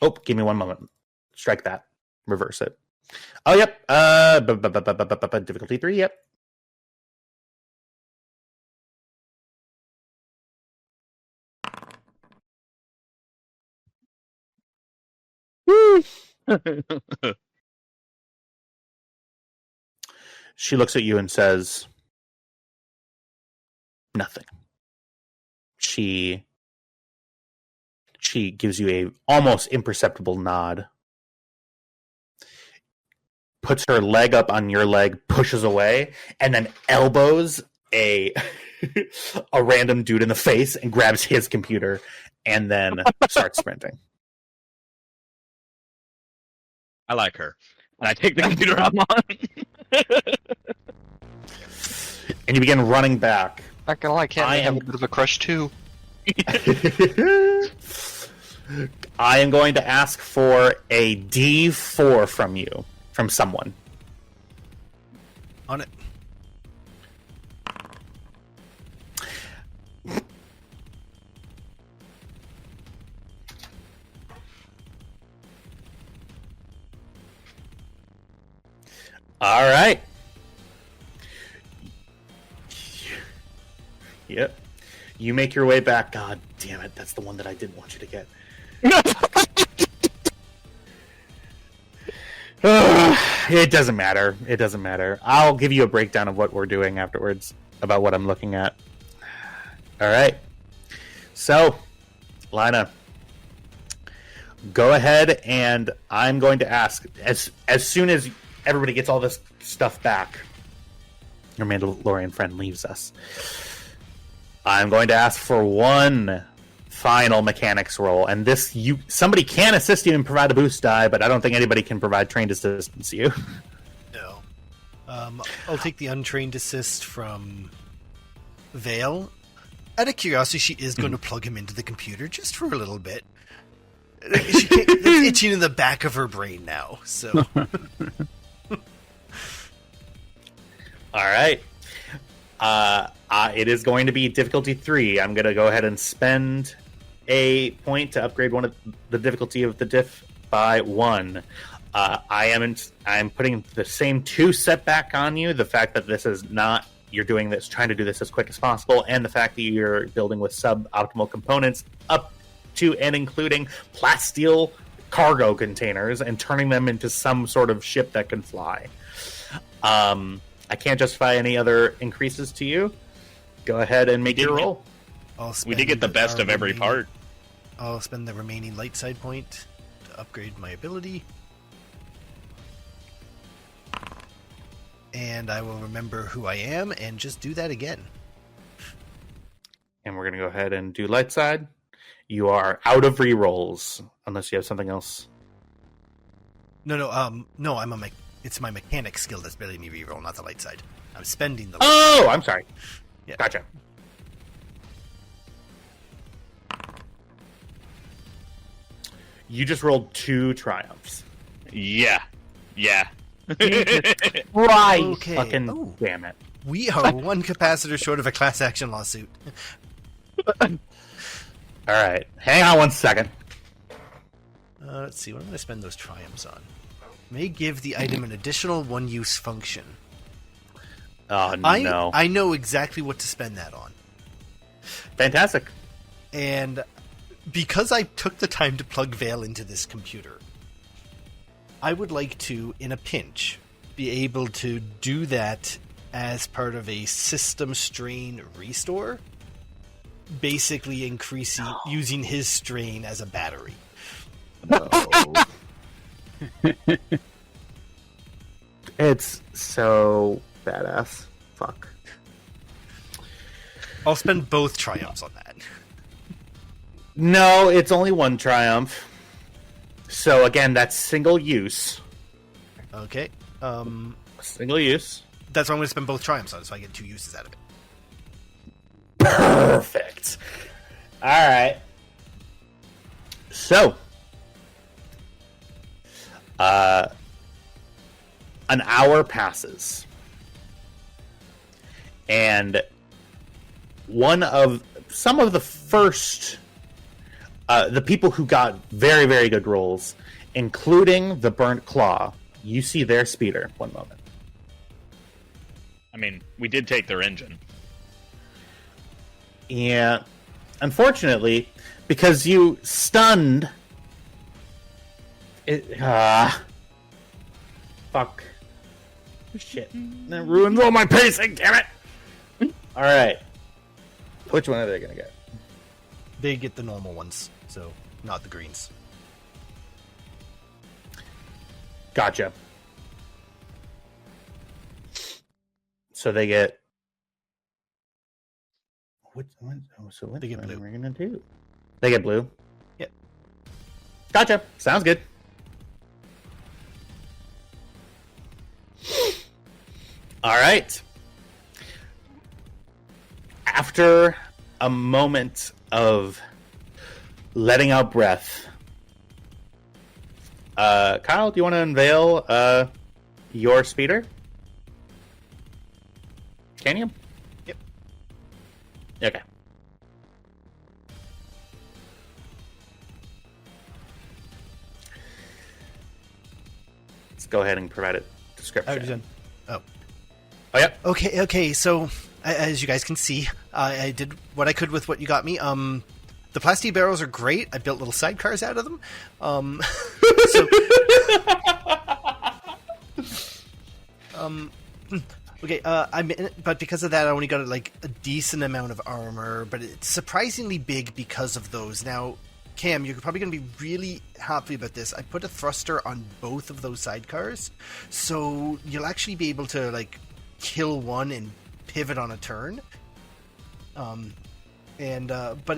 Oh, give me one moment. Strike that. Reverse it. Oh, yep. Difficulty 3, yep. She looks at you and says, nothing. She gives you a almost imperceptible nod, puts her leg up on your leg, pushes away, and then elbows a random dude in the face and grabs his computer and then starts sprinting. I like her. And I take the computer I'm on. And you begin running back. Not gonna lie, Cam, I have a bit of a crush too. I am going to ask for a D4 from you, from someone. On it. All right. Yep. You make your way back. God damn it. That's the one that I didn't want you to get. It doesn't matter. It doesn't matter. I'll give you a breakdown of what we're doing afterwards about what I'm looking at. All right. So, Lina, go ahead and I'm going to ask as soon as everybody gets all this stuff back, your Mandalorian friend leaves us. I'm going to ask for one final mechanics roll, and this somebody can assist you and provide a boost die, but I don't think anybody can provide trained assistance to you. No. I'll take the untrained assist from Vale. Out of curiosity, she is going to plug him into the computer just for a little bit. It's itching in the back of her brain now, so... All right. It is going to be difficulty 3. I'm going to go ahead and spend a point to upgrade one of the difficulty of the diff by 1. I'm putting the same 2 setback on you. The fact that this is not, you're doing this, trying to do this as quick as possible, and the fact that you're building with suboptimal components up to and including plasteel cargo containers and turning them into some sort of ship that can fly. I can't justify any other increases to you. Go ahead and make your roll. We did get the best of every part. I'll spend the remaining light side point to upgrade my ability. And I will remember who I am and just do that again. And we're going to go ahead and do light side. You are out of rerolls, unless you have something else. No, I'm it's my mechanic skill that's letting me reroll, not the light side. I'm spending the light Oh, side. I'm sorry. Yeah. Gotcha. You just rolled 2 triumphs. Yeah. Right. Okay. Fucking damn it. We are one capacitor short of a class action lawsuit. All right. Hang on one second. Let's see, what am I going to spend those triumphs on? May give the item an additional one-use function. Oh, no. I know exactly what to spend that on. Fantastic. And because I took the time to plug Vale into this computer, I would like to, in a pinch, be able to do that as part of a system strain restore, basically increasing using his strain as a battery. Oh. It's so badass. Fuck. I'll spend both triumphs on that. No, it's only 1 triumph. So again, that's single use. Okay. Single use. That's why I'm going to spend both triumphs on, so I get 2 uses out of it. Perfect. All right. So, an hour passes, and some of the first, the people who got very, very good rolls, including the Burnt Claw, you see their speeder. One moment. I mean, we did take their engine. Yeah, unfortunately, because you stunned it. Fuck. Shit. That ruins all my pacing, damn it! Alright. Which one are they gonna get? They get the normal ones, so not the greens. Gotcha. So they get. So what They get blue. are we gonna do? They get blue? Yep. Gotcha. Sounds good. All right. After a moment of letting out breath, Kyle, do you want to unveil your speeder? Can you? Yep. Okay. Let's go ahead and provide a description. Oh. Oh, yeah. Okay. So, as you guys can see, I did what I could with what you got me. The plastic barrels are great. I built little sidecars out of them. Okay. But because of that, I only got like a decent amount of armor. But it's surprisingly big because of those. Now, Cam, you're probably going to be really happy about this. I put a thruster on both of those sidecars, so you'll actually be able to like kill one and pivot on a turn. But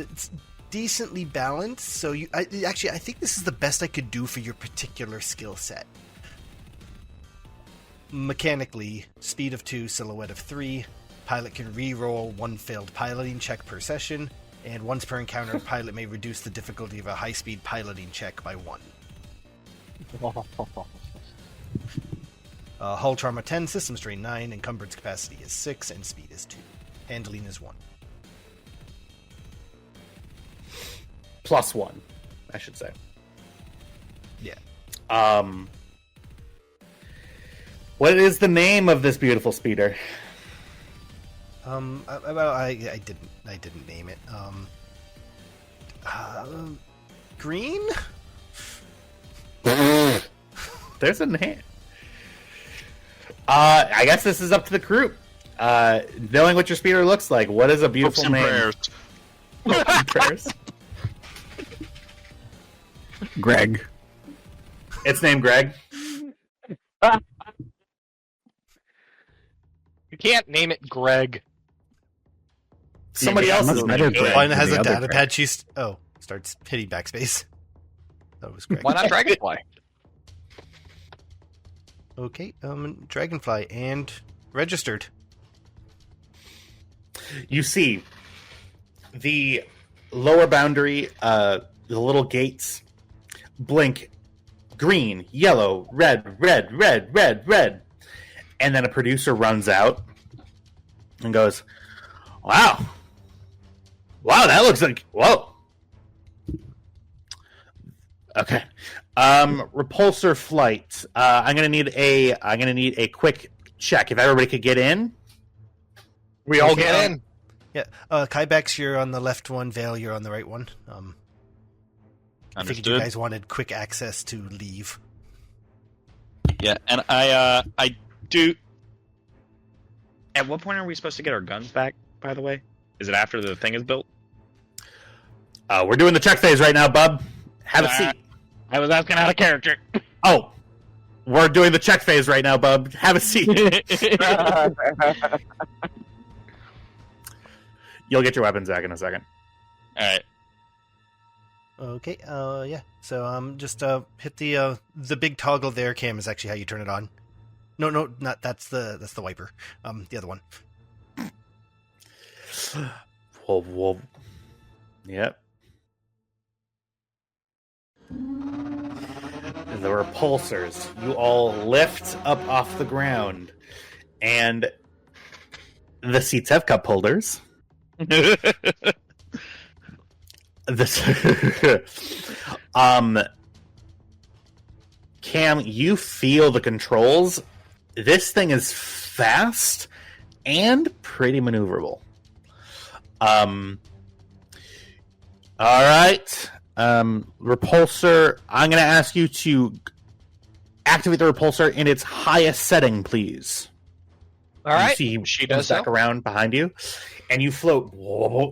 it's decently balanced. So I think this is the best I could do for your particular skill set. Mechanically, speed of 2, silhouette of 3. Pilot can re-roll 1 failed piloting check per session, and once per encounter, pilot may reduce the difficulty of a high-speed piloting check by 1. Hull trauma 10, system strain 9, encumbrance capacity is 6, and speed is 2. Handling is 1. +1, I should say. Yeah. What is the name of this beautiful speeder? I didn't name it. Green? There's a name. I guess this is up to the group. Knowing what your speeder looks like, what is a beautiful Hopes and name? prayers. Hopes and prayers. Greg. It's named Greg. You can't name it Greg. Somebody else is better named Greg. Greg. One has the a other data Greg. pad. Starts hitting backspace. That was great. Why not Dragonfly? Okay, Dragonfly and registered. You see the lower boundary, the little gates blink green, yellow, red, red, red, red, red. And then a producer runs out and goes, wow, that looks like, whoa. Okay. Repulsor flight. I'm gonna need a quick check. If everybody could get in. We all get in. Yeah, Kybex, you're on the left one. Vale, you're on the right one. I figured you Understood. guys wanted quick access to leave. Yeah, and I do. At what point are we supposed to get our guns back? By the way, is it after the thing is built? We're doing the check phase right now, bub. Have a seat. I was asking out of character. Oh, we're doing the check phase right now, bub. Have a seat. You'll get your weapons back in a second. All right. Okay, yeah. So just hit the big toggle there. Cam is actually how you turn it on. No, not that's the wiper. The other one. Whoa. Yep. The repulsors. You all lift up off the ground, and the seats have cup holders. Cam, you feel the controls. This thing is fast and pretty maneuverable. All right. Repulsor, I'm going to ask you to activate the repulsor in its highest setting, please. All right. You see She comes does back so. around behind you, and you float.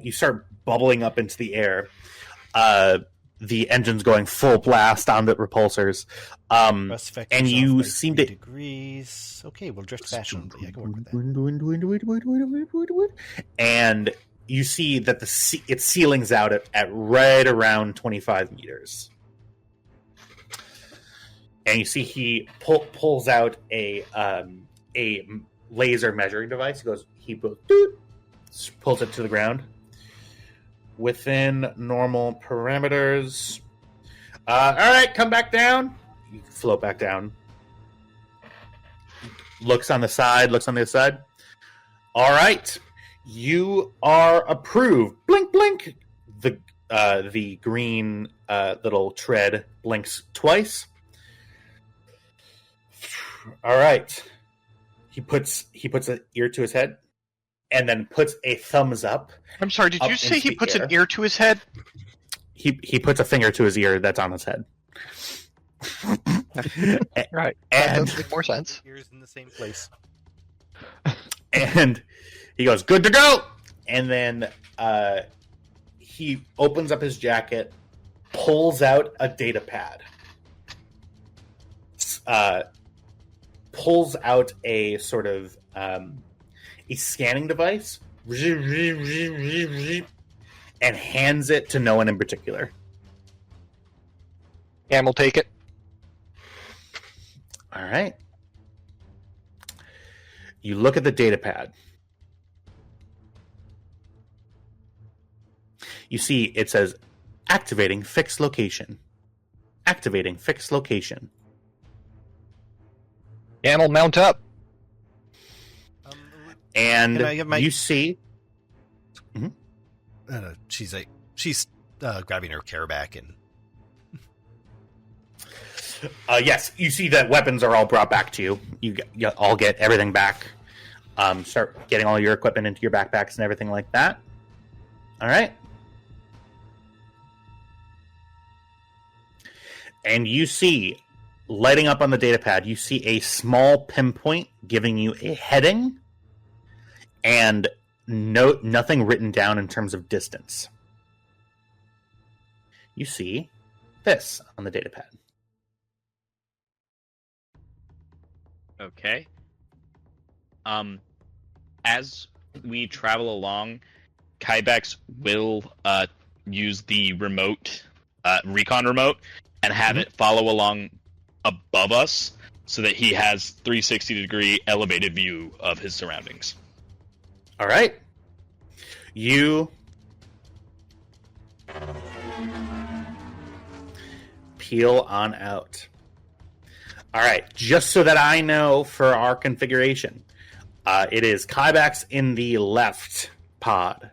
You start bubbling up into the air. The engine's going full blast on the repulsors. Thrust vectors And you off by seem 3 to... degrees. Okay, we'll drift fashionably. I can work with that. And you see that it ceilings out at right around 25 meters. And you see he pulls out a laser measuring device. He pulls it to the ground. Within normal parameters. All right, come back down. You float back down. Looks on the side, looks on the other side. All right. You are approved. Blink, blink. The green little tread blinks twice. All right. He puts an ear to his head, and then puts a thumbs up. I'm sorry, did you say he puts an ear to his head? He puts a finger to his ear that's on his head. Right. That And does make more sense. Ears in the same place. and he goes, "Good to go." And then he opens up his jacket, pulls out a data pad, pulls out a sort of a scanning device, and hands it to no one in particular. Cam will take it. All right. You look at the data pad. You see it says activating fixed location. Activating fixed location. Cam will mount up. And Can I get my- you see She's grabbing her care back and yes, you see that weapons are all brought back to you. You all get everything back. Start getting all your equipment into your backpacks and everything like that. All right. And you see, lighting up on the data pad, you see a small pinpoint giving you a heading and nothing written down in terms of distance. You see this on the data pad. Okay. As we travel along, Kybex will use the remote, recon remote, and have it follow along above us so that he has 360-degree elevated view of his surroundings. All right. You peel on out. All right. Just so that I know for our configuration, it is Kybax in the left pod.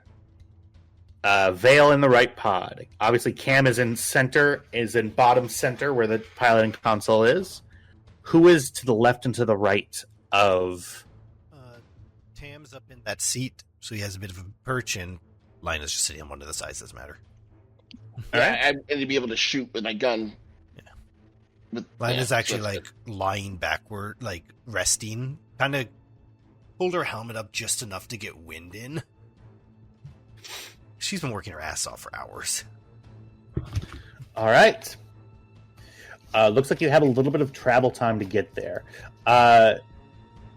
Vale in the right pod. Obviously, Cam is in bottom center where the piloting console is. Who is to the left and to the right of... Tam's up in that seat, so he has a bit of a perch, and Lina's just sitting on one of the sides. Doesn't matter. Yeah, I'm going to be able to shoot with my gun. Yeah. Lina's actually lying backward, resting, kind of hold her helmet up just enough to get wind in. She's been working her ass off for hours. All right. Looks like you have a little bit of travel time to get there.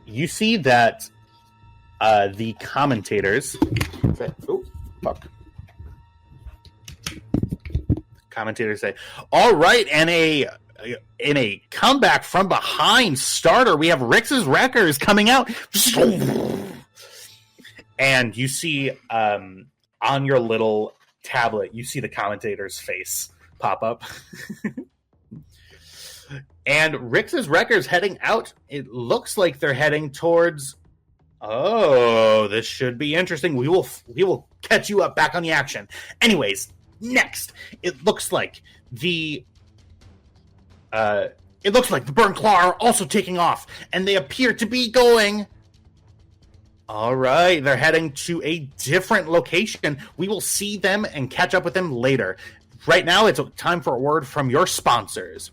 You see that the commentators... Oh, fuck. Commentators say, all right, and in a comeback from behind starter, we have Rix's Wreckers coming out. And you see on your little tablet, you see the commentator's face pop up. And Rix's Wrecker's heading out. It looks like they're heading towards... Oh, this should be interesting. We will catch you up back on the action. Anyways, next, it looks like the Burnt Claw are also taking off, and they appear to be going... All right, they're heading to a different location. We will see them and catch up with them later. Right now, it's time for a word from your sponsors.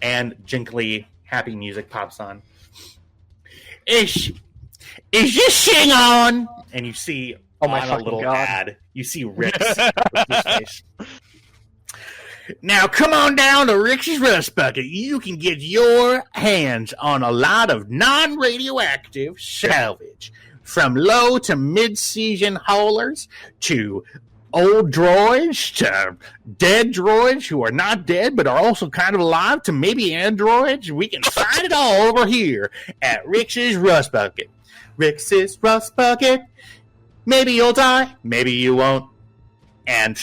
And gently, happy music pops on. Is this thing on? And you see on a little ad, you see Rick's face. Now, come on down to Rick's Rust Bucket. You can get your hands on a lot of non-radioactive salvage. From low to mid-season haulers to old droids to dead droids who are not dead but are also kind of alive to maybe androids. We can find it all over here at Rick's Rust Bucket. Rick's Rust Bucket. Maybe you'll die, maybe you won't. And...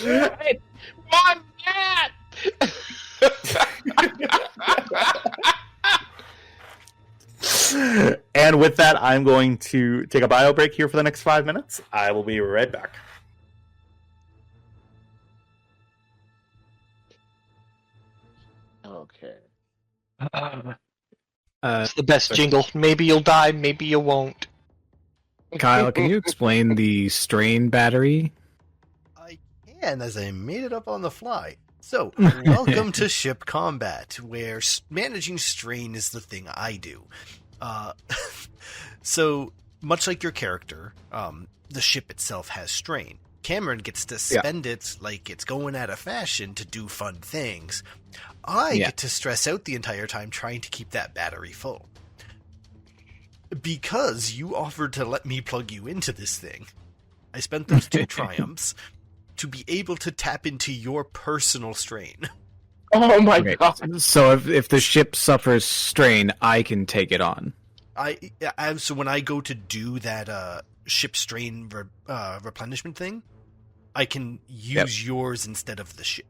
One cat! And with that, I'm going to take a bio break here for the next 5 minutes. I will be right back. Okay. It's the best jingle. Maybe you'll die, maybe you won't. Kyle, can you explain the strain battery? I can, as I made it up on the fly. So, welcome to Ship Combat, where managing strain is the thing I do. So, much like your character, the ship itself has strain. Cameron gets to spend it like it's going out of fashion to do fun things. I get to stress out the entire time trying to keep that battery full. Because you offered to let me plug you into this thing, I spent those 2 triumphs to be able to tap into your personal strain. Oh my god. So if the ship suffers strain, I can take it on. So when I go to do that ship strain replenishment thing, I can use yours instead of the ship.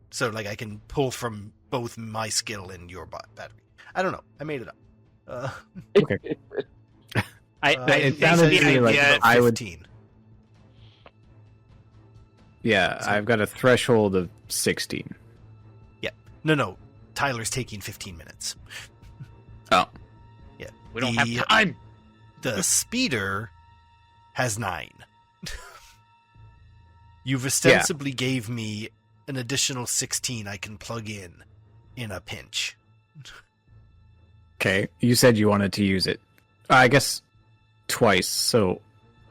So like I can pull from both my skill and your battery. I don't know. I made it up. Okay. It sounded to me like I would. Yeah, so, I've got a threshold of 16. Yeah. No. Tyler's taking 15 minutes. Oh. Yeah. We don't have time. The speeder has 9. You've ostensibly gave me an additional 16 I can plug in a pinch. Okay. You said you wanted to use it. I guess twice, so...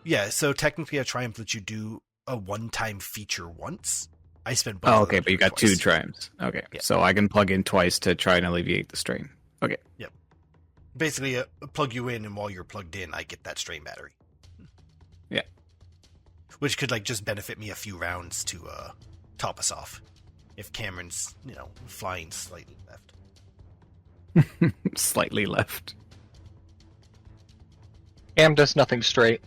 Yeah, so technically a triumph lets you do a one-time feature once. I spent both. Oh, okay, but you got twice. 2 triumphs. Okay, yeah. So I can plug in twice to try and alleviate the strain. Okay. Yep. Basically, plug you in, and while you're plugged in, I get that strain battery. Yeah. Which could just benefit me a few rounds to top us off. If Cameron's, flying slightly left. Slightly left. Cam does nothing straight.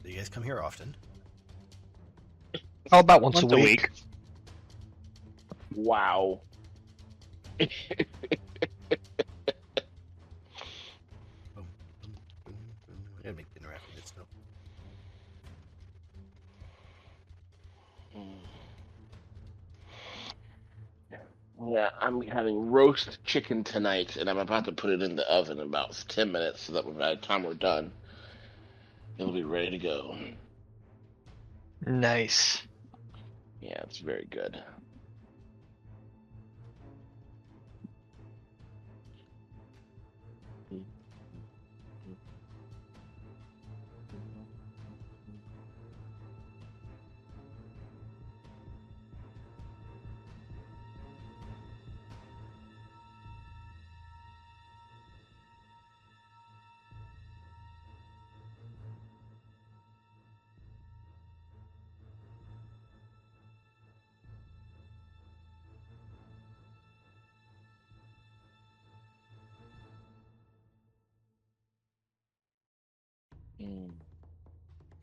You guys come here often. How about once a week? Wow. Boom, boom, boom, boom. I gotta make dinner after this, though. Yeah, I'm having roast chicken tonight, and I'm about to put it in the oven in about 10 minutes, so that by the time we're done, it'll be ready to go. Nice. Yeah, it's very good.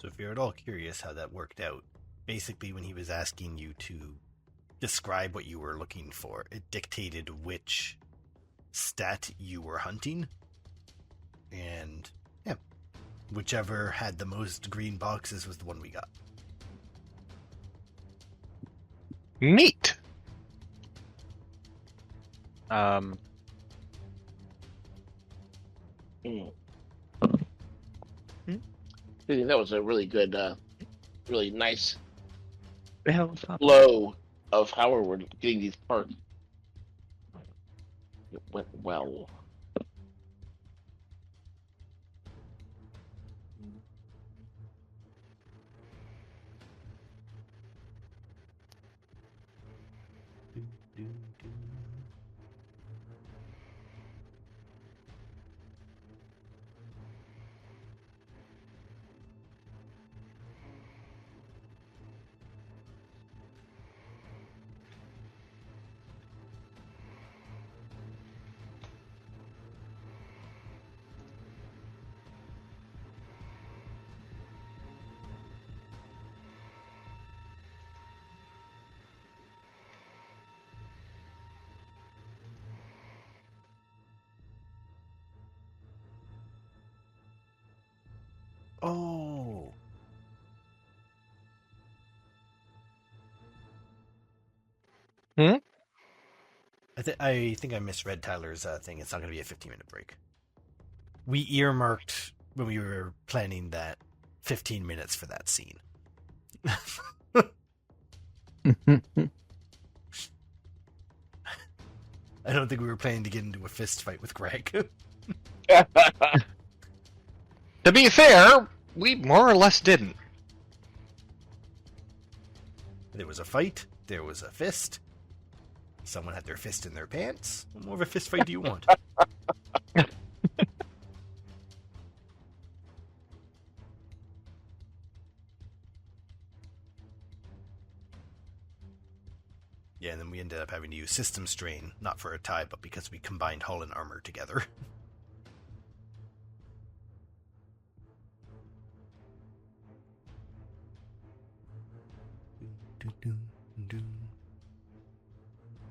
So if you're at all curious how that worked out, basically when he was asking you to describe what you were looking for, it dictated which stat you were hunting. And yeah, whichever had the most green boxes was the one we got. Neat. I think that was a really good, really nice Well, flow of how we're getting these parts. It went well. Oh. I think I misread Tyler's thing. It's not going to be a 15-minute break. We earmarked when we were planning that 15 minutes for that scene. I don't think we were planning to get into a fist fight with Greg. To be fair, we more or less didn't. There was a fight. There was a fist. Someone had their fist in their pants. What more of a fist fight do you want? Yeah, and then we ended up having to use system strain, not for a tie, but because we combined hull and armor together.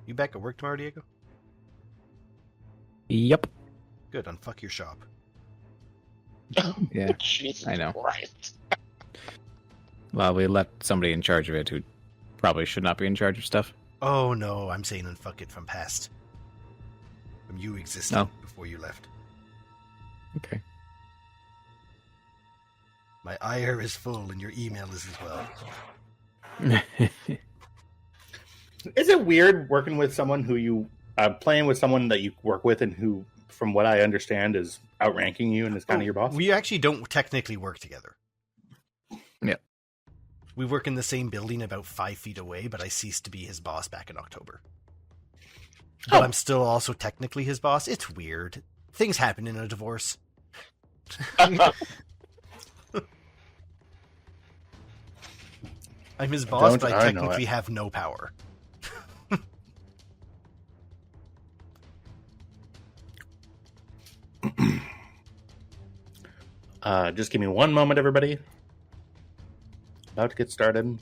You back at work tomorrow, Diego? Yep. Good, unfuck your shop. Yeah, Jesus I know. Christ. Well, we left somebody in charge of it who probably should not be in charge of stuff. Oh no, I'm saying unfuck it from past. From you existing before you left. Okay. My ire is full and your email is as well. Is it weird working with someone who you playing with someone that you work with and who, from what I understand, is outranking you and is kind of your boss? We actually don't technically work together. Yeah. We work in the same building about 5 feet away, but I ceased to be his boss back in October. But I'm still also technically his boss. It's weird. Things happen in a divorce. I'm his boss, but I technically have no power. Just give me one moment, everybody. about to get started.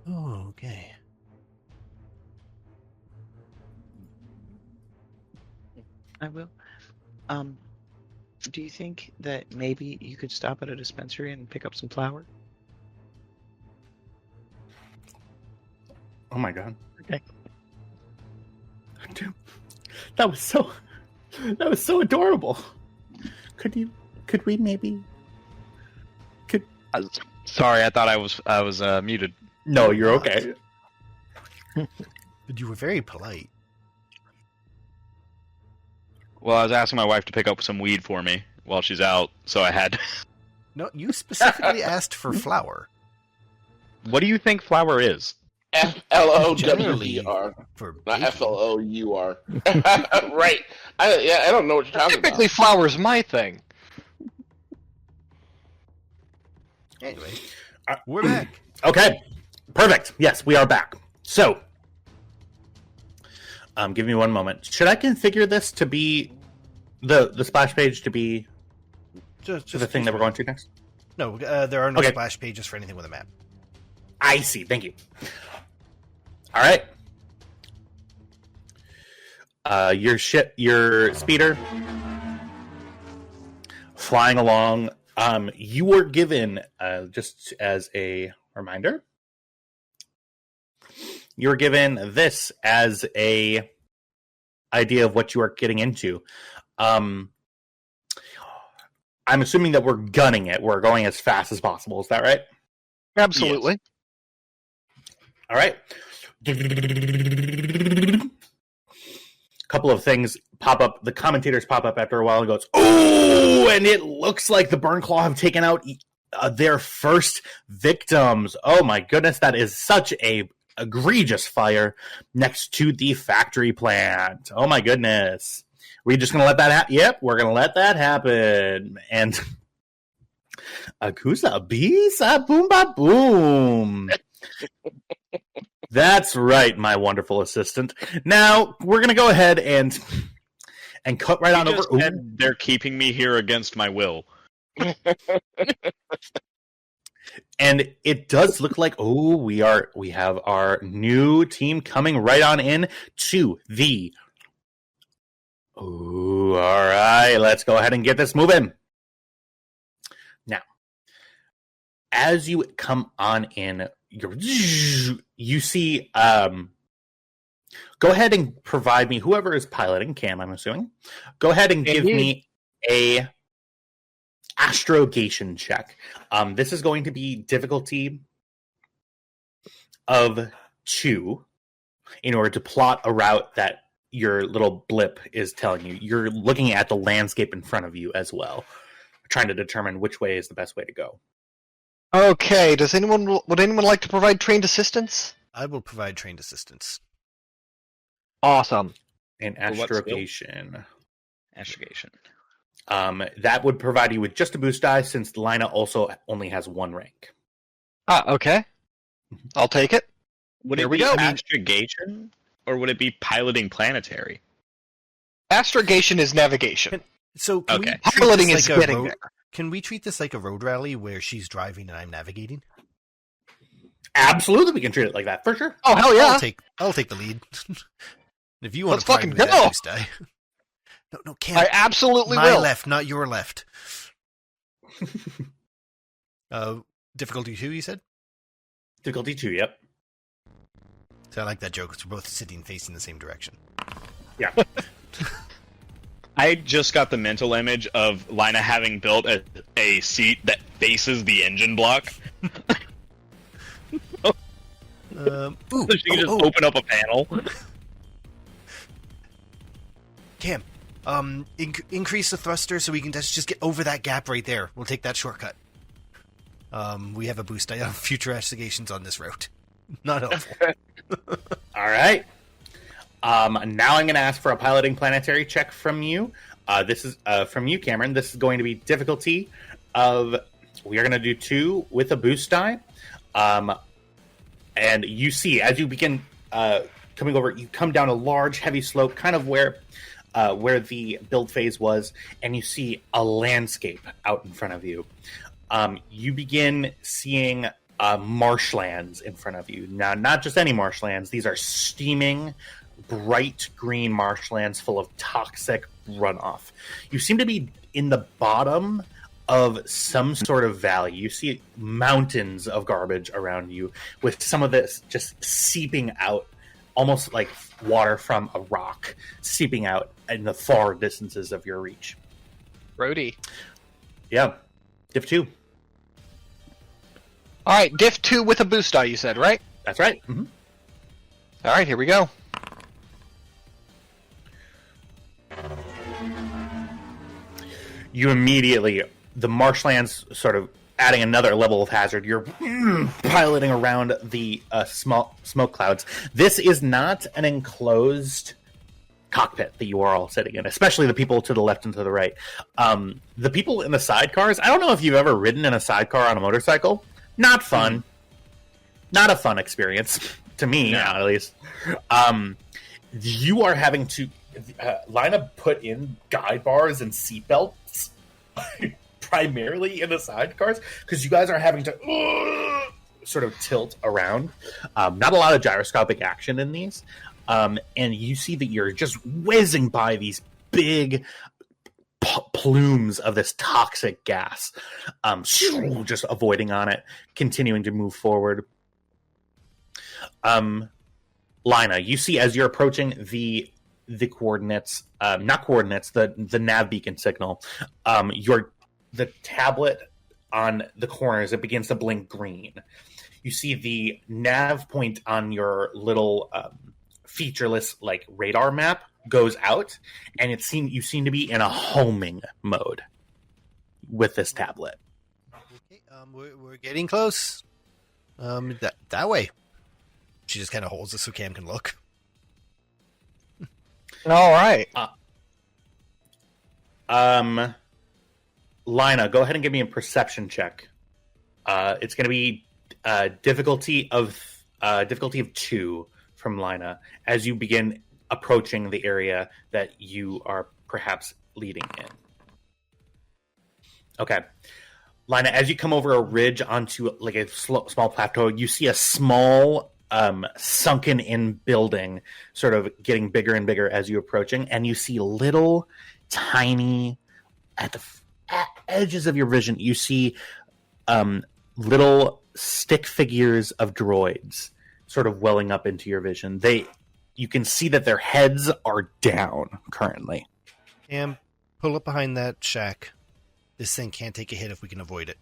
Oh, okay. I will. Do you think that maybe you could stop at a dispensary and pick up some flour? Oh my god. Okay. Dude, that was so adorable. Could we maybe Sorry, I thought I was muted. No, you're okay. But you were very polite. Well, I was asking my wife to pick up some weed for me while she's out, so I had. No, you specifically asked for flour. What do you think flour is? FLOWER, For not baking. FLOUR. Right. I don't know what you're talking Typically, about. flour's my thing. Anyway, we're back. Okay. Perfect. Yes, we are back. So, give me one moment. Should I configure this to be the splash page to be Just the thing that we're going to next? No, there are no Okay. splash pages for anything with a map. I see. Thank you. All right. Your speeder, flying along. You were given, just as a reminder, you were given this as a idea of what you are getting into. I'm assuming that we're gunning it. We're going as fast as possible. Is that right? Absolutely. All right. Couple of things pop up. The commentators pop up after a while and goes, "Oh!" And it looks like the Burn Claw have taken out their first victims. Oh my goodness, that is such a egregious fire next to the factory plant. Oh my goodness. We're just gonna let that happen. Yep, we're gonna let that happen. And Akusa bisa boom ba boom. That's right, my wonderful assistant. Now we're gonna go ahead and cut right on You over. just said they're keeping me here against my will. And it does look like we have our new team coming right on in to the. All right, let's go ahead and get this moving. Now, as you come on in, you see. Go ahead and provide me, whoever is piloting Cam, I'm assuming. Go ahead and give me a astrogation check. This is going to be difficulty of 2 in order to plot a route that your little blip is telling you. You're looking at the landscape in front of you as well, trying to determine which way is the best way to go. Okay. Would anyone like to provide trained assistance? I will provide trained assistance. Awesome. And For what skill? astrogation. Astrogation. That would provide you with just a boost die, since Lina also only has 1 rank. Okay. I'll take it. Would Here it we be go. astrogation, or would it be piloting planetary? Astrogation is navigation. So can Okay. we treat Piloting this is like a getting road- there. Can we treat this like a road rally where she's driving and I'm navigating? Absolutely, we can treat it like that, for sure. Oh, hell yeah. I'll take the lead. If you want Let's to provide fucking me with go. that boost die. No, can't. I absolutely My will. left, not your left. Difficulty 2, you said? Difficulty 2, yep. So I like that joke. 'Cause we're both sitting facing the same direction. Yeah. I just got the mental image of Lina having built a seat that faces the engine block. Ooh, So she can just open up a panel. Cam, increase the thruster so we can just get over that gap right there. We'll take that shortcut. We have a boost die on future investigations on this route. Not helpful. All right. Now I'm going to ask for a piloting planetary check from you. This is from you, Cameron. This is going to be difficulty of... We are going to do 2 with a boost die. And you see, as you begin coming over, you come down a large, heavy slope, kind of where the build phase was, and you see a landscape out in front of you. You begin seeing marshlands in front of you. Now, not just any marshlands. These are steaming, bright green marshlands full of toxic runoff. You seem to be in the bottom of some sort of valley. You see mountains of garbage around you, with some of this just seeping out, almost like water from a rock seeping out in the far distances of your reach. Roadie. Yeah. Div 2. All right, diff 2 with a boost die, you said, right? That's right. Mm-hmm. All right, here we go. You immediately, the marshlands sort of adding another level of hazard. You're piloting around the small smoke clouds. This is not an enclosed cockpit that you are all sitting in, especially the people to the left and to the right. The people in the sidecars, I don't know if you've ever ridden in a sidecar on a motorcycle. Not fun. Not a fun experience, to me, at least. You are having to line up, put in guide bars and seatbelts primarily in the sidecars, because you guys are having to sort of tilt around. Not a lot of gyroscopic action in these. And you see that you're just whizzing by these big plumes of this toxic gas, just avoiding on it, continuing to move forward. Lina, you see as you're approaching the coordinates, not coordinates, the nav beacon signal, the tablet on the corners, it begins to blink green. You see the nav point on your little featureless like radar map goes out, and you seem to be in a homing mode with this tablet. Okay, we're getting close. That way. She just kind of holds it so Cam can look. All right. Lina, go ahead and give me a perception check. It's going to be difficulty of 2 from Lina as you begin approaching the area that you are perhaps leading in. Okay. Lina, as you come over a ridge onto like a small plateau, you see a small sunken in building sort of getting bigger and bigger as you're approaching, and you see little tiny at the edges of your vision, you see little stick figures of droids sort of welling up into your vision. You can see that their heads are down currently. Cam, pull up behind that shack. This thing can't take a hit if we can avoid it.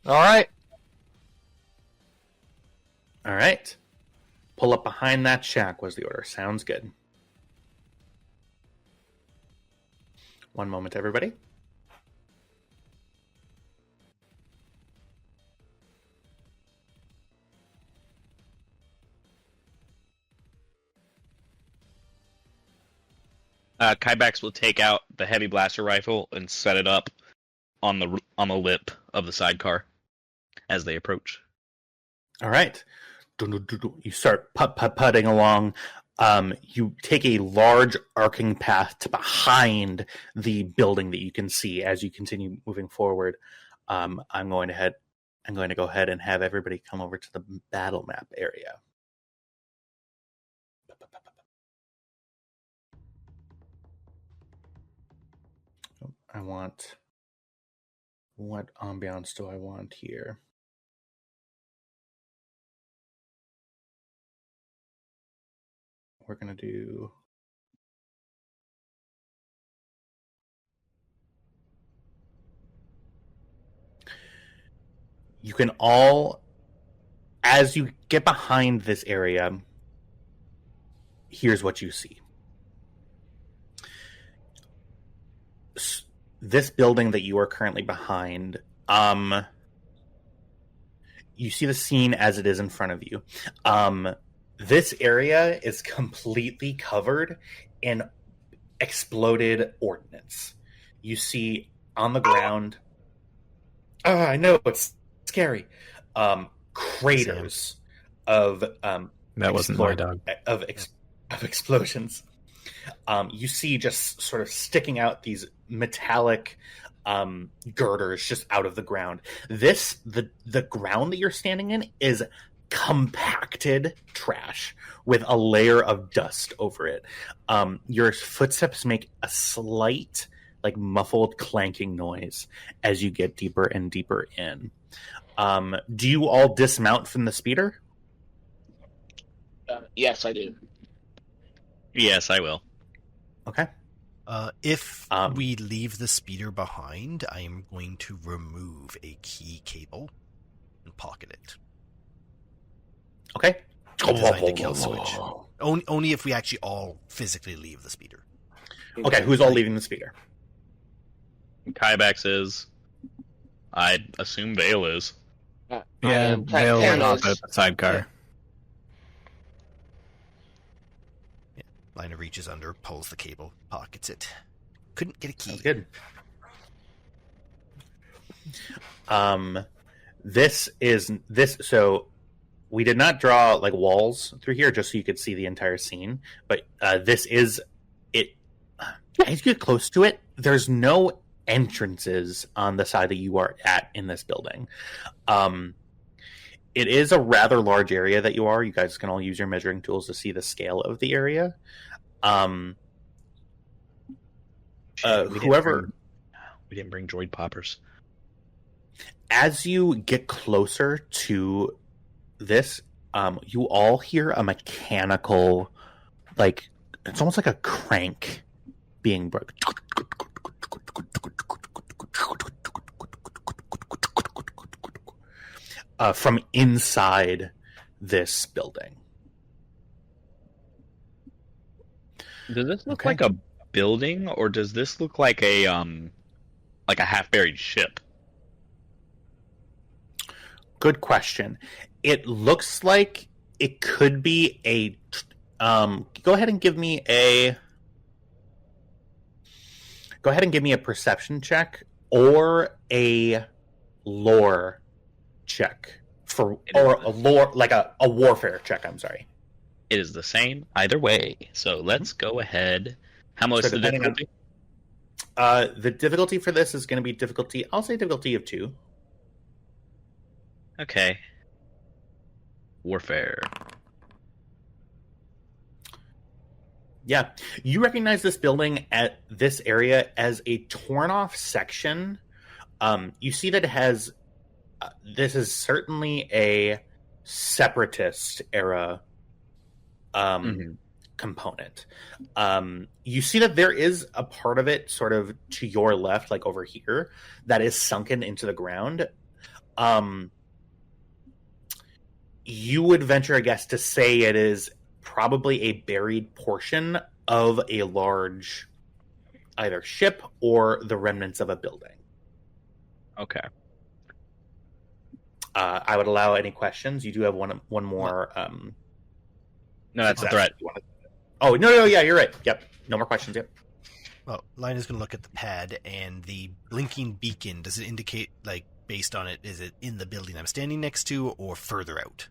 All right. All right. Pull up behind that shack was the order. Sounds good. One moment, everybody. Kybax will take out the heavy blaster rifle and set it up on the lip of the sidecar as they approach. All right. You start putting along. You take a large arcing path to behind the building that you can see as you continue moving forward. I'm going to go ahead and have everybody come over to the battle map area. What ambiance do I want here? We're going to do... You can all, as you get behind this area, here's what you see. This building that you are currently behind, you see the scene as it is in front of you. This area is completely covered in exploded ordnance. You see on the ground. I know it's scary. Craters of That wasn't my dog. of explosions. You see just sort of sticking out these metallic girders just out of the ground. The ground that you're standing in is compacted trash with a layer of dust over it. Your footsteps make a slight, like, muffled clanking noise as you get deeper and deeper in. Do you all dismount from the speeder? Yes, I do. Yes, I will. Okay. If we leave the speeder behind, I am going to remove a key cable and pocket it. Okay. Designed to kill switch. Only if we actually all physically leave the speeder. Okay, who's all leaving the speeder? Kybax is. I assume Vale is. Yeah, Vale went off at the sidecar. Yeah. Lina reaches under, pulls the cable, pockets it. Couldn't get a key. Sounds good. So we did not draw like walls through here just so you could see the entire scene, but this is it. As you get close to it, there's no entrances on the side that you are at in this building. It is a rather large area that you are. You guys can all use your measuring tools to see the scale of the area. We didn't bring droid poppers. As you get closer to this, you all hear a mechanical, like, it's almost like a crank being broken. From inside this building. Does this look like a building, or does this look like a half-buried ship? Good question. It looks like it could be a. Go ahead and give me a perception check or a lore check or a lore, like a warfare check. I'm sorry. It is the same either way. So let's go ahead. How much is the difficulty? The difficulty for this is going to be difficulty. I'll say difficulty of 2. Okay. Warfare. Yeah. You recognize this building at this area as a torn off section. You see that it has, this is certainly a separatist era component. You see that there is a part of it sort of to your left, like over here, that is sunken into the ground. You would venture a guess to say it is probably a buried portion of a large either ship or the remnants of a building. Okay. I would allow any questions. You do have one more. No, that's a threat. Oh, no, yeah, you're right. Yep. No more questions, yep. Well, Lina's going to look at the pad, and the blinking beacon, does it indicate, like, based on it, is it in the building I'm standing next to or further out?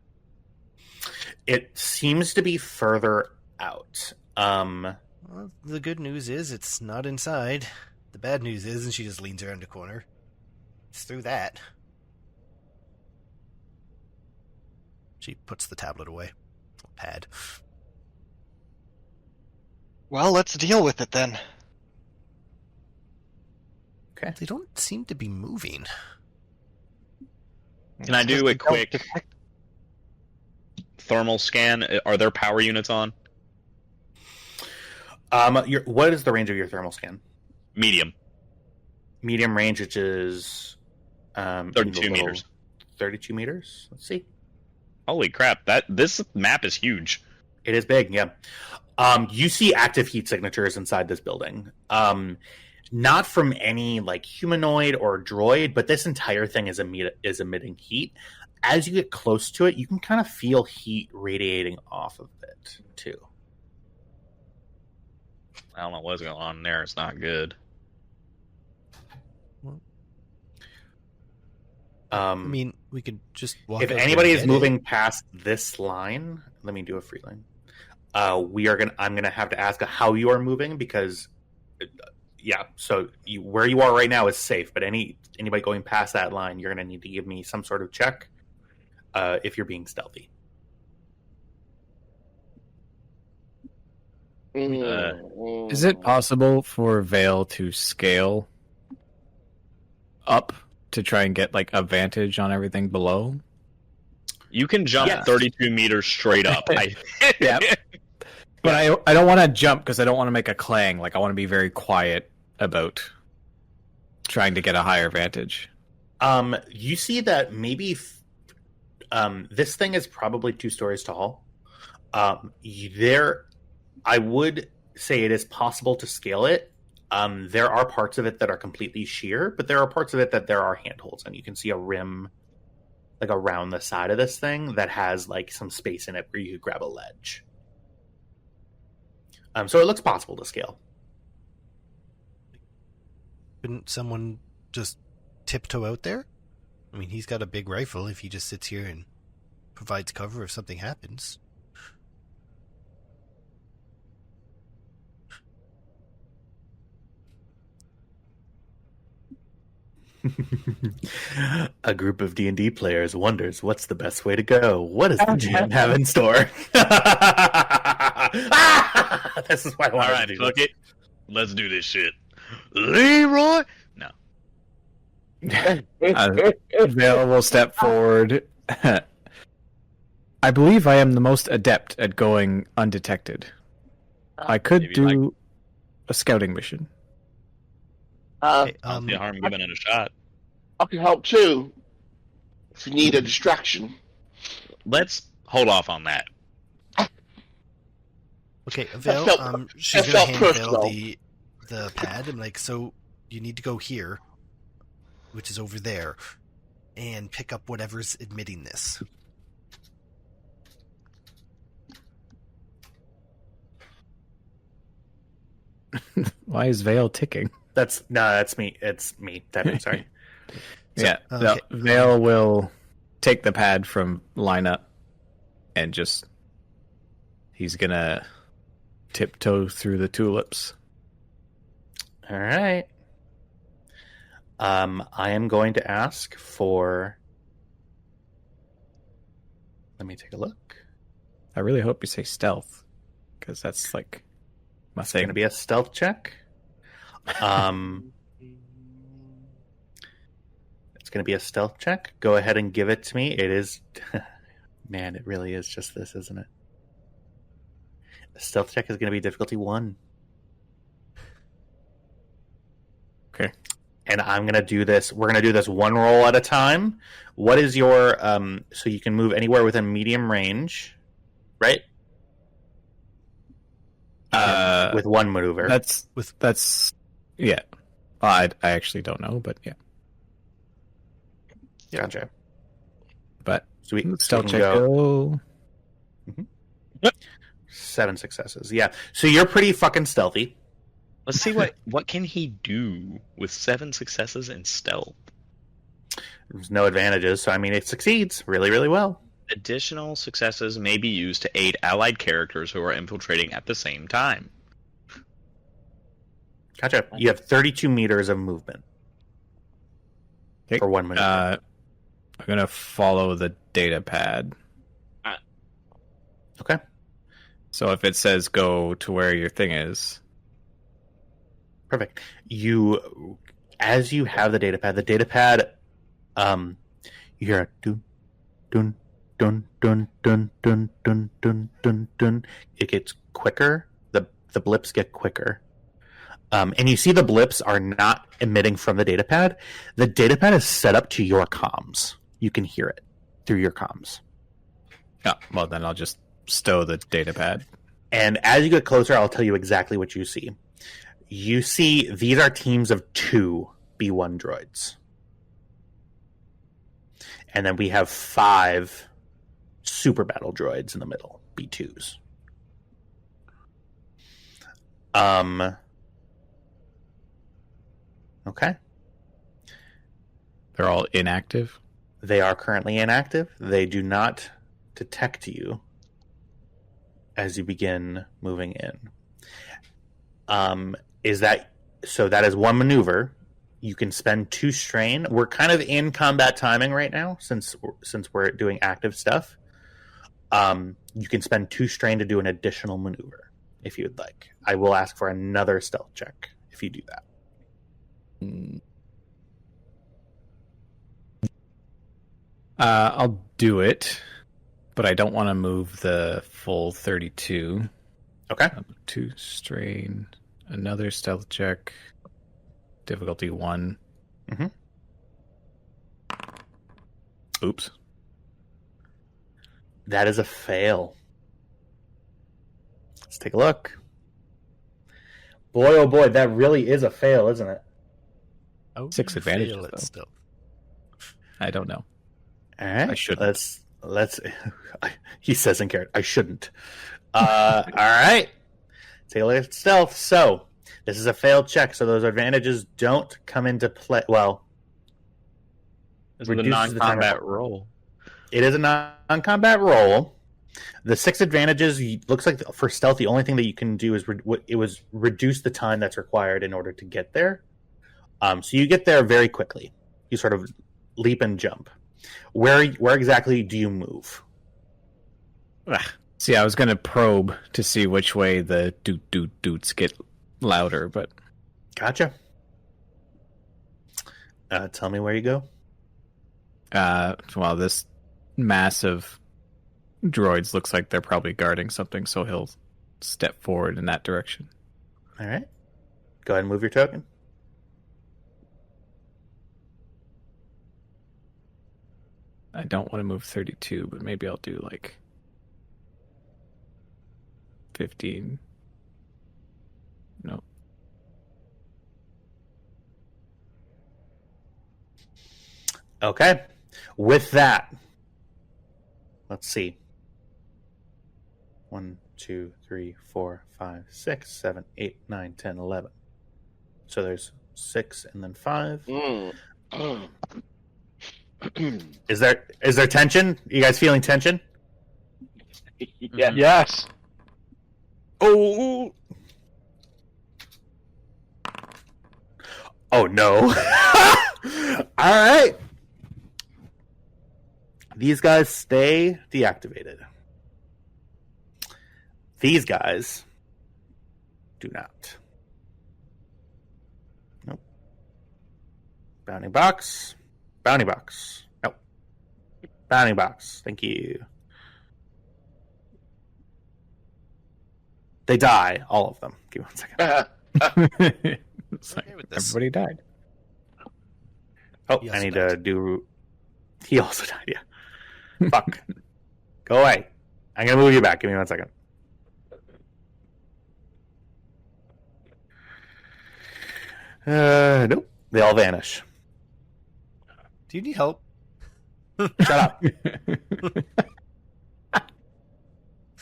It seems to be further out. Well, the good news is it's not inside. The bad news is, and she just leans around the corner, it's through that. She puts the tablet away. Pad. Well, let's deal with it then. Okay. They don't seem to be moving. Can I do a quick thermal scan? Are there power units on? What is the range of your thermal scan? Medium. Medium range, which is 32 meters. 32 meters. Let's see. Holy crap! This map is huge. It is big, yeah. You see active heat signatures inside this building. Not from any like humanoid or droid, but this entire thing is emitting heat. As you get close to it, you can kind of feel heat radiating off of it too. I don't know what's going on there. It's not good. I mean, we could just walk. If out there anybody and is get moving it. past this line, let me do a free line. I'm gonna have to ask how you are moving because, So where you are right now is safe, but anybody going past that line, you're gonna need to give me some sort of check if you're being stealthy. Is it possible for Vale to scale up to try and get like a vantage on everything below? You can jump Yes. 32 meters straight up. Yeah. But I don't want to jump because I don't want to make a clang. Like, I want to be very quiet about trying to get a higher vantage. You see that maybe this thing is probably 2 stories tall. I would say it is possible to scale it. There are parts of it that are completely sheer, but there are parts of it that there are handholds, and you can see a rim like around the side of this thing that has like some space in it where you could grab a ledge. So it looks possible to scale. Couldn't someone just tiptoe out there? I mean, he's got a big rifle. If he just sits here and provides cover if something happens. A group of D&D players wonders what's the best way to go. What does the GM have in store? This is why I All wanted right, to do fuck this. it. Let's do this shit. Leroy! No. Vale will step forward. I believe I am the most adept at going undetected. I could Maybe do a scouting mission. Hey, I don't see harm giving it a shot. I can help too. If you need a distraction. Let's hold off on that. okay, Vale, felt- she's that gonna felt hand Vale personal. the pad. I'm like, so you need to go here, which is over there, and pick up whatever's emitting this. Why is Vale ticking? That's me. It's me. Typing, sorry. Yeah, okay. Vale will take the pad from lineup and he's gonna tiptoe through the tulips. All right. I am going to ask for. Let me take a look. I really hope you say stealth, because that's like my It's going to thing. be a stealth check. It's going to be a stealth check. Go ahead and give it to me. It is. Man, it really is just this, isn't it? The stealth check is going to be difficulty 1. Okay. And I'm going to do this. We're going to do this one roll at a time. What is your. So you can move anywhere within medium range, right? With one maneuver. That's yeah. Well, I actually don't know, but yeah. Gotcha. But So we stealth can check go go. 7 successes. Yeah. So you're pretty fucking stealthy. Let's see what can he do with 7 successes in stealth. There's no advantages, so I mean it succeeds really, really well. Additional successes may be used to aid allied characters who are infiltrating at the same time. Gotcha. You have 32 meters of movement Okay. for 1 minute. I'm gonna follow the data pad. Okay. So if it says go to where your thing is, Perfect. As you have the data pad, you hear a dun dun dun dun dun dun dun dun dun dun. It gets quicker. The blips get quicker. And you see the blips are not emitting from the data pad. The data pad is set up to your comms. You can hear it through your comms. oh, well then I'll just stow the data pad. And as you get closer, I'll tell you exactly what you see. You see these are teams of 2 B1 droids. And then we have 5 super battle droids in the middle, B2s. Okay. They're all inactive. They are currently inactive. They do not detect you as you begin moving in. Is that so? That is one maneuver. You can spend 2 strain. We're kind of in combat timing right now, since we're doing active stuff. You can spend 2 strain to do an additional maneuver if you would like. I will ask for another stealth check if you do that. I'll do it, but I don't want to move the full 32. Okay. 2 strain, another stealth check, difficulty 1. Mm-hmm. Oops. That is a fail. Let's take a look. Boy, oh boy, that really is a fail, isn't it? 6 advantages, Fail it though. still. I don't know. All right. I shouldn't. Let's. He says in character, I shouldn't. All right. Take a look at stealth. So this is a failed check, so those advantages don't come into play. Well, This is a reduces the time non-combat of- roll. it is a non-combat roll. The 6 advantages looks like for stealth. The only thing that you can do is reduce the time that's required in order to get there. So you get there very quickly. You sort of leap and jump. Where exactly do you move? See, I was going to probe to see which way the doot-doot-doots get louder, but... Gotcha. Tell me where you go. Well, this mass of droids looks like they're probably guarding something, so he'll step forward in that direction. All right. Go ahead and move your token. I don't want to move 32, but maybe I'll do like 15. No. Okay. With that, let's see. 1, 2, 3, 4, 5, 6, 7, 8, 9, 10, 11. So there's 6 and then 5. Is there tension? You guys feeling tension? Yeah. Yes. Oh. Oh no. All right. These guys stay deactivated. These guys do not. Nope. Bounty box. Bounty box. Nope. Bounty box. Thank you. They die, all of them. Give me 1 second. It's like Okay with this. everybody died. Oh, He I also need died. to do... He also died, yeah. Fuck. Go away. I'm going to move you back. Give me 1 second. Nope. They all vanish. Do you need help? Shut up.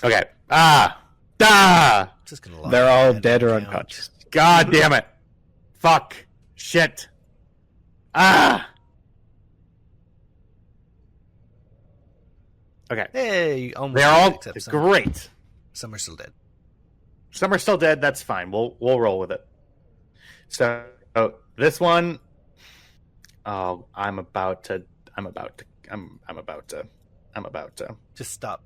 Okay. Ah! Just gonna log They're all in dead or account. unconscious. God damn it. Fuck. Shit. Ah! Okay. Hey, almost They're all except some, great. some are still dead. Some are still dead. That's fine. We'll roll with it. So this one, oh, I'm about to. Just stop.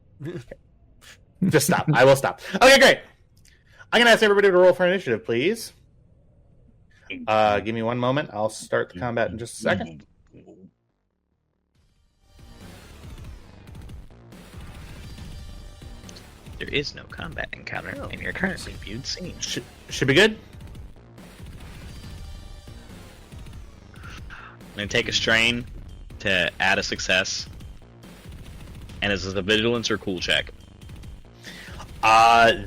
Just stop. I will stop. Okay, great. I'm gonna ask everybody to roll for initiative, please. Give me 1 moment. I'll start the combat in just a second. There is no combat encounter Oh, in your currently viewed scene. Should be good. I'm going to take a strain to add a success. And is this a vigilance or cool check?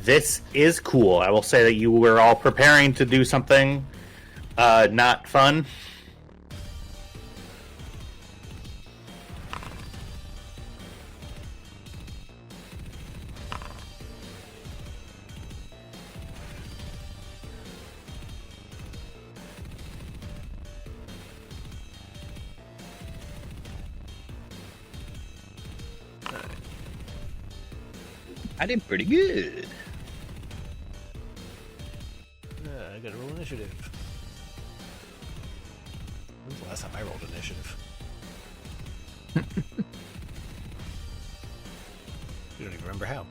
This is cool. I will say that you were all preparing to do something not fun. I did pretty good. I gotta roll initiative. When's the last time I rolled initiative? You don't even remember how.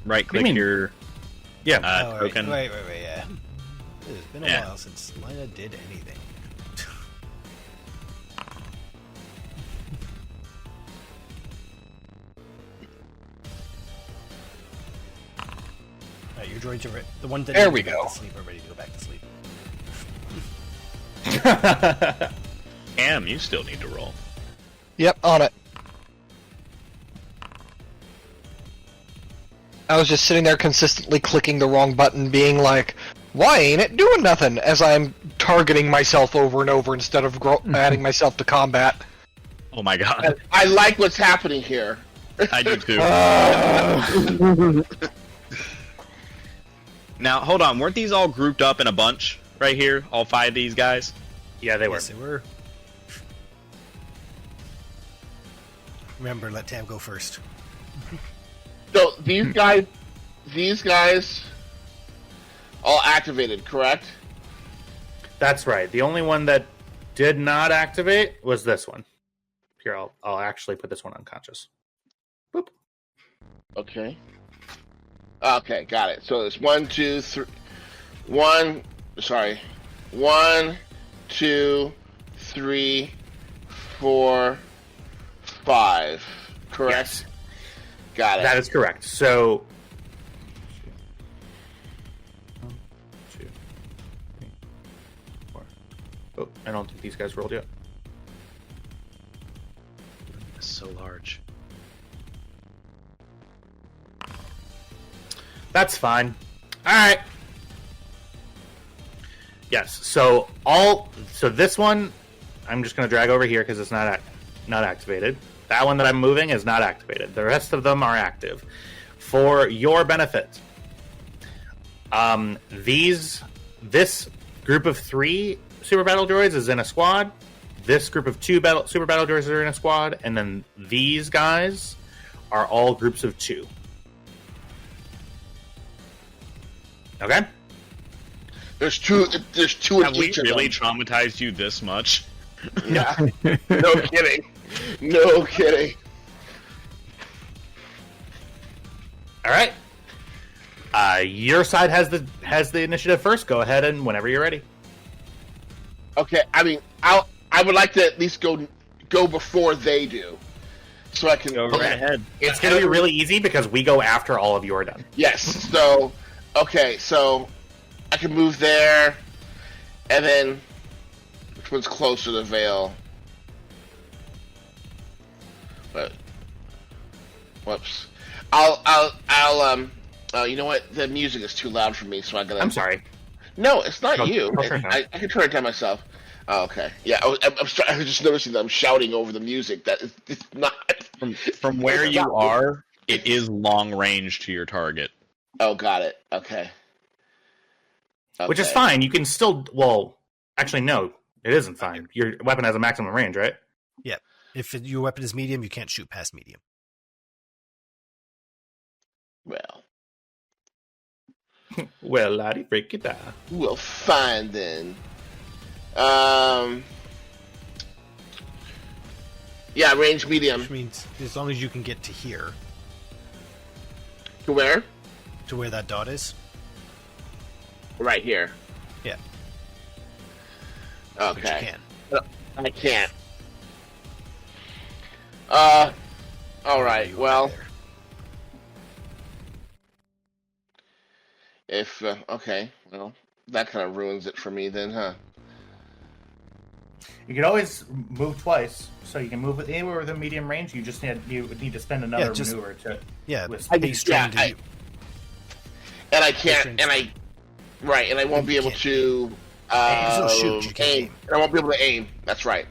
Right click mean? your Yeah. token. Right, yeah. It's been a Yeah. while since Lina did anything. Alright, your droids are the one that There didn't we go back go. to sleep are ready to go back to sleep. Cam, you still need to roll. Yep, on it. I was just sitting there consistently clicking the wrong button, being like, why ain't it doing nothing? As I'm targeting myself over and over instead of adding myself to combat. Oh my god. I like what's happening here. I do too. Now, hold on. Weren't these all grouped up in a bunch right here? All 5 of these guys? Yeah, they were. Yes, they were. Remember, let Tam go first. So these guys, all activated, correct? That's right. The only one that did not activate was this one. Here, I'll actually put this one unconscious. Boop. Okay. Okay, got it. So it's 1, 2, 3. 1, 2, 3, 4, 5. Correct? Yes. Got it. That is correct. So 1, 2, 3, 4. Oh, I don't think these guys rolled yet. It's so large. That's fine. All right. Yes. So this one, I'm just going to drag over here because it's not activated. That one that I'm moving is not activated. The rest of them are active. For your benefit, this group of 3 super battle droids is in a squad. This group of 2 super battle droids are in a squad, and then these guys are all groups of 2. Okay. There's two in Have we each of really them. traumatized you this much? Yeah. No kidding. No kidding. All right. Your side has the initiative first. Go ahead and whenever you're ready. Okay. I mean, I would like to at least go before they do, so I can Go right ahead. It's going to be really easy because we go after all of you are done. Yes. So, okay. So I can move there, and then which one's closer to Vale? But whoops. You know what? The music is too loud for me, so I gotta. I'm sorry. No, it's not I'll- you. I'll turn it down. I can turn it down myself. Oh, okay. Yeah, I was just noticing that I'm shouting over the music. That it's not. From where you are, it is long range to your target. Oh, got it. Okay. Which is Okay. fine. You can still. Well, actually, no, it isn't fine. Your weapon has a maximum range, right? Yeah. If your weapon is medium, you can't shoot past medium. Well, Well, laddie, break it down. we'll find then. Yeah, range medium. Which means as long as you can get to here, To where? to where that dot is. Right here. Yeah. Okay. Which you can. I can't. All right. You Well, there. if okay, well, that kind of ruins it for me then, huh? You could always move twice, so you can move anywhere within medium range. You just need to spend another Yeah, just- maneuver to. Yeah, with- pace train to you. And I can't, and I, right, and I won't be able can't to. You can still shoot, you can't aim. And I won't be able to aim. That's right.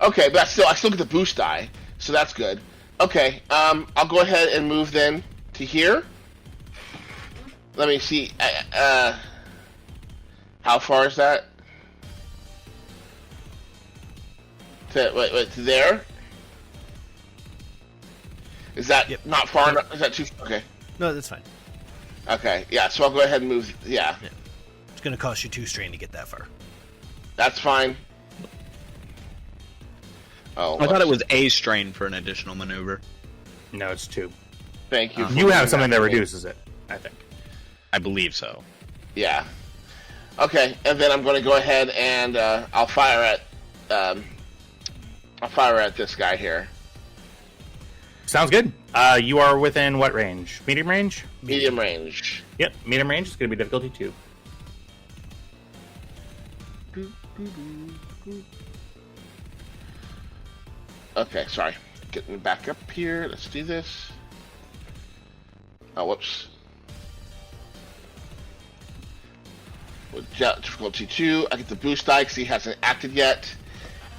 Okay, but I still get the boost die, so that's good. Okay, I'll go ahead and move then to here. Let me see. How far is that? To wait, to there? Is that Yep. not far enough? Is that too? Okay. No, that's fine. Okay. Yeah. So I'll go ahead and move. Yeah. It's going to cost you 2 strain to get that far. That's fine. Oh. I thought it was a strain for an additional maneuver. No, it's 2. Thank you. for You have doing something that for me. reduces it, I think. I believe so. Yeah. Okay, and then I'm going to go ahead and I'll fire at this guy here. Sounds good. You are within what range? Medium range? Medium range. Yep, medium range is going to be difficulty 2. Okay, sorry. Getting back up here. Let's do this. Oh, whoops. With difficulty 2, I get the boost die because he hasn't acted yet.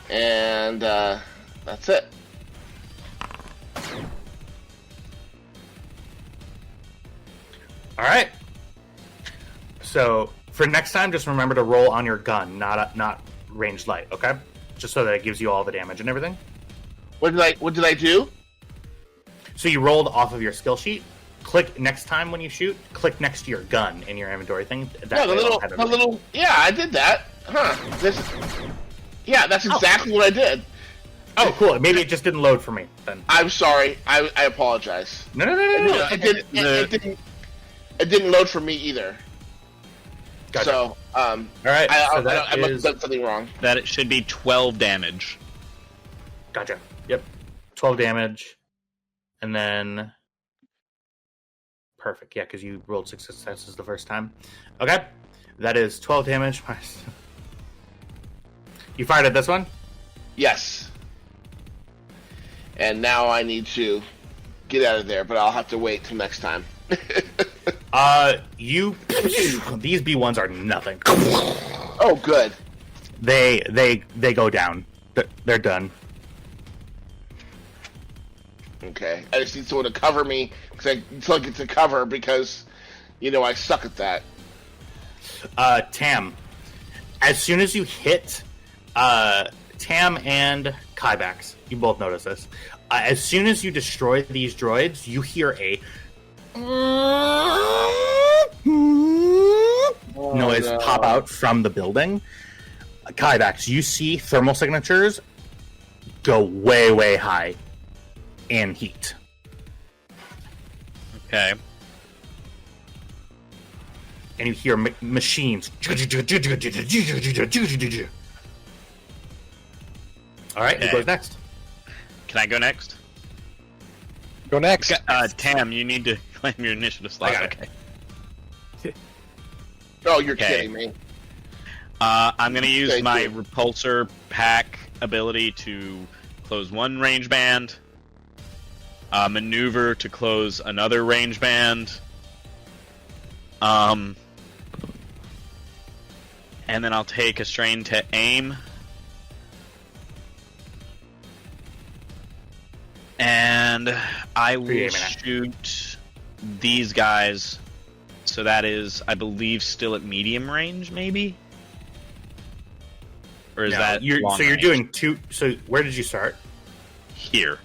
And that's it. All right. So for next time, just remember to roll on your gun, not ranged light. Okay, just so that it gives you all the damage and everything. What did I do? So you rolled off of your skill sheet. Click next time when you shoot. Click next to your gun in your inventory thing. Yeah, way it'll have everything. Yeah, I did that. Huh? That's exactly what I did. Oh, cool. Maybe it just didn't load for me then. I'm sorry. I apologize. No. It didn't load for me either. Gotcha. So, all right. I that must is- have done something wrong. That it should be 12 damage. Gotcha. Yep. 12 damage, and then perfect. Yeah, because you rolled 6 successes the first time. Okay, that is 12 damage. You fired at this one. Yes. And now I need to get out of there, but I'll have to wait till next time. These B1s are nothing. Oh, good. They go down. They're done. Okay. I just need someone to cover me until I get to cover because, I suck at that. Tam, as soon as you hit Tam and Kybax, you both notice this. As soon as you destroy these droids, you hear a noise pop out from the building. Kybax, you see thermal signatures go way, way high in heat. Okay. And you hear machines. All right, who Okay. goes next? Can I go next? Go next. Tam, you need to claim your initiative slot. I got it. Okay. Oh, you're Okay. kidding me. I'm going to use Thank my you. repulsor pack ability to close one range band, maneuver to close another range band, and then I'll take a strain to aim, and I will Pre-aiming it. shoot these guys. So that is, I believe, still at medium range, maybe. Or is No, that you're long range? doing 2. So where did you start? Here?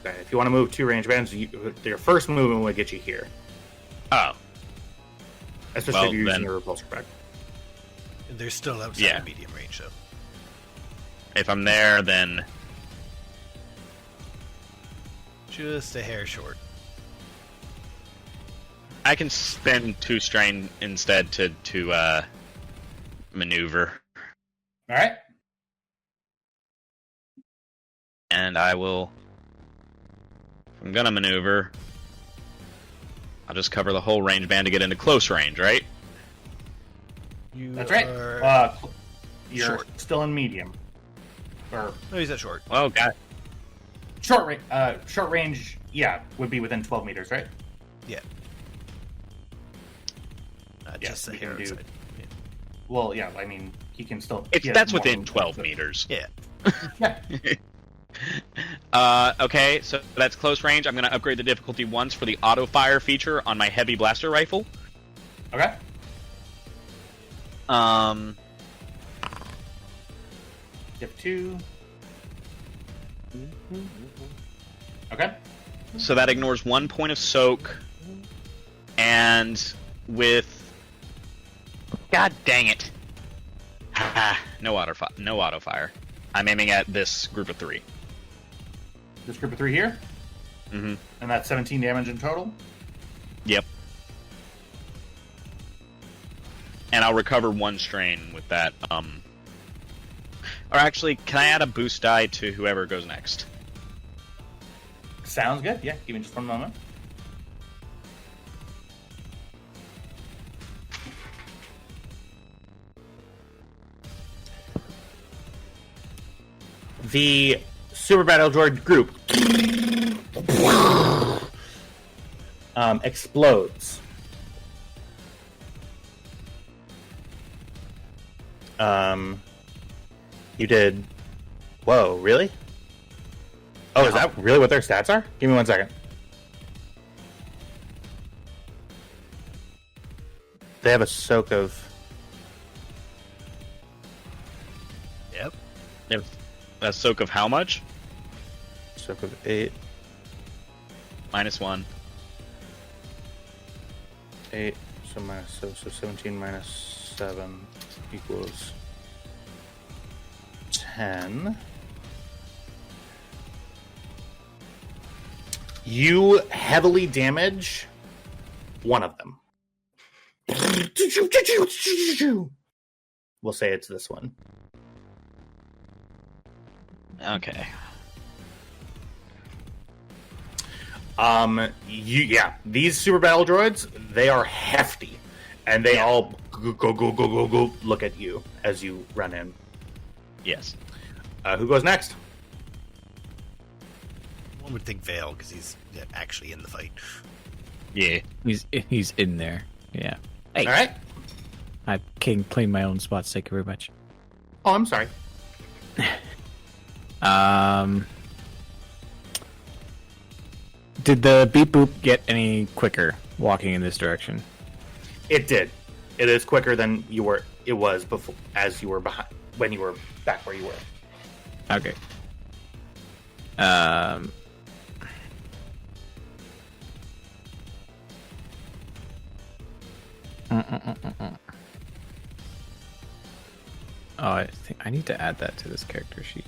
Okay, if you want to move 2 range bands, your first movement would get you here, Oh, especially Well, if you're using then- your repulsor pack. They're still outside Yeah. of medium range, though. if I'm there, then Just a hair short. I can spend 2 strain instead to maneuver, All right. and I will. If I'm gonna maneuver, I'll just cover the whole range band to get into close range, right? You That's right. are... You're short. still in medium, or No, he's at short. Well, God, short range. Short range, yeah, would be within 12 meters, right? Yeah. Yeah, Just a we hair can do- outside. Well, yeah. I mean, he can still. he has that's more within movement, 12 so- meters. Yeah. Yeah. Okay, so that's close range. I'm gonna upgrade the difficulty once for the auto fire feature on my heavy blaster rifle. Okay. Diff 2. Okay. So that ignores 1 point of soak, and with... God dang it. No auto fire. I'm aiming at this group of 3. This group of 3 here? Mm-hmm. And that's 17 damage in total? Yep. And I'll recover 1 strain with that. Or actually, can I add a boost die to whoever goes next? Sounds good. Yeah, give me just one moment. The Super Battle Droid group explodes. You did... Whoa, really? Oh, is that really what their stats are? Give me 1 second. They have a soak of... Yep. They have a soak of how much? Soak of 8. -1. 8. So 17 minus 7 equals 10. You heavily damage one of them. We'll say it's this one. Okay. These super battle droids, they are hefty, and they all go look at you as you run in. Yes. Who goes next? One would think Vale, because he's actually in the fight. Yeah. He's in there. Yeah. Hey. All right. I can claim my own spots. Thank you very much. Oh, I'm sorry. Did the beep boop get any quicker walking in this direction? It did. It is quicker than you were. It was before, as you were behind when you were back where you were. Okay. Oh, I think I need to add that to this character sheet.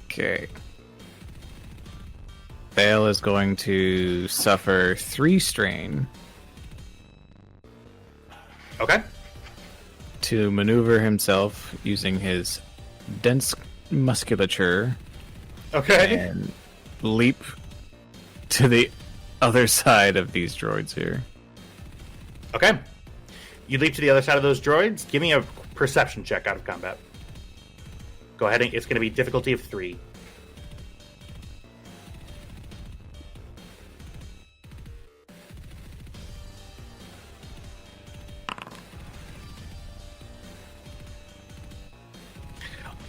Okay. Vale is going to suffer 3 strain Okay. to maneuver himself using his dense musculature Okay. and leap to the other side of these droids here. Okay. You leap to the other side of those droids. Give me a perception check out of combat. Go ahead. It's going to be difficulty of 3.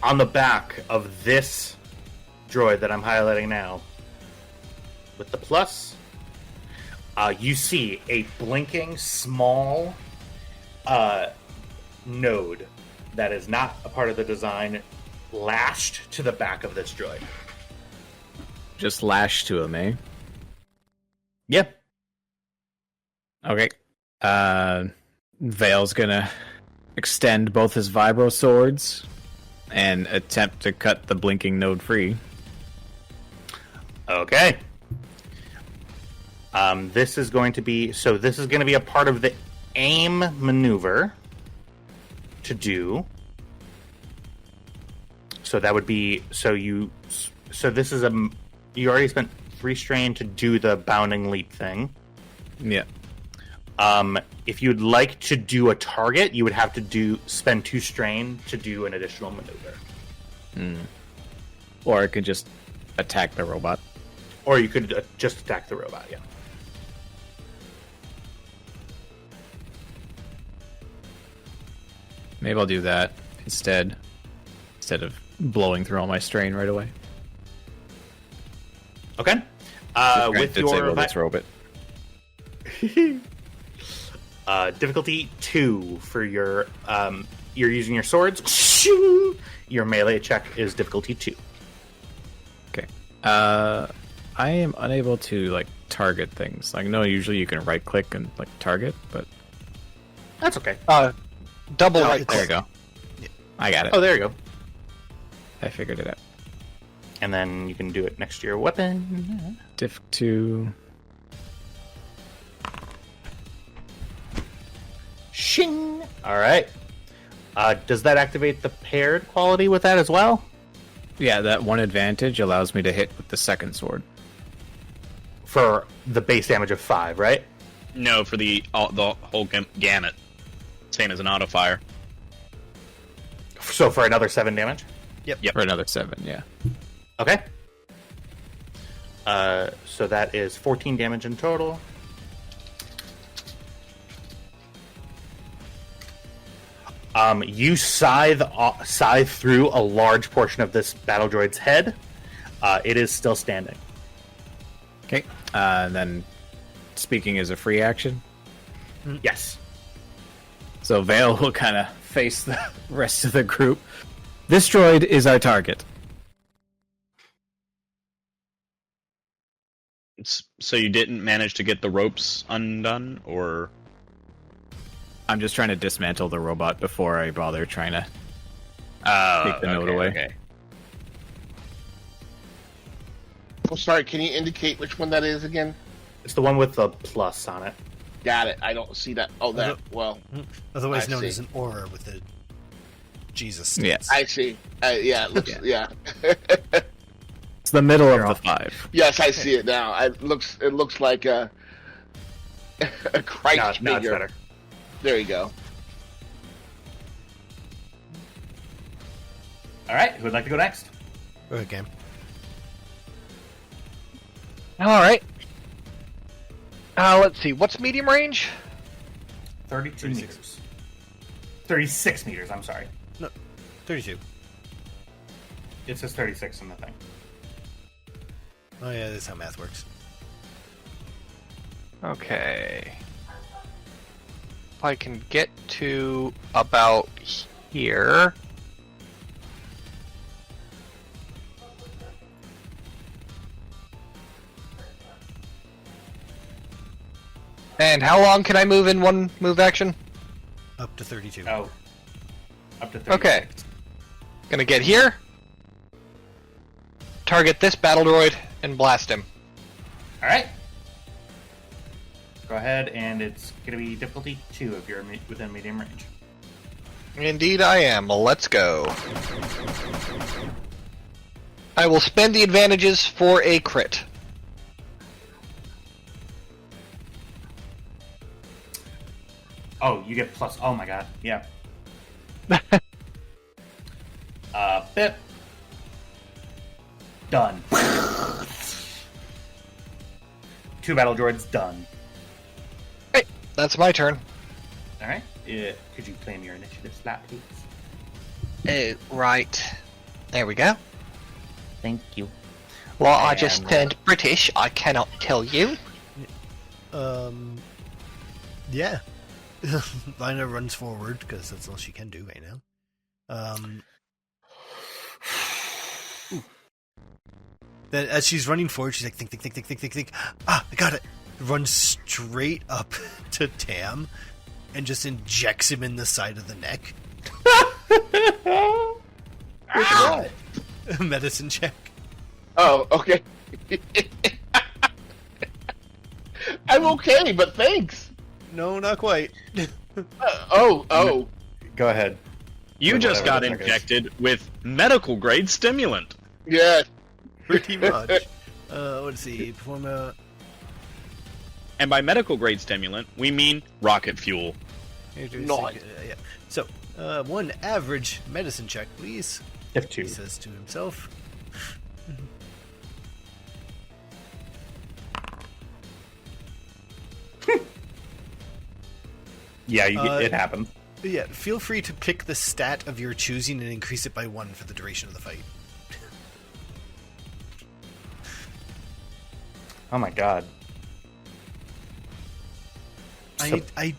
On the back of this droid that I'm highlighting now, with the plus, you see a blinking small node that is not a part of the design lashed to the back of this droid. Just lash to him, eh? Yep. Okay. Vale's gonna extend both his vibro swords and attempt to cut the blinking node free. Okay. This is going to be a part of the aim maneuver to do. So that would be you already spent 3 strain to do the bounding leap thing. Yeah. If you'd like to do a target, you would have to spend 2 strain to do an additional maneuver. Or I could just attack the robot. Or you could just attack the robot, yeah. Maybe I'll do that instead of blowing through all my strain right away. Okay. With your let's rope it. difficulty 2 for your you're using your swords. Your melee check is difficulty 2. Okay. I am unable to like target things. Like, no, usually you can right click and like target, but That's okay. Double No, right it's- there you click. go. I got it. Oh, there you go. I figured it out. And then you can do it next to your weapon. Diff 2. Shing! All right. Does that activate the paired quality with that as well? Yeah, that one advantage allows me to hit with the second sword. For the base damage of 5, right? No, for the whole gamut. Same as an auto fire. So for another 7 damage? Yep. For another 7, yeah. Okay. So that is 14 damage in total. You scythe through a large portion of this battle droid's head. It is still standing. Okay. Then speaking as a free action. Yes. So Vale will kind of face the rest of the group. This droid is our target. So you didn't manage to get the ropes undone, or? I'm just trying to dismantle the robot before I bother trying to take the note away. Okay. Oh, sorry, can you indicate which one that is again? It's the one with the plus on it. Got it. I don't see that. Oh, that. Well, Otherwise I known see. as an aura with a Jesus. Yes. I see. Yeah, it looks. Yeah. It's the middle of the 5. Yes, I see it now. It looks like a Christ No, it's figure. better. There you go. All right. Who would like to go next? Go ahead, game. All right. Let's see. What's medium range? 32 meters. 36 meters. I'm sorry. 32. It says 36 in the thing. Oh yeah, that's how math works. Okay. If I can get to about here. And how long can I move in one move action? Up to 32. Oh. Up to 36. Okay. Gonna get here. Target this battle droid and blast him. All right. Go ahead, and it's going to be difficulty 2 if you're within medium range. Indeed I am. Let's go. I will spend the advantages for a crit. Oh, you get plus. Oh my god. Yeah. Bip. Done. 2 battle droids done. Hey, that's my turn. All right. Could you claim your initiative slot, please? Right. There we go. Thank you. Well, I just And- turned British. I cannot tell you. Yeah. Lina runs forward because that's all she can do right now. Then as she's running forward, she's like, think. Ah, I got it. Runs straight up to Tam and just injects him in the side of the neck. What? Medicine check. Oh, okay. I'm okay, but thanks. No, not quite. Oh. Go ahead. You Or just whatever got the check is. injected with medical grade stimulant. Yeah. Pretty much. Let's see. Perform a... And by medical grade stimulant, we mean rocket fuel. Nice. Yeah. So, one average medicine check, please. If 2. He says to himself. Yeah, it happens. Yeah, feel free to pick the stat of your choosing and increase it by 1 for the duration of the fight. Oh my god. I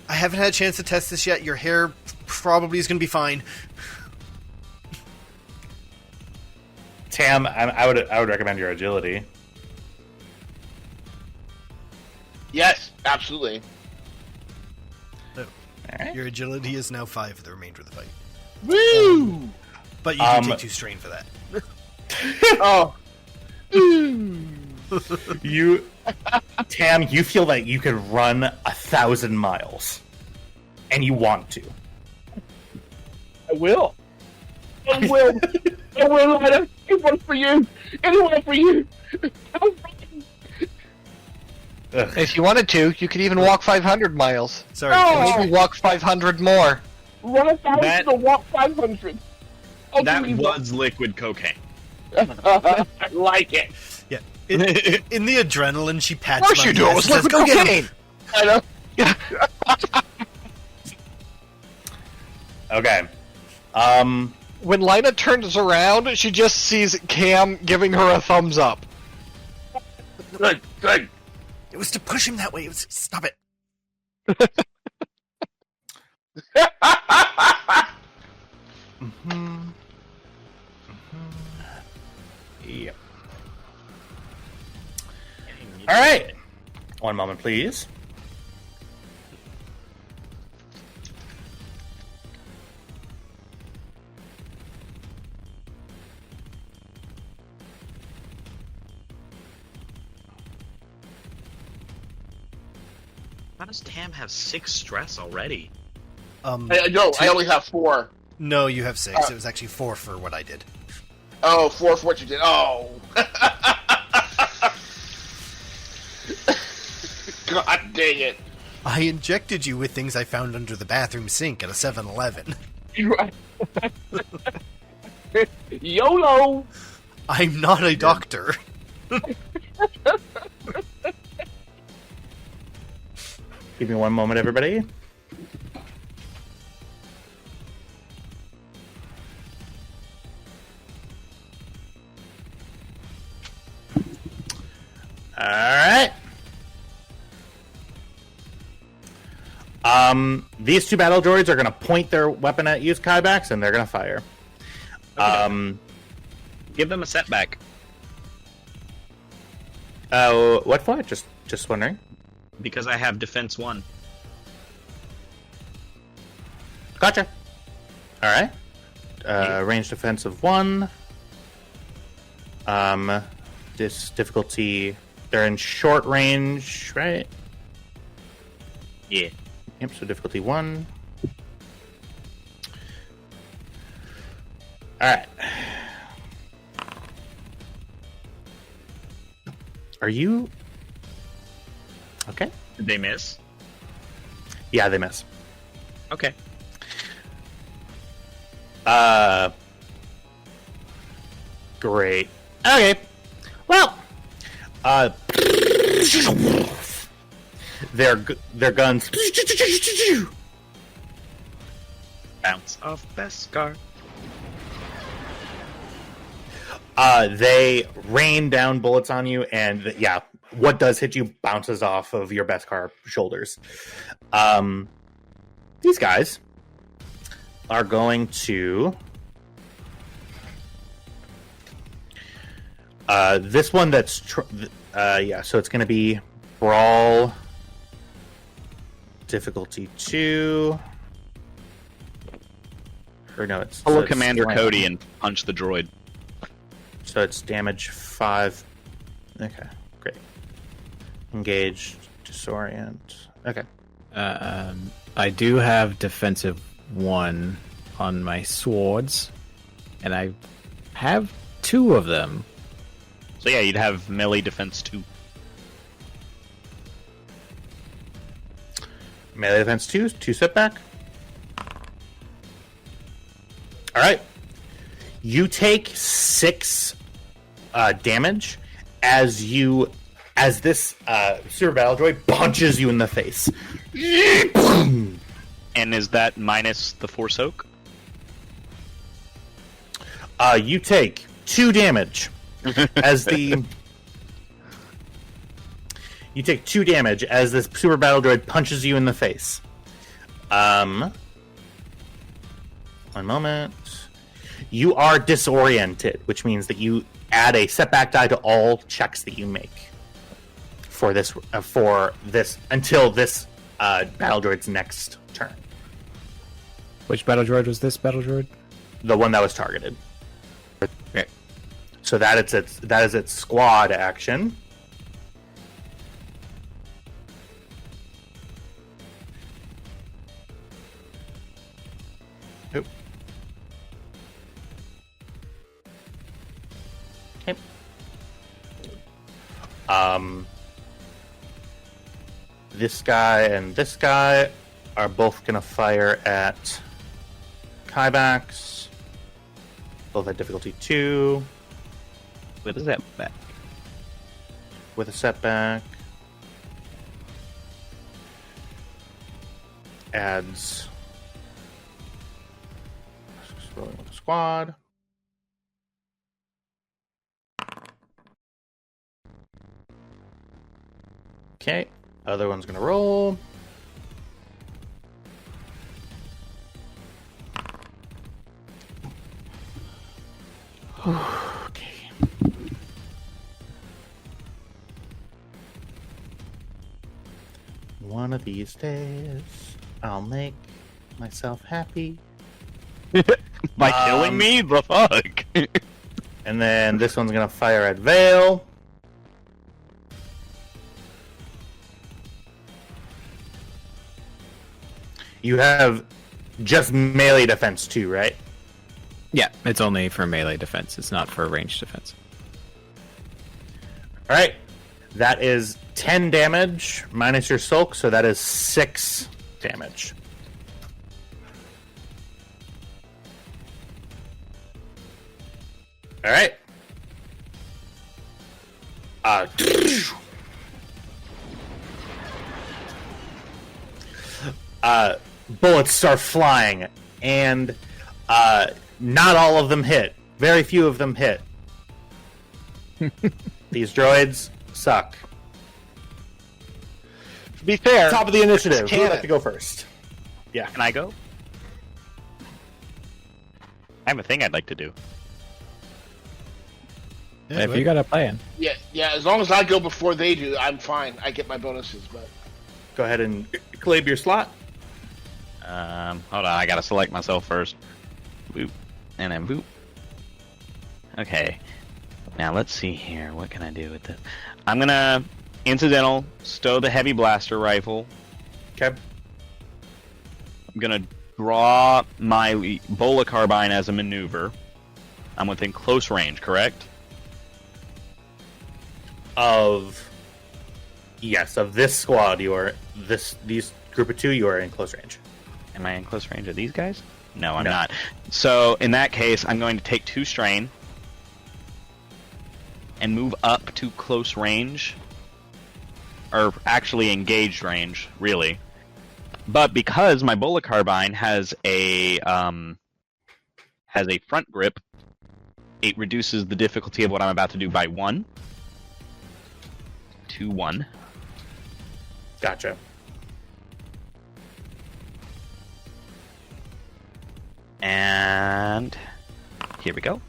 haven't had a chance to test this yet. Your hair probably is going to be fine. Tam, I would recommend your agility. Yes, absolutely. Alright. Your agility is now 5 for the remainder of the fight. Woo! But you do take 2 strain for that. Oh. Tam, you feel like you could run 1,000 miles, and you want to. I will. I will. I will, Lana. Anyone for you. Anyone for you. Ugh. If you wanted to, you could even walk 500 miles. Sorry. Oh! Maybe walk 500 more. Run 1,000 That- to walk 500. I'll That do you was liquid cocaine. I like it. Yeah. In the adrenaline, she pats Of course my you do. It chest was and says, liquid "Go get him." cocaine. I know. Okay. When Lina turns around, she just sees Cam giving her a thumbs up. Good, good. It was to push him that way. It was, stop it. Yep. All right. One moment, please. How does Tam have 6 stress already? No, I only have 4. No, you have 6. It was actually 4 for what I did. Oh, 4 for what you did. Oh. God dang it. I injected you with things I found under the bathroom sink at a 7-Eleven. YOLO. I'm not a doctor. Give me one moment, everybody. All right. These 2 battle droids are going to point their weapon at you, Kybax, and they're going to fire. Give them a setback. What for? Just wondering. Because I have defense 1. Gotcha. All right. Range defense of 1. This difficulty. They're in short range, right? Yeah. Yep. So difficulty 1. All right. Are you okay? Did they miss? Yeah, they miss. Okay. Great. Okay. Well, their guns Bounce off Beskar. they rain down bullets on you, and yeah, what does hit you bounces off of your Beskar shoulders. These guys are going to this one that's yeah, so it's going to be brawl difficulty 2. Or no, it's Hello, so it's Commander slam. Cody, and punch the droid. So it's damage 5. Okay, great. Engage, disorient. Okay. I do have defensive 1 on my swords, and I have 2 of them. So yeah, you'd have melee defense 2. Melee defense 2 setback. All right. You take 6 damage as this super battle droid punches you in the face. And is that minus the Force Soak? You take 2 damage as the You take 2 damage as this super battle droid punches you in the face. One moment. You are disoriented, which means that you add a setback die to all checks that you make for this until this battle droid's next turn. Which battle droid was this battle droid? The one that was targeted. Okay. So that is its squad action. Oop. Okay. This guy and this guy are both gonna fire at Kybax. Both at difficulty 2. What is that back? With a setback. Adds. Just rolling with the squad. Okay. Other one's gonna roll. Okay. One of these days, I'll make myself happy. By killing me? The fuck? And then this one's gonna fire at Vale. You have just melee defense too, right? Yeah, it's only for melee defense. It's not for ranged defense. All right. That is 10 damage minus your sulk, so that is 6 damage. All right. Bullets start flying, and not all of them hit. Very few of them hit. These droids suck. To be fair, Top of the initiative. it's Who would like canon. to go first? Yeah. Can I go? I have a thing I'd like to do. Yeah, If you got a plan. Yeah, as long as I go before they do, I'm fine. I get my bonuses, but Go ahead and claim your slot. Hold on, I gotta select myself first. Boop. And then boop. Okay. Now let's see here. What can I do with this? I'm gonna incidental stow the heavy blaster rifle. Okay. I'm gonna draw my bola carbine as a maneuver. I'm within close range, correct? Of this squad, you are these group of 2. You are in close range. Am I in close range of these guys? No, I'm No. not. So in that case, I'm going to take 2 strain and move up to close range, or actually engaged range, really. But because my bola carbine has a front grip, it reduces the difficulty of what I'm about to do by 1 to 1. Gotcha. And here we go.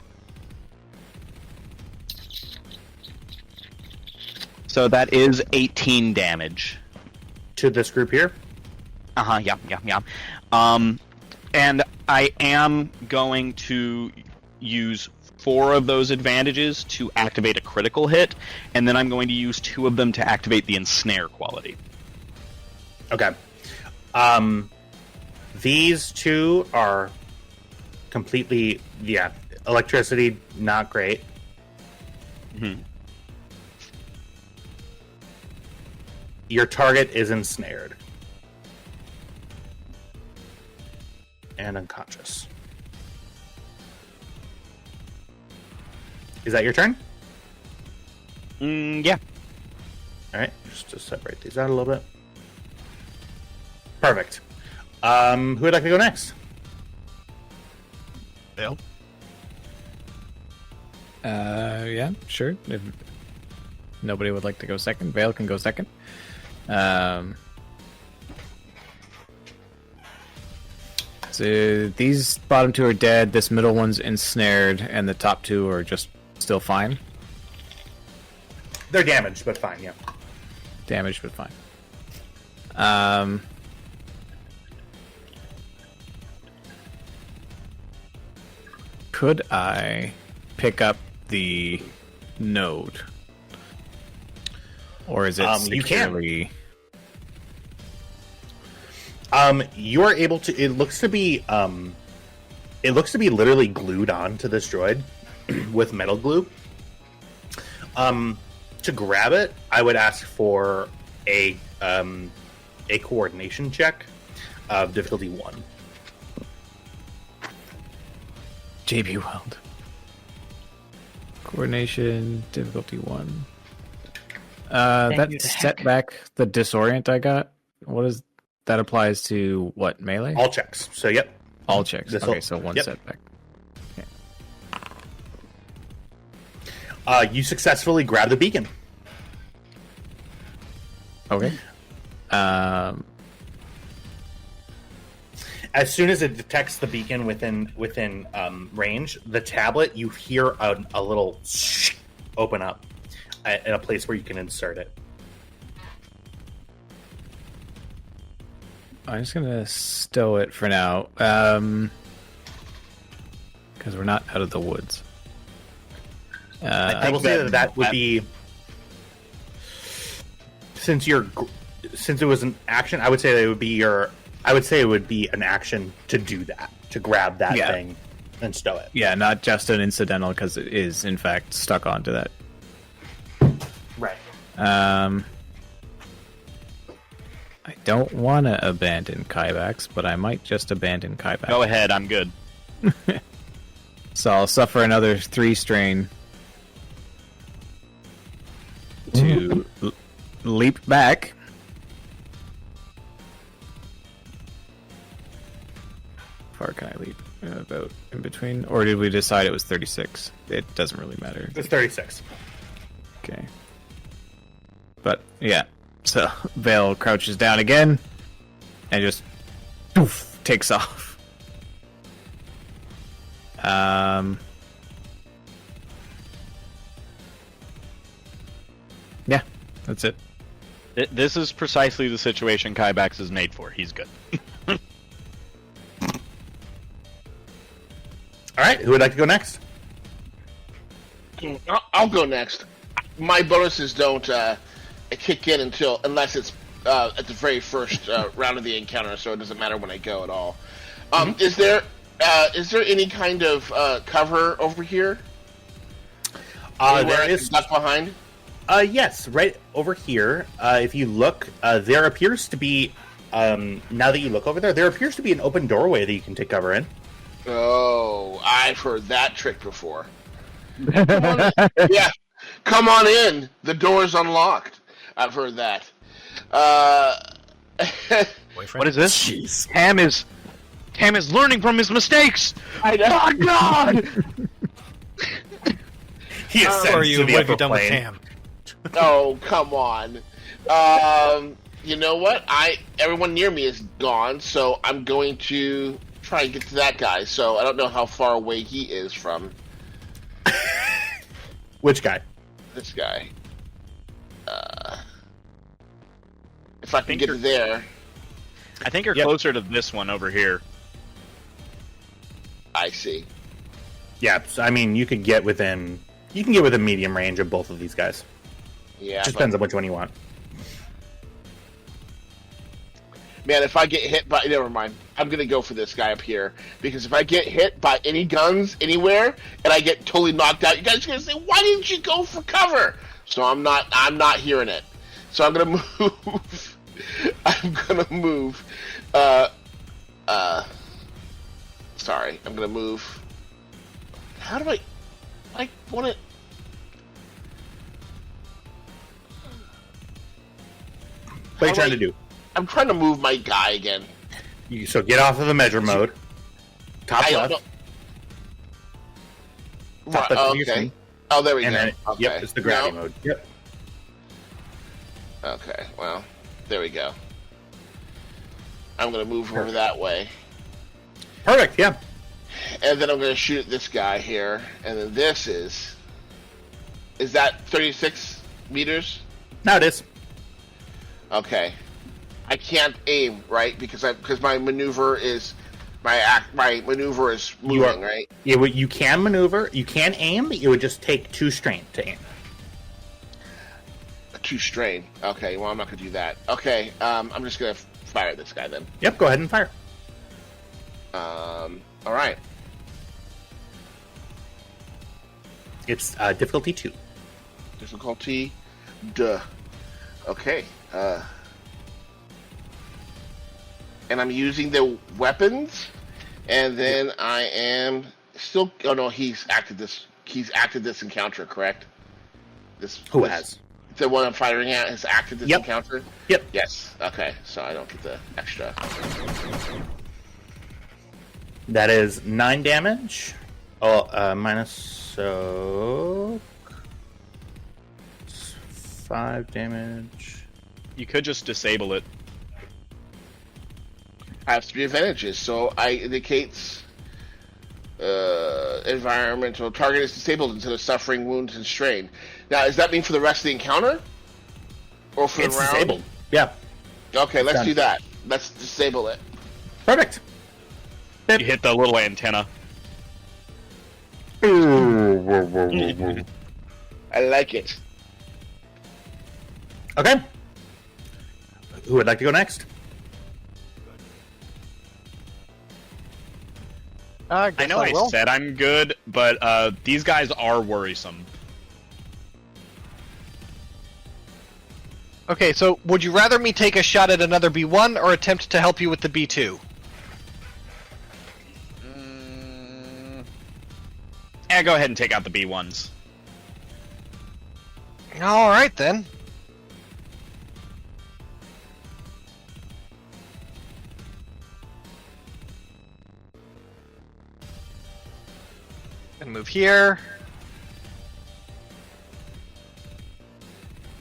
So that is 18 damage. To this group here. Yeah. And I am going to use 4 of those advantages to activate a critical hit, and then I'm going to use 2 of them to activate the ensnare quality. Okay. These 2 are completely, electricity, not great. Mm-hmm. Your target is ensnared. And unconscious. Is that your turn? Yeah. Alright, just to separate these out a little bit. Perfect. Who would like to go next? Vale? Yeah, sure. nobody would like to go second. Vale can go second. So these bottom two are dead. This middle one's ensnared, and the top two are just still fine. They're damaged, but fine. Yeah. Damaged, but fine. Could I pick up the node, or is it you can. securely? You are able to. It looks to be literally glued on to this droid with metal glue. To grab it, I would ask for a coordination check of difficulty 1. JB Weld. Coordination difficulty 1. That set back the disorient I got. What is that? Applies to what, melee? All checks. So yep. All checks. This'll- Okay, so one yep. setback. You successfully grab the beacon. Okay. As soon as it detects the beacon within range, the tablet, you hear a little open up in a place where you can insert it. I'm just gonna stow it for now, because we're not out of the woods. I will say that would be, since it was an action. I would say that it would be an action to do that, to grab that thing and stow it. Yeah, not just an incidental, because it is in fact stuck onto that. Right. I don't want to abandon Kybax, but I might just abandon Kybax. Go ahead, I'm good. So I'll suffer another 3 strain to leap back. How far can I leap? About in between? Or did we decide it was 36? It doesn't really matter. It's 36. Okay. But, yeah. So, Vale crouches down again and just poof, takes off. Yeah, that's it. This is precisely the situation Kybax is made for. He's good. All right. Who would like to go next? I'll go next. My bonuses don't kick in unless it's at the very first round of the encounter, so it doesn't matter when I go at all. Is there any kind of cover over here? There is stuck behind. Yes, right over here. If you look, there appears to be. Now that you look over there appears to be an open doorway that you can take cover in. Oh, I've heard that trick before. Yeah, come on in. The door's unlocked. I've heard that. Boyfriend? What is this? Jeez. Tam is learning from his mistakes. I know. Oh God! He ascends Or you, to the what have you upper done with plane. Tam? Oh, come on. You know what? Everyone near me is gone, so I'm going to try and get to that guy. So I don't know how far away he is from Which guy? this guy. If I can get to there, I think you're Yep. closer to this one over here. I see. Yeah, so, I mean, you can get within medium range of both of these guys. Yeah, Just but, depends on which one you want. man, if I get hit by... Never mind. I'm going to go for this guy up here. Because if I get hit by any guns anywhere, and I get totally knocked out, you guys are going to say, why didn't you go for cover? So I'm not hearing it. So I'm going to move... I'm going to move... Sorry, I'm going to move... How do I want to... What are you trying to do? I'm trying to move my guy again. So get off of the measure mode. Top I don't left. know. Top Right, left of your okay. screen. Oh, there we And go. then, Okay. yep, it's the gravity No. mode. Yep. Okay, well, there we go. I'm going to move over that way. Perfect, yeah. And then I'm going to shoot at this guy here. And then this is that 36 meters? Now it is. Okay. I can't aim, right? Because my maneuver is my maneuver is moving, right? You can maneuver, you can aim, it would just take 2 strain to aim. 2 strain. Okay, well I'm not gonna do that. Okay, I'm just gonna fire at this guy then. Yep, go ahead and fire. Alright. It's difficulty 2. Difficulty duh. Okay. And I'm using the weapons, and then I am still. Oh no, he's acted this encounter, correct? Who has? The one I'm firing at has acted this encounter. Yep. Yes. Okay, so I don't get the extra. That is 9 damage. Oh, minus soak. 5 damage. You could just disable it. I have 3 advantages, so I indicates environmental target is disabled instead of suffering wounds and strain. Now, does that mean for the rest of the encounter, or for It's the round? disabled. Yeah. Okay, let's Done. do that. Let's disable it. Perfect. You hit the little antenna. I like it. Okay. Who would like to go next? I know I said I'm good, but these guys are worrisome. Okay, so would you rather me take a shot at another B1 or attempt to help you with the B2? Yeah, go ahead and take out the B1s. Alright then. Gonna move here.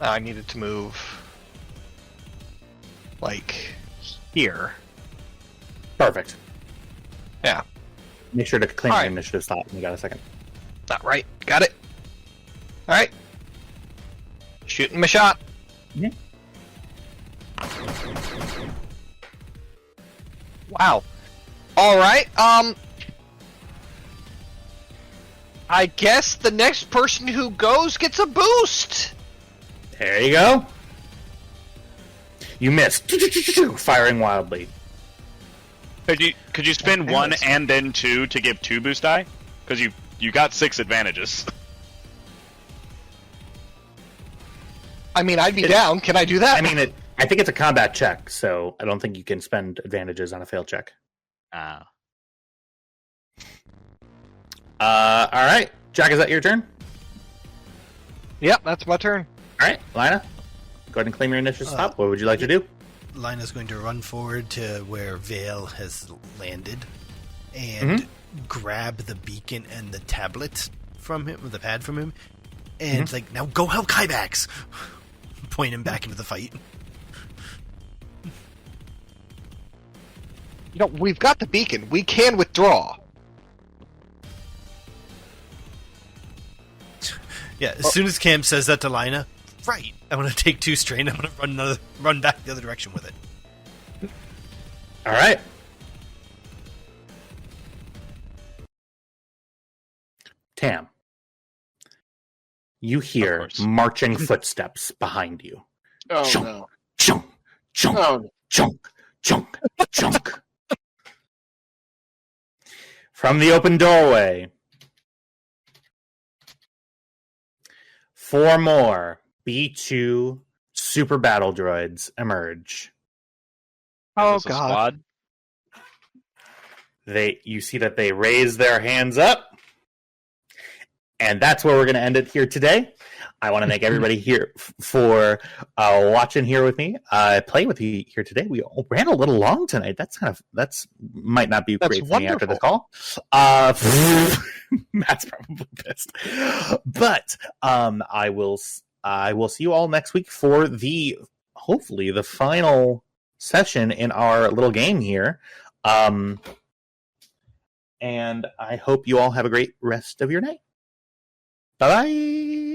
I needed to move like here. Perfect. Yeah. Make sure to claim All your right. initiative slot. You got a second. Not right. Got it. Alright. Shooting my shot. Yeah. Wow. Alright, I guess the next person who goes gets a boost! There you go. You missed. Firing wildly. Could you spend 1 and then 2 to give 2 boost die? Because you got 6 advantages. I mean, I'd be down. Can I do that? I mean, I think it's a combat check, so I don't think you can spend advantages on a failed check. Ah. All right. Jack, is that your turn? Yep, that's my turn. All right, Lina, go ahead and claim your initiative slot. What would you like to do? Lina's going to run forward to where Vale has landed and grab the beacon and the tablet from him, or the pad from him, and it's like, now go help Kybax! Point him back into the fight. You know, we've got the beacon. We can withdraw. Yeah, as soon as Cam says that to Lina, right, I'm going to take 2 strain, I'm going to run back the other direction with it. All right. Tam, you hear marching footsteps behind you. Oh Chunk, no. chunk, chunk, Oh, chunk, chunk, chunk. From the open doorway, 4 more B2 super battle droids emerge. Oh, Is this a God. squad? You see that they raise their hands up. And that's where we're going to end it here today. I want to thank everybody here for watching here with me, play with me here today. We ran a little long tonight. That's might not be That's great for me after this wonderful. call. Matt's probably pissed, but I will see you all next week for the hopefully the final session in our little game here. And I hope you all have a great rest of your night. Bye-bye!